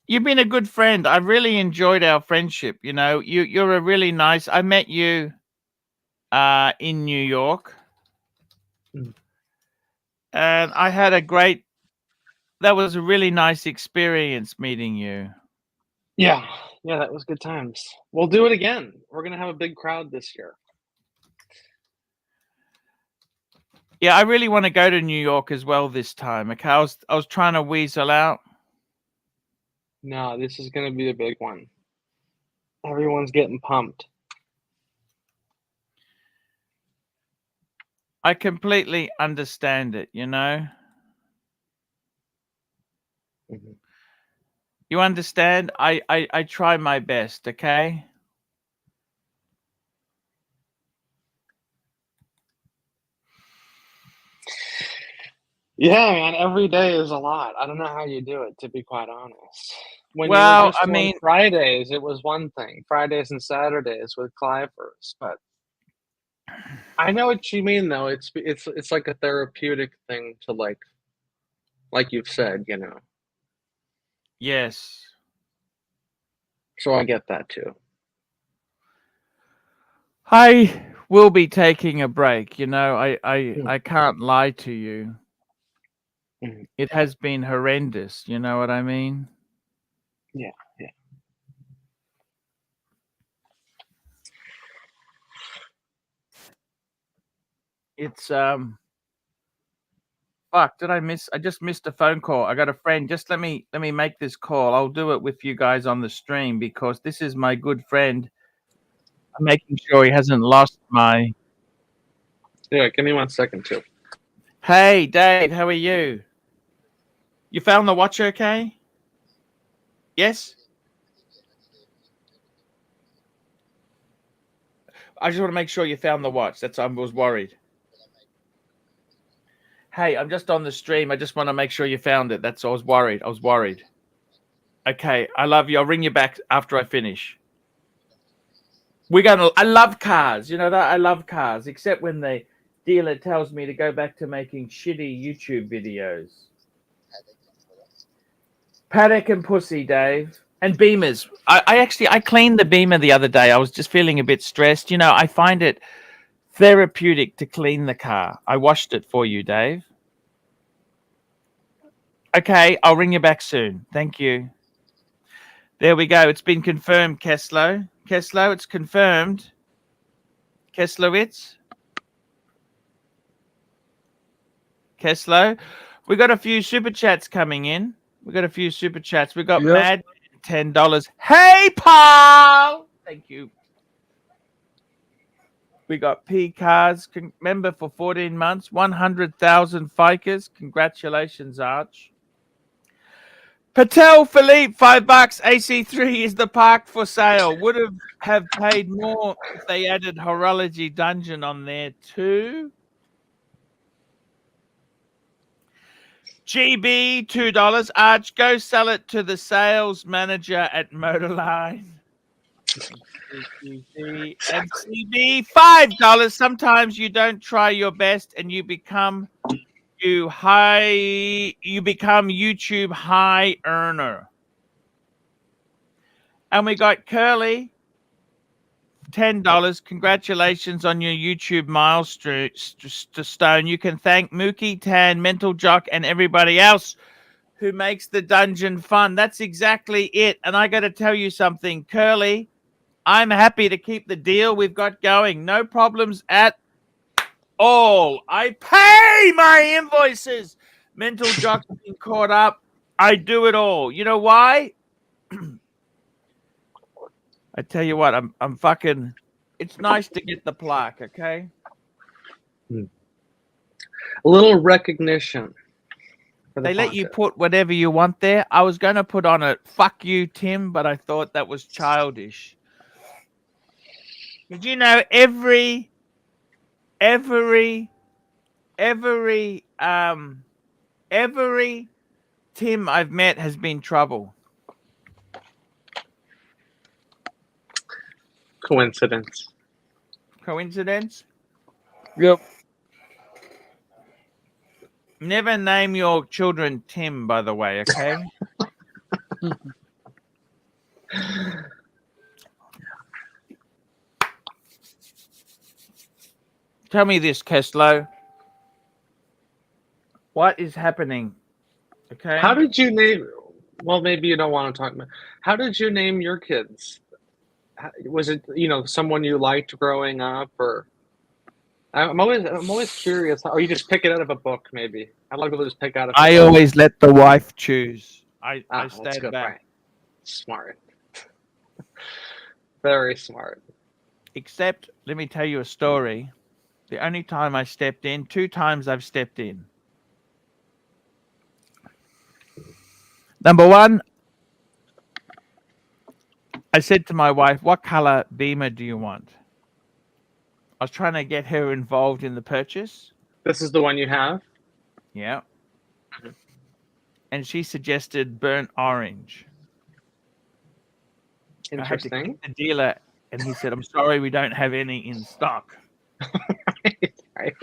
You've been a good friend. I really enjoyed our friendship. You know, you're a really nice. I met you in New York. And I had that was a really nice experience meeting you. Yeah. Yeah, that was good times. We'll do it again. We're gonna have a big crowd this year. Yeah, I really want to go to New York as well this time. Okay, I was trying to weasel out. No, this is gonna be a big one. Everyone's getting pumped. I completely understand it, you know? You understand? I try my best, okay? Yeah, man, every day is a lot. I don't know how you do it, to be quite honest. When you Well, were just I doing mean, Fridays, it was one thing. Fridays and Saturdays with Clivers, but I know what you mean, though. It's like a therapeutic thing to like you've said, you know. yes. So I get that too. I will be taking a break, you know. I can't lie to you. It has been horrendous. You know what I mean? Yeah, yeah. It's fuck, did I miss? I just missed a phone call. I got a friend. Just let me make this call. I'll do it with you guys on the stream because this is my good friend. I'm making sure he hasn't lost my. Yeah, give me 1 second too. Hey, Dave, how are you? You found the watch okay? Yes? I just want to make sure you found the watch. I was worried. Hey, I'm just on the stream. I just want to make sure you found it. I was worried. I was worried. Okay, I love you. I'll ring you back after I finish. I love cars. You know that? I love cars, except when the dealer tells me to go back to making shitty YouTube videos. Patek and Pussy, Dave. And Beamers. I cleaned the Beamer the other day. I was just feeling a bit stressed. You know, I find it therapeutic to clean the car. I washed it for you, Dave. Okay, I'll ring you back soon. Thank you. There we go. It's been confirmed, Keslo. Keslo, it's confirmed. Keslowitz. Keslo. We got a few super chats coming in. We got Mad $10. Hey, Paul. Thank you. We got P Cars member for 14 months, 100,000 Ficas. Congratulations, Arch. Patek Philippe, $5. AC3 is the park for sale. Would have paid more if they added Horology Dungeon on there too. GB, $2. Arch, go sell it to the sales manager at Motorline. And CB, $5. Sometimes you don't try your best and you become YouTube high earner. And we got Curly, $10. Congratulations on your YouTube milestone. You can thank Mookie, Tan, Mental Jock, and everybody else who makes the dungeon fun. That's exactly it. And I got to tell you something, Curly, I'm happy to keep the deal we've got going. No problems at all. I pay my invoices. Mental Jock's been caught up. I do it all. You know why? I tell you what, I'm fucking. It's nice to get the plaque, okay? A little recognition. They let you put whatever you want there. I was going to put on it, fuck you, Tim, but I thought that was childish. Did you know every Tim I've met has been trouble. Coincidence. Coincidence? Yep. Never name your children Tim, by the way, okay? Tell me this, Keslo. What is happening? Okay. How did you name? Well, maybe you don't want to talk about. How did you name your kids? Was it someone you liked growing up, or? I'm always curious. Or you just pick it out of a book, maybe. A lot of people just pick out of. I always let the wife choose. I stayed back. Right. Smart. Very smart. Except, let me tell you a story. The only time I stepped in, 2 times I've stepped in. Number 1, I said to my wife, what color Beamer do you want? I was trying to get her involved in the purchase. This is the one you have? Yeah. And she suggested burnt orange. Interesting. I had to get the dealer, and he said, I'm sorry, we don't have any in stock. Right.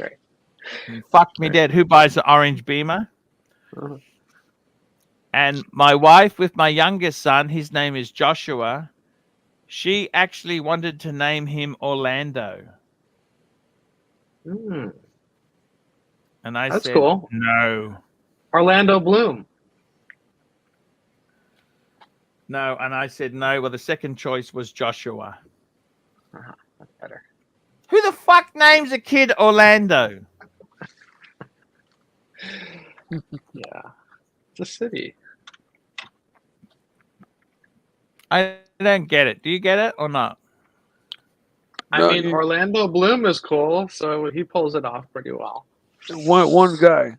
Fuck me dead. Who buys the orange Beamer? And my wife with my youngest son, his name is Joshua, she actually wanted to name him Orlando. And I That's said, cool. no. Orlando Bloom. No, and I said no. Well, the second choice was Joshua. That's better. Who the fuck names a kid Orlando? Yeah, it's a city. I don't get it. Do you get it or not? No, I mean, Orlando Bloom is cool, so he pulls it off pretty well. one guy.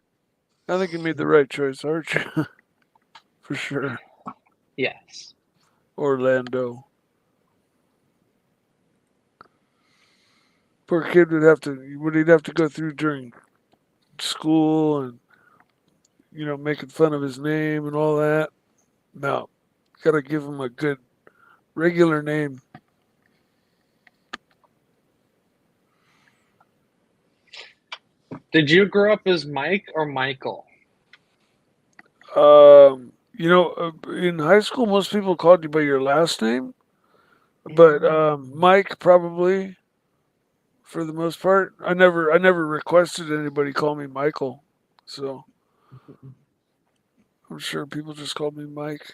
I think you made the right choice, Archie. For sure. Yes. Orlando. Poor kid would have to go through during school and making fun of his name and all that. No. Gotta give him a good regular name. Did you grow up as Mike or Michael? In high school, most people called you by your last name, but Mike probably, for the most part. I never requested anybody call me Michael, so I'm sure people just called me Mike.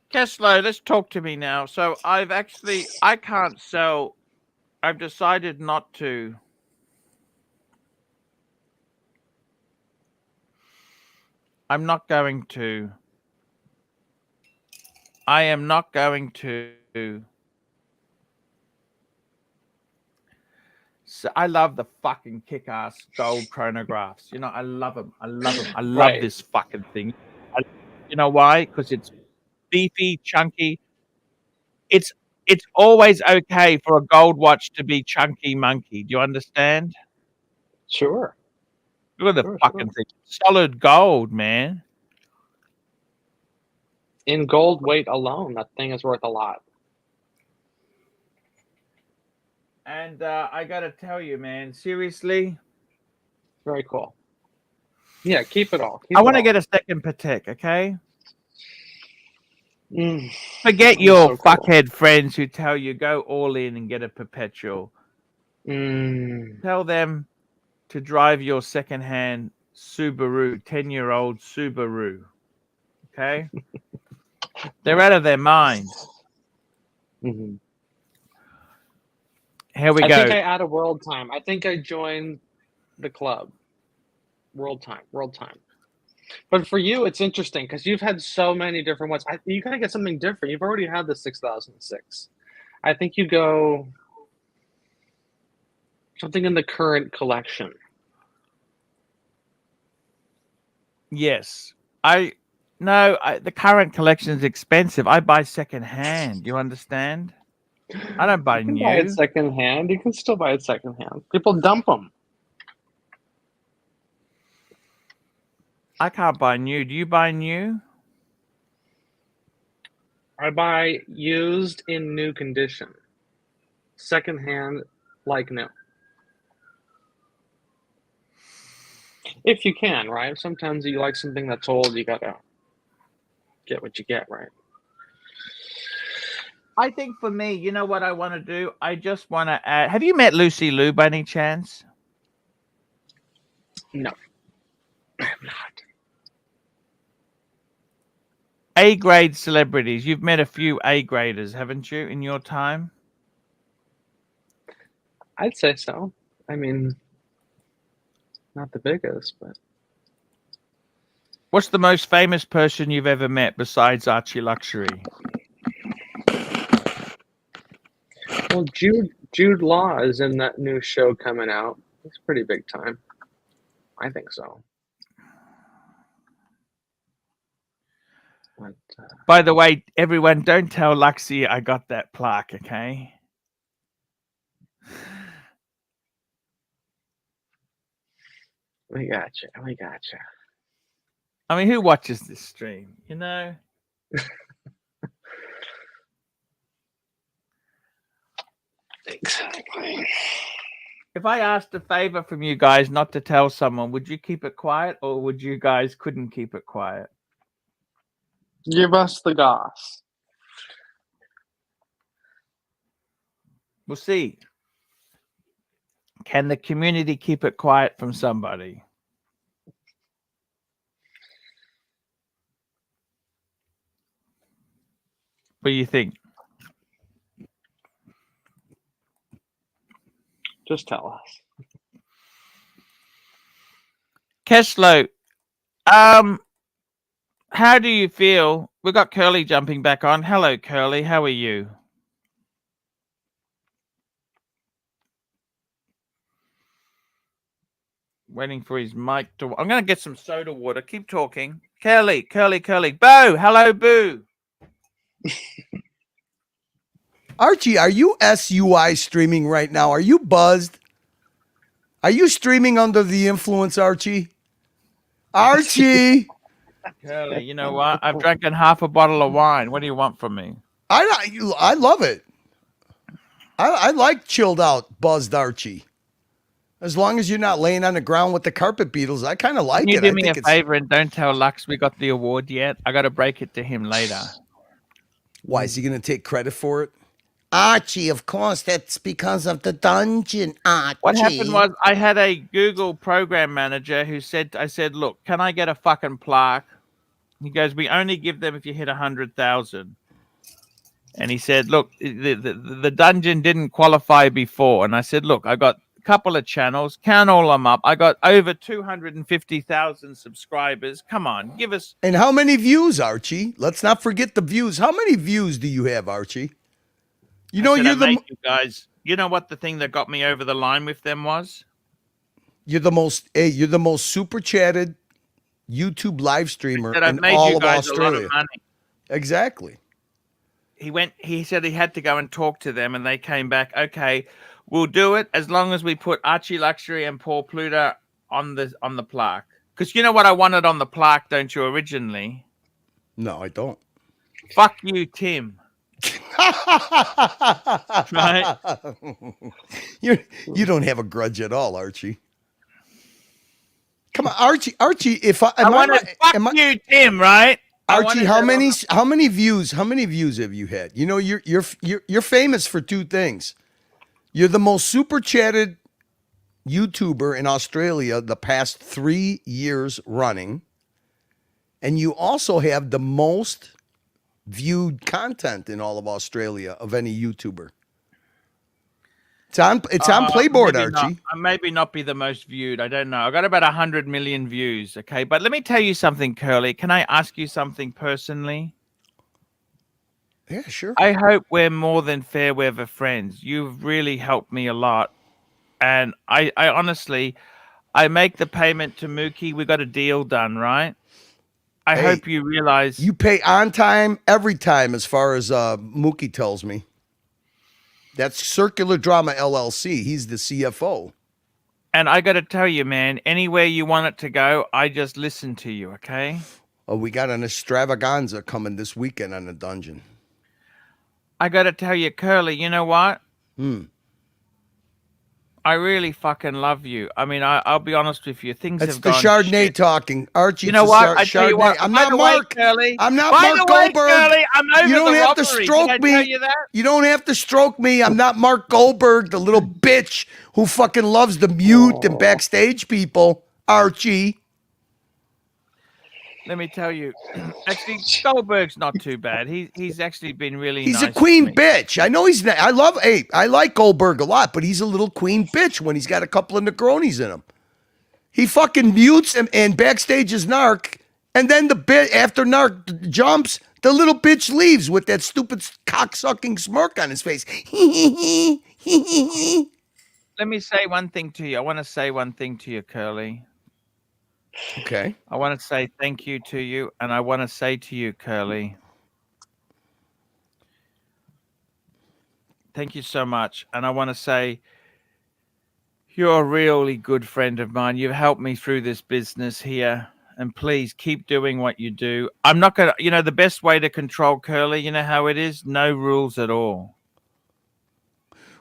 Kessler, let's talk to me now. So I can't sell. I've decided not to. I'm not going to. I am not going to. So I love the fucking kick-ass gold chronographs. I love them. I love them. I love this fucking thing. You know why? Because it's beefy, chunky. It's always okay for a gold watch to be chunky monkey. Do you understand? Sure. Look at the fucking thing. Solid gold, man. In gold weight alone, that thing is worth a lot. And I got to tell you, man, seriously. Very cool. Yeah, keep it all. I want to get a second Patek, okay? Forget your fuckhead friends who tell you go all in and get a perpetual. Tell them to drive your secondhand Subaru, 10-year-old Subaru. Okay? They're out of their mind. Mm-hmm. Here we I go. think I add a world time. I think I joined the club. World time. But for you, it's interesting because you've had so many different ones. You gotta get something different. You've already had the 6006. I think you go something in the current collection. Yes. The current collection is expensive. I buy secondhand. You understand? I don't buy new. Buy it secondhand. You can still buy it secondhand. People dump them. I can't buy new. Do you buy new? I buy used in new condition. Secondhand, like new. If you can, right? Sometimes you like something that's old, you gotta get what you get, right? I think for me, you know what I want to do? I just want to add. Have you met Lucy Liu by any chance? No, I'm not. A-grade celebrities. You've met a few A-graders, haven't you, in your time? I'd say so. I mean, not the biggest, but. What's the most famous person you've ever met besides ArchieLuxury? Well, Jude Law is in that new show coming out. It's pretty big time. I think so. But, by the way, everyone, don't tell Luxy I got that plaque, okay? We gotcha. I mean, who watches this stream? You know? Exactly. If I asked a favor from you guys not to tell someone, would you keep it quiet, or would you guys couldn't keep it quiet? Give us the goss. We'll see. Can the community keep it quiet from somebody? What do you think? Just tell us. Keslo, how do you feel? We got Curly jumping back on. Hello, Curly. How are you? Waiting for his mic to. I'm going to get some soda water. Keep talking. Curly. Boo. Hello, Boo. Archie, are you SUI streaming right now? Are you buzzed? Are you streaming under the influence, Archie? Archie! Curly, you know what? I've drank half a bottle of wine. What do you want from me? I love it. I like chilled out, buzzed Archie. As long as you're not laying on the ground with the carpet beetles, I kind of like it. Can you do me a favor and don't tell Lux we got the award yet? I got to break it to him later. Why, is he going to take credit for it? Archie, of course, that's because of the dungeon, Archie. What happened was I had a Google program manager who said, I said, look, can I get a fucking plaque? He goes, we only give them if you hit 100,000. And he said, look, the dungeon didn't qualify before. And I said, look, I got a couple of channels, count all them up. I got over 250,000 subscribers. Come on, give us. And how many views, Archie? Let's not forget the views. How many views do you have, Archie? You know, you're the you guys. You know what the thing that got me over the line with them was? You're the most super chatted YouTube live streamer in all of Australia. Exactly. He said he had to go and talk to them, and they came back. Okay, we'll do it as long as we put ArchieLuxury and Paul Pluta on the plaque. Because you know what I wanted on the plaque, don't you? Originally. No, I don't. Fuck you, Tim. Right? You don't have a grudge at all, Archie. Come on, Archie. If I want to fuck you, Tim, right? Archie, how many views have you had? You know, you're famous for two things. You're the most super chatted YouTuber in Australia the past 3 years running, and you also have the most viewed content in all of Australia of any YouTuber. It's on Playboard, Archie. Maybe not be the most viewed. I don't know. I got about 100 million views. Okay, but let me tell you something, Curly. Can I ask you something personally? Yeah, sure. I hope we're more than fair weather friends. You've really helped me a lot, and I honestly, I make the payment to Mookie. We got a deal done, right? I hope you realize you pay on time every time, as far as Mookie tells me. That's Circular Drama LLC. He's the CFO. And I got to tell you, man, anywhere you want it to go, I just listen to you, okay? Oh, we got an extravaganza coming this weekend on the dungeon. I got to tell you, Curly, you know what? I really fucking love you. I mean, I'll be honest with you. Things have gone. It's the Chardonnay talking, Archie. You know what? I tell you what. I'm not Mark. Curly. I'm not Mark Goldberg. Curly, I'm over you don't the have robbery. to stroke me. Tell you that? You don't have to stroke me. I'm not Mark Goldberg, the little bitch who fucking loves to mute and backstage people. Archie. Let me tell you, actually, Goldberg's not too bad. He's actually been really He's nice a queen to me. bitch. I know he's not. I like Goldberg a lot, but he's a little queen bitch when he's got a couple of Negronis in him. He fucking mutes and backstage is Narc, and then the bit after Narc jumps, the little bitch leaves with that stupid cocksucking smirk on his face. Let me say one thing to you. I want to say one thing to you, Curly. Okay. I want to say thank you to you, and I want to say to you, Curly, thank you so much. And I want to say you're a really good friend of mine. You've helped me through this business here, and please keep doing what you do. I'm not going to, the best way to control Curly, you know how it is? No rules at all.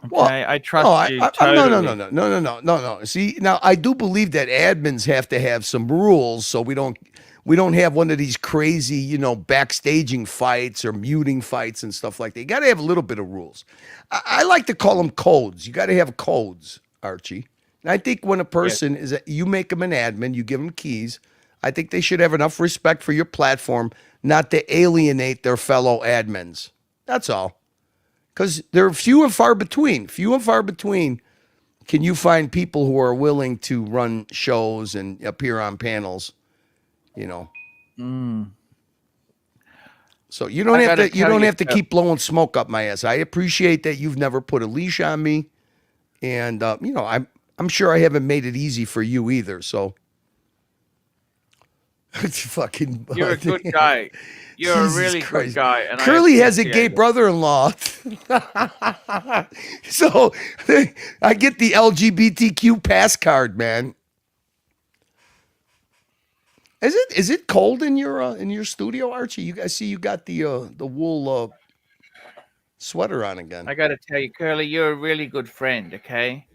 Okay, Well, I trust you totally. No. See, now I do believe that admins have to have some rules so we don't we don't have one of these crazy, you know, backstaging fights or muting fights and stuff like that. You got to have a little bit of rules. I like to call them codes. You got to have codes, Archie. And I think when a person is, you make them an admin, you give them keys. I think they should have enough respect for your platform not to alienate their fellow admins. That's all. Because they're few and far between. Few and far between can you find people who are willing to run shows and appear on panels, you know. So you don't have to. You don't have to keep blowing smoke up my ass. I appreciate that you've never put a leash on me, and you know, I'm sure I haven't made it easy for you either. So it's fucking. You're a good guy. You're a really good guy. And Curly has a gay brother-in-law, so I get the LGBTQ pass card, man. Is it cold in your studio, Archie? I see you got the wool sweater on again. I got to tell you, Curly, you're a really good friend, okay?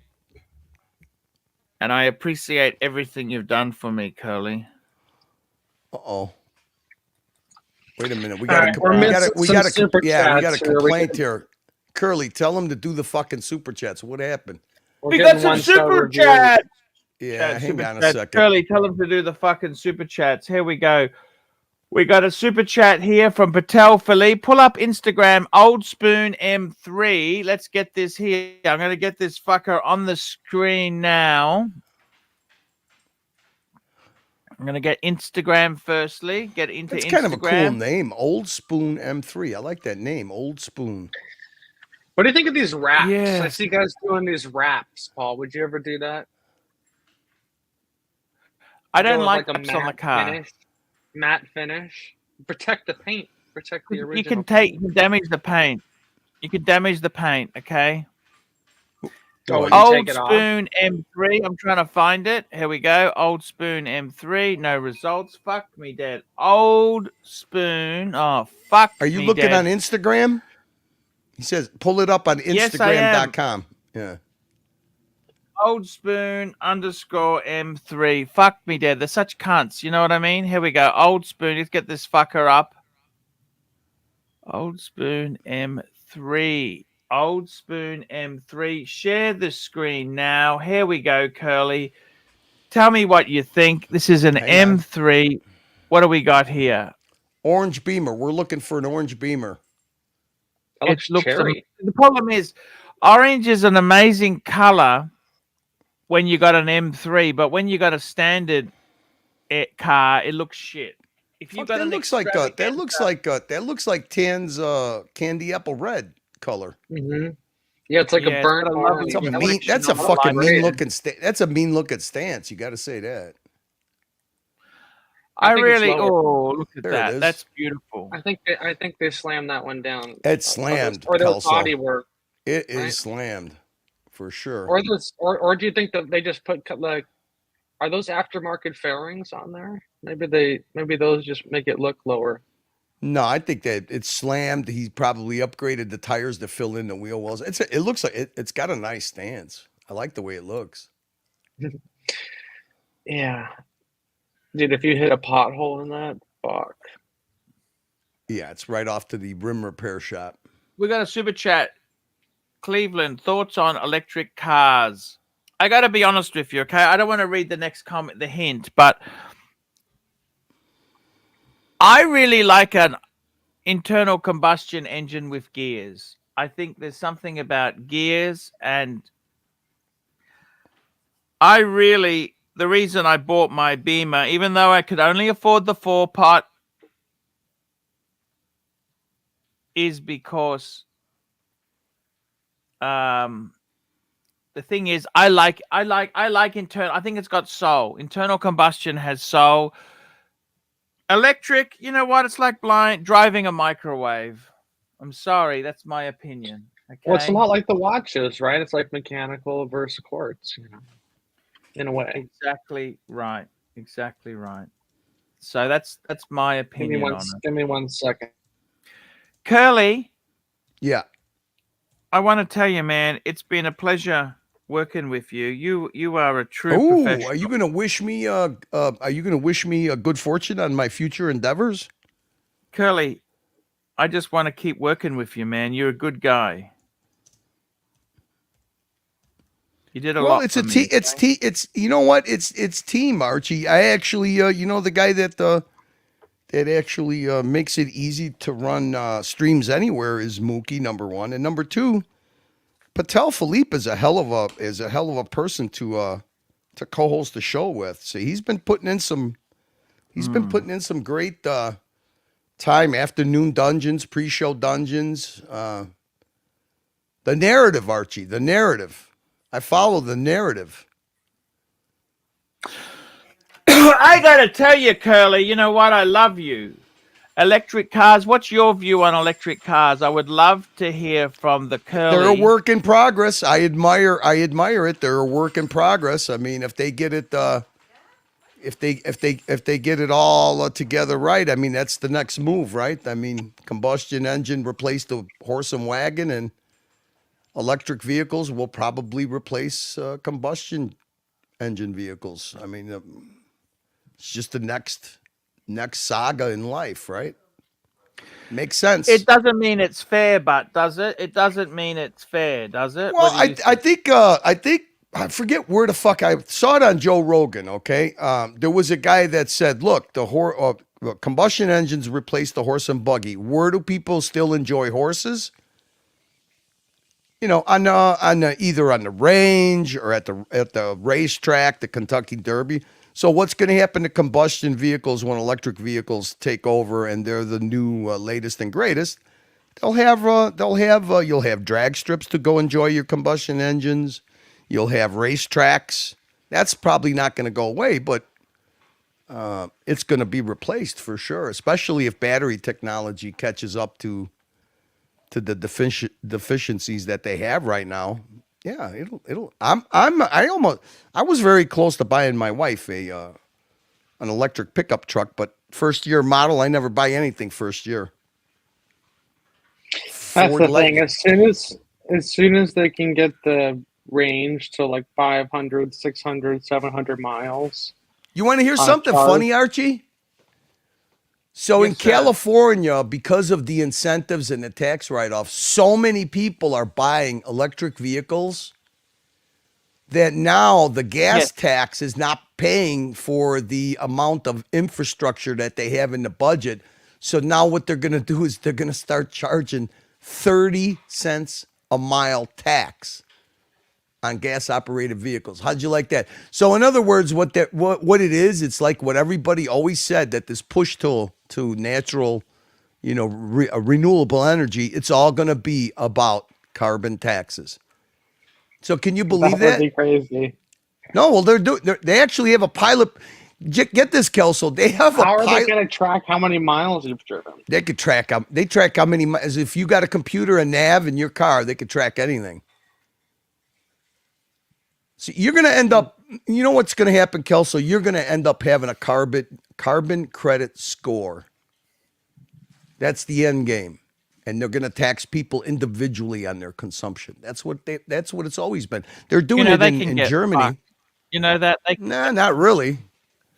And I appreciate everything you've done for me, Curly. Uh-oh. Wait a minute. We got a complaint here. Curly, tell him to do the fucking super chats. What happened? We got some super chats. Yeah, hang on a second. Curly, tell him to do the fucking super chats. Here we go. We got a super chat here from Patek Philippe. Pull up Instagram, Old Spoon M3. Let's get this here. I'm going to get this fucker on the screen now. I'm going to get Instagram firstly. Get into Instagram. That's kind of a cool name. Old Spoon M3. I like that name, Old Spoon. What do you think of these wraps? Yeah. I see you guys doing these wraps, Paul. Would you ever do that? I don't like a on the car. Finish, matte finish. Protect the paint. Protect the original. You can damage the paint. You can damage the paint, okay? Old Spoon M3. I'm trying to find it. Here we go. Old Spoon M3. No results. Fuck me dead. Old Spoon. Oh, fuck me dead. Are you looking on Instagram? He says, pull it up on Instagram.com. Yeah. Old Spoon _ M3. Fuck me dead. They're such cunts. You know what I mean? Here we go. Old Spoon. Let's get this fucker up. Old Spoon M3. Old Spoon M3. Share the screen now. Here we go, Curly. Tell me what you think. This is an M3. What do we got here? Orange Beamer. We're looking for an orange Beamer. It looks cherry. The problem is, orange is an amazing color when you got an M3, but when you got a standard car, it looks shit. If you got that looks like Tan's candy apple red color. Mm-hmm. Yeah, it's like a burnt orange. That's a fucking mean looking. That's a mean looking stance. You got to say that. I really. Oh, look at that. That's beautiful. I think they slammed that one down. It's slammed. Or their body work. It is slammed. For sure. Or do you think that they just put like, are those aftermarket fairings on there? Maybe those just make it look lower. No, I think that it's slammed. He probably upgraded the tires to fill in the wheel wells. It looks like it's got a nice stance. I like the way it looks. Yeah, dude. If you hit a pothole in that, fuck. Yeah, it's right off to the rim repair shop. We got a super chat. Cleveland, thoughts on electric cars? I got to be honest with you, okay? I don't want to read the next comment, the hint, but I really like an internal combustion engine with gears. I think there's something about gears, and the reason I bought my Beamer, even though I could only afford the 4-pot, is because the thing is, I like internal. I think it's got soul. Internal combustion has soul. Electric, you know what? It's like driving a microwave. I'm sorry, that's my opinion. Okay? Well, it's a lot like the watches, right? It's like mechanical versus quartz, you know, in a way. Exactly right. Exactly right. So that's my opinion on it. Give me 1 second. Curly. Yeah. I want to tell you, man, it's been a pleasure working with you. You are a true Oh, professional. are you gonna wish me a good fortune on my future endeavors? Curly, I just want to keep working with you, man. You're a good guy. You did a Well, lot it's for a me. team. It's you know what? It's team, Archie. I actually, you know, the guy that actually makes it easy to run streams anywhere is Mookie, number one, and number two, Patek Philippe is a hell of a person to co-host the show with. So he's been putting in some great time, afternoon dungeons, pre-show dungeons. The narrative, Archie, the narrative. I follow the narrative. I gotta tell you, Curly, you know what? I love you. Electric cars. What's your view on electric cars? I would love to hear from the Curly. They're a work in progress. I admire it. They're a work in progress. I mean, if they get it, if they get it all together right, I mean, that's the next move, right? I mean, combustion engine replace the horse and wagon, and electric vehicles will probably replace combustion engine vehicles. I mean, it's just the next saga in life, right? Makes sense. It doesn't mean it's fair, but does it? It doesn't mean it's fair, does it? Well, I think I forget where the fuck I saw it on Joe Rogan. Okay, there was a guy that said, "Look, the combustion engines replaced the horse and buggy. Where do people still enjoy horses? You know, either on the range or at the racetrack, the Kentucky Derby. So what's going to happen to combustion vehicles when electric vehicles take over and they're the new latest and greatest? You'll have drag strips to go enjoy your combustion engines. You'll have racetracks. That's probably not going to go away, but it's going to be replaced for sure, especially if battery technology catches up to the deficiencies that they have right now. Yeah, I was very close to buying my wife an electric pickup truck, but first year model, I never buy anything first year. That's the thing. As soon as they can get the range to like 500, 600, 700 miles. You want to hear something funny, Archie? So in California, because of the incentives and the tax write-off, so many people are buying electric vehicles that now the gas tax is not paying for the amount of infrastructure that they have in the budget. So now what they're going to do is they're going to start charging 30 cents a mile tax on gas-operated vehicles. How'd you like that? So in other words, what it is, it's like what everybody always said, that this push to natural, renewable energy, it's all going to be about carbon taxes. So can you believe that? That would be crazy. No, well, they actually have a pilot. Get this, Kelso. They have How are they going to track how many miles you've driven? They could track them. They track how many miles. If you got a computer, a nav in your car, they could track anything. So you're going to end up, you know what's going to happen, Kelso? You're going to end up having a carbon credit score. That's the end game. And they're going to tax people individually on their consumption. That's what it's always been. They're doing it in Germany. Fucked. You know that? Nah, not really.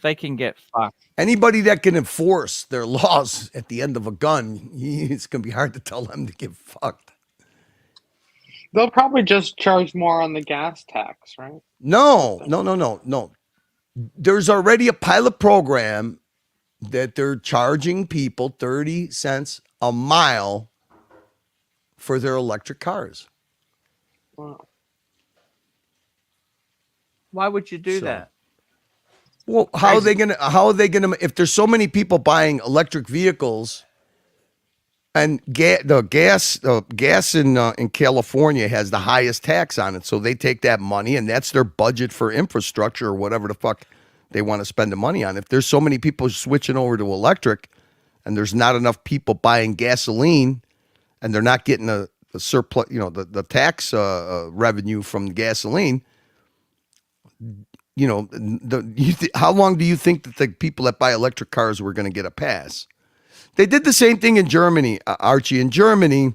They can get fucked. Anybody that can enforce their laws at the end of a gun, it's going to be hard to tell them to get fucked. They'll probably just charge more on the gas tax, right? No. There's already a pilot program that they're charging people 30 cents a mile for their electric cars. Wow. Why would you do that? Well, how are they gonna if there's so many people buying electric vehicles, and the gas in California has the highest tax on it, so they take that money and that's their budget for infrastructure or whatever the fuck they want to spend the money on. If there's so many people switching over to electric and there's not enough people buying gasoline and they're not getting a surplus, the tax revenue from the gasoline, how long do you think that the people that buy electric cars were going to get a pass? They did the same thing in Germany, Archie. In Germany,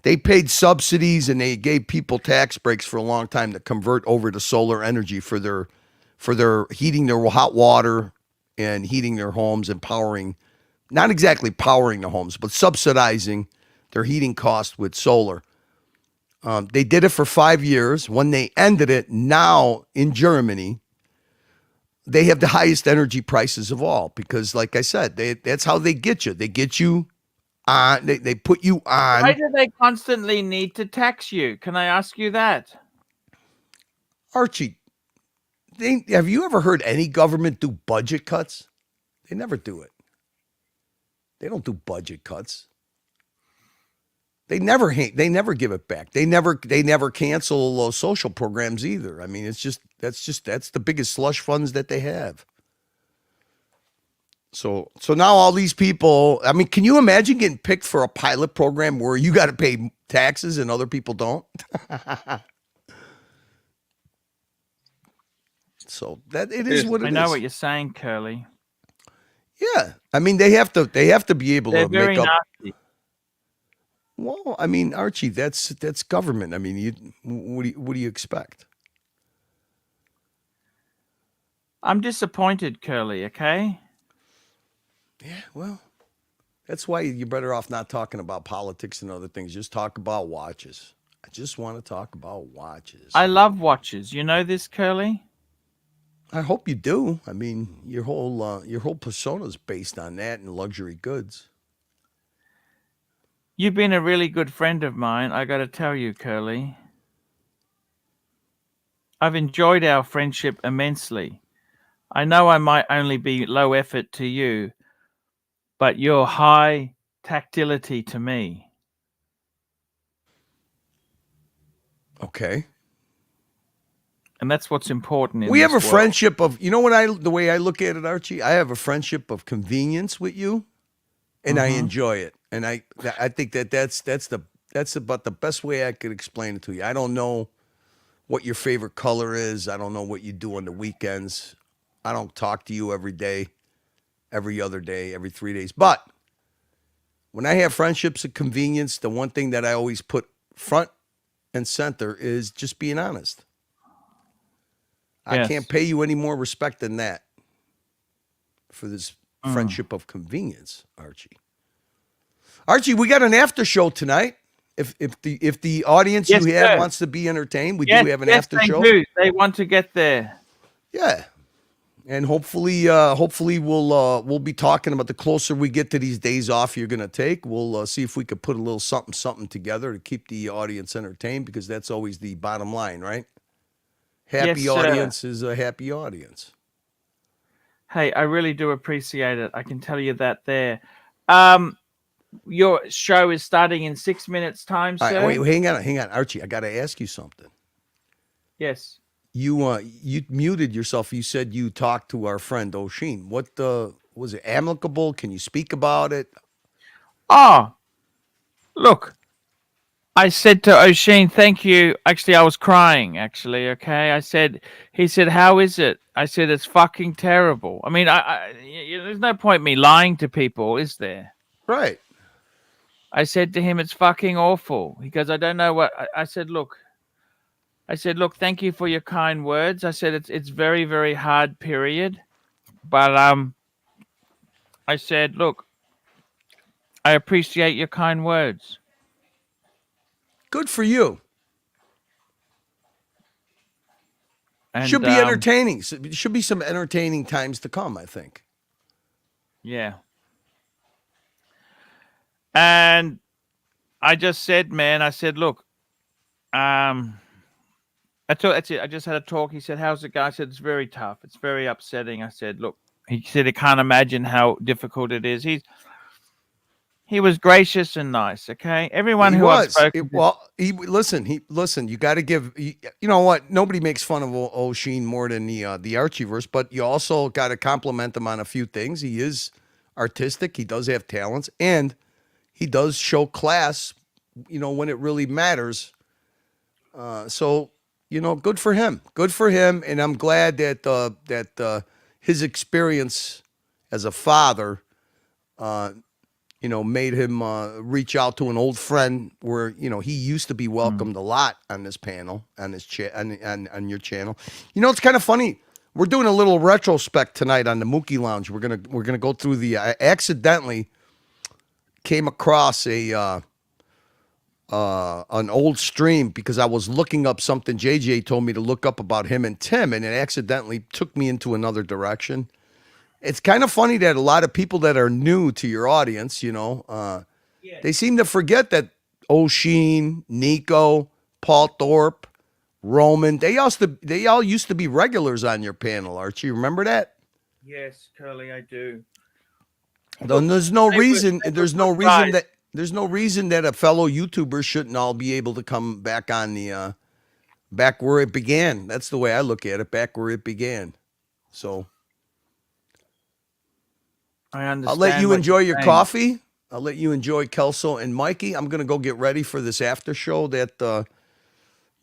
They paid subsidies and they gave people tax breaks for a long time to convert over to solar energy for their heating their hot water and heating their homes and powering, not exactly powering the homes, but subsidizing their heating costs with solar. They did it for 5 years. When they ended it, now in Germany, they have the highest energy prices of all because, like I said, that's how they get you. They get you on. They put you on. Why do they constantly need to tax you? Can I ask you that? Archie, have you ever heard any government do budget cuts? They never do it. They don't do budget cuts. They never give it back. They never cancel social programs either. I mean, that's the biggest slush funds that they have. So now all these people, I mean, can you imagine getting picked for a pilot program where you got to pay taxes and other people don't? So that it is what it is. I know what you're saying, Curly. Yeah. I mean, they have to be able They're to very make up. nasty. Well, I mean, Archie, that's government. I mean, what do you expect? I'm disappointed, Curly, okay? Yeah, well, that's why you're better off not talking about politics and other things. Just talk about watches. I just want to talk about watches. I love watches. You know this, Curly? I hope you do. I mean, your whole persona is based on that and luxury goods. You've been a really good friend of mine, I got to tell you, Curly. I've enjoyed our friendship immensely. I know I might only be low effort to you, but you're high tactility to me. Okay. And that's what's important in We have a this world. friendship of, you know what the way I look at it, Archie? I have a friendship of convenience with you, and I enjoy it. And I think that's about the best way I could explain it to you. I don't know what your favorite color is. I don't know what you do on the weekends. I don't talk to you every day, every other day, every 3 days. But when I have friendships of convenience, the one thing that I always put front and center is just being honest. I can't pay you any more respect than that for this friendship of convenience, Archie. Archie, we got an after show tonight. If the audience you have wants to be entertained, we do have an after show. They want to get there. Yeah. And hopefully we'll be talking about the closer we get to these days off you're going to take. We'll see if we could put a little something together to keep the audience entertained, because that's always the bottom line, right? Happy audience is a happy audience. Hey, I really do appreciate it. I can tell you that there. Your show is starting in 6 minutes time, sir. All right, wait, hang on, Archie. I got to ask you something. Yes. You muted yourself. You said you talked to our friend O'Sheen. What was it? Amicable? Can you speak about it? Oh, look. I said to O'Sheen, thank you. Actually, I was crying, actually, okay? He said, how is it? I said, it's fucking terrible. I mean, there's no point me lying to people, is there? Right. I said to him, it's fucking awful. He goes, I don't know what. I said, look, thank you for your kind words. I said, it's very, very hard period. But I said, look, I appreciate your kind words. Good for you. And, should be entertaining. Should be some entertaining times to come, I think. Yeah. And I just said, man, I said, look, that's it. I just had a talk. He said, how's it going? I said, it's very tough. It's very upsetting. I said, look, he said, I can't imagine how difficult it is. He was gracious and nice. Okay. Everyone who I've spoken to. Listen, you got to give, you know what? Nobody makes fun of O'Sheen more than the Archieverse, but you also got to compliment him on a few things. He is artistic. He does have talents, and he does show class, when it really matters. So, good for him. Good for him. And I'm glad that his experience as a father, made him reach out to an old friend where, he used to be welcomed a lot on this panel, on this on your channel. It's kind of funny. We're doing a little retrospect tonight on the Mookie Lounge. We're gonna go through the. I accidentally came across an old stream because I was looking up something JJ told me to look up about him and Tim, and it accidentally took me into another direction. It's kind of funny that a lot of people that are new to your audience, they seem to forget that O'Sheen, Nico, Paul Thorpe, Roman, they all used to be regulars on your panel, Archie. Remember that? Yes, Curly, I do. Then there's no reason that a fellow YouTuber shouldn't all be able to come back on the back where it began. That's the way I look at it, back where it began. So I understand. I'll let you enjoy your coffee. I'll let you enjoy Kelso and Mikey. I'm gonna go get ready for this after show that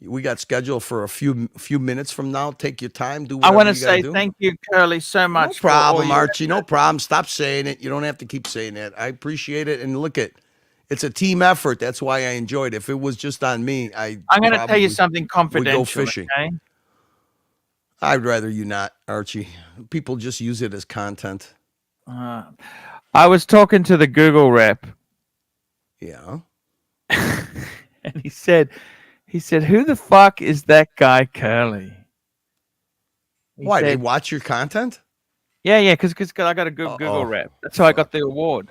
we got scheduled for a few minutes from now. Take your time. Do. I want to you say do. thank you, Curly, so much. No problem, Archie. No problem. Stop saying it. You don't have to keep saying that. I appreciate it. And look, it's a team effort. That's why I enjoyed it. If it was just on me, I'm going to tell you something confidential. Go fishing. Okay? I'd rather you not, Archie. People just use it as content. I was talking to the Google rep. Yeah. And he said, who the fuck is that guy, Curly? Why? They watch your content? Yeah, because I got a good Google rep. That's how I got the award.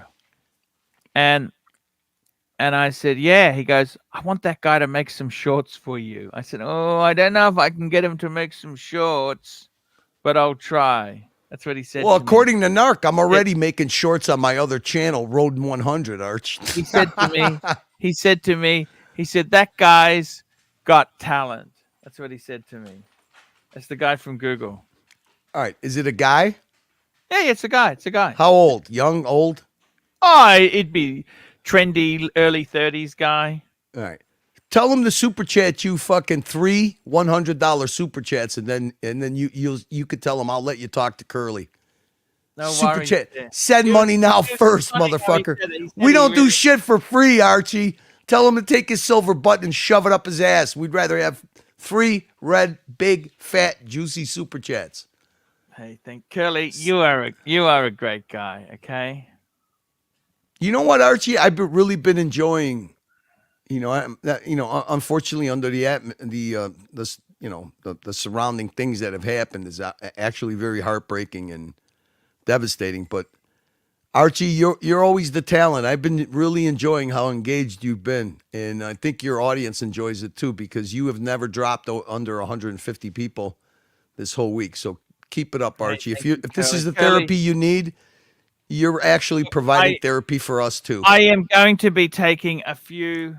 And I said, yeah. He goes, I want that guy to make some shorts for you. I said, oh, I don't know if I can get him to make some shorts, but I'll try. That's what he said. Well, according to Narc, I'm already making shorts on my other channel, Road 100, Arch. He said to me, that guy's got talent. That's what he said to me. That's the guy from Google. All right. Is it a guy? Yeah, it's a guy. How old? Young, old? Oh, it'd be trendy, early 30s guy. All right. Tell him to super chat you fucking 3 $100 super chats, and then you could tell him I'll let you talk to Curly. No super worries. chat. Send money now first, motherfucker. We don't do shit for free, Archie. Tell him to take his silver button and shove it up his ass. We'd rather have 3 red, big, fat, juicy super chats. Hey, Curly, you are a great guy. Okay. You know what, Archie? I've really been enjoying. Unfortunately, under the surrounding things that have happened is actually very heartbreaking and devastating. But Archie, you're always the talent. I've been really enjoying how engaged you've been, and I think your audience enjoys it too because you have never dropped under 150 people this whole week. So keep it up, Archie. If this is the therapy you need, you're actually providing therapy for us too. I am going to be taking a few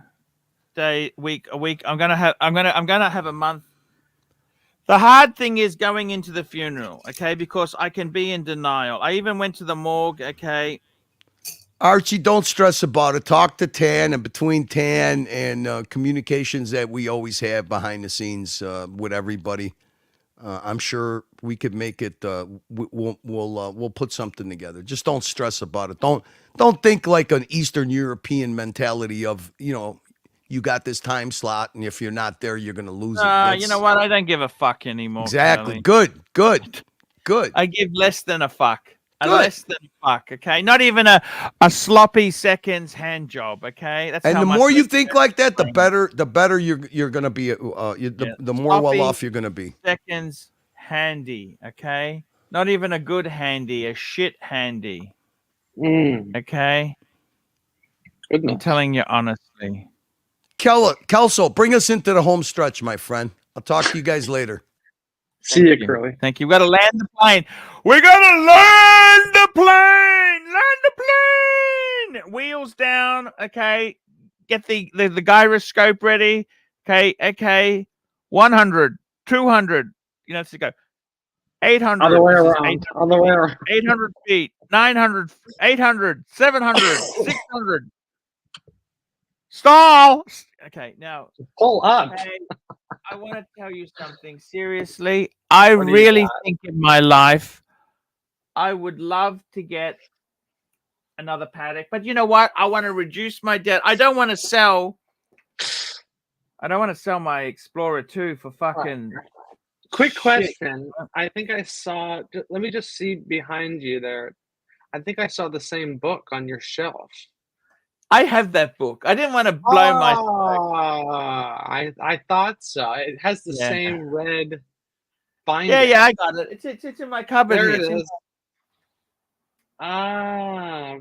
a week. I'm gonna have a month. The hard thing is going into the funeral, okay? Because I can be in denial. I even went to the morgue, okay? Archie, don't stress about it. Talk to Tan, and between Tan and communications that we always have behind the scenes with everybody, I'm sure we could make it. We'll put something together. Just don't stress about it. Don't think like an Eastern European mentality of you got this time slot, and if you're not there, you're going to lose it. You know what? I don't give a fuck anymore. Exactly. Curly. Good. I give less than a fuck. Less than a fuck, okay? Not even a sloppy seconds hand job, okay? That's and how the much more you think like that, the better you're going to be. The more well off you're going to be. Seconds handy, okay? Not even a good handy, a shit handy. Okay? I'm telling you honestly. Kelso, bring us into the home stretch, my friend. I'll talk to you guys later. See you, Curly. Thank you. We got to land the plane. We got to land the plane. Land the plane. Wheels down. Okay. Get the gyroscope ready. Okay. 100, 200. To go. 800. Other way around. 800 feet. 900. 800. 700. 600. Stall. Okay, now pull up. Okay, I want to tell you something seriously. I really think in my life, I would love to get another Patek. But you know what? I want to reduce my debt. I don't want to sell. I don't want to sell my Explorer 2 for fucking. Quick shit. question. I think I saw. Let me just see behind you there. I think I saw the same book on your shelf. I have that book. I didn't want to blow my. I thought so. It has the Yeah. same red binding. Yeah, I got it. It's in my cupboard There here. it It's in- is.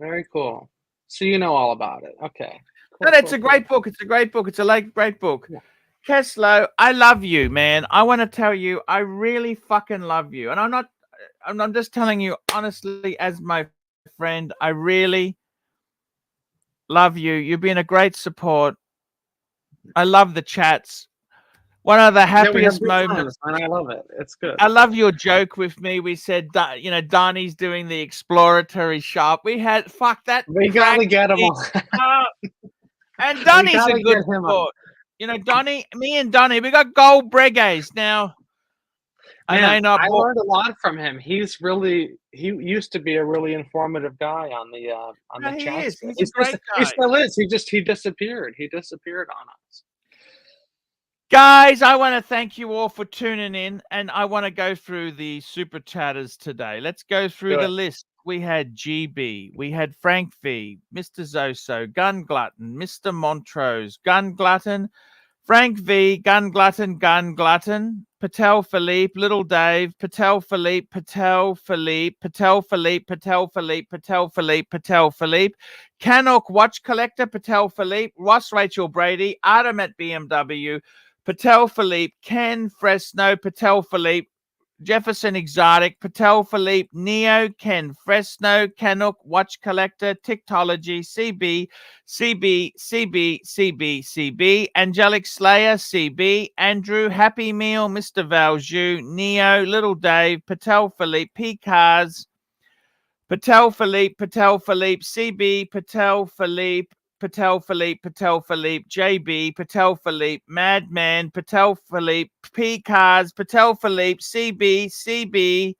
Very cool. So you know all about it. Okay. Cool, No, it's cool, a great book. It's a great book. It's a great book. Yeah. Keslow, I love you, man. I want to tell you, I really fucking love you. And I'm just telling you honestly as my friend, I really love you. You've been a great support. I love the chats. One of the Yeah, we have happiest good moments. times, and I love it. It's good. I love your joke with me. We said, Donnie's doing the exploratory shop. We had, fuck that. We gotta get him on. And Donnie's gotta a good get him on. sport. You know, me and Donnie, we got gold breguets now. Man, I I learned a lot from him. He used to be a really informative guy on the He chat. is. He's a great He guy. still is. He disappeared. He disappeared on us. Guys, I want to thank you all for tuning in, and I want to go through the super chatters today. Let's go through the list. We had GB, we had Frank V, Mr. Zoso, Gun Glutton, Mr. Montrose, Gun Glutton, Frank V, Gun Glutton, Patel Philippe, Little Dave, Patel Philippe, Canok Watch Collector, Patel Philippe, Ross Rachel Brady, Adam at BMW, Patel Philippe, Ken Fresno, Patel Philippe, Jefferson Exotic, Patel Philippe, Neo, Ken Fresno, Canok Watch Collector, Tiktology, CB, Angelic Slayer, CB, Andrew, Happy Meal, Mr. Valju, Neo, Little Dave, Patel Philippe, P-Cars, Patel Philippe, CB, Patel Philippe, JB, Patel Philippe, Madman, Patel Philippe, P-Cars, Patel Philippe, CB,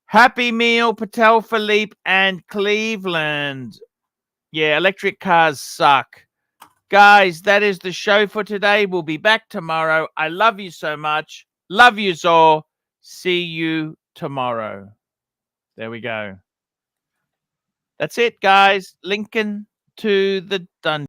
Happy Meal, Patel Philippe, and Cleveland. Yeah, electric cars suck. Guys, that is the show for today. We'll be back tomorrow. I love you so much. Love you all. See you tomorrow. There we go. That's it, guys. Lincoln to the dungeon.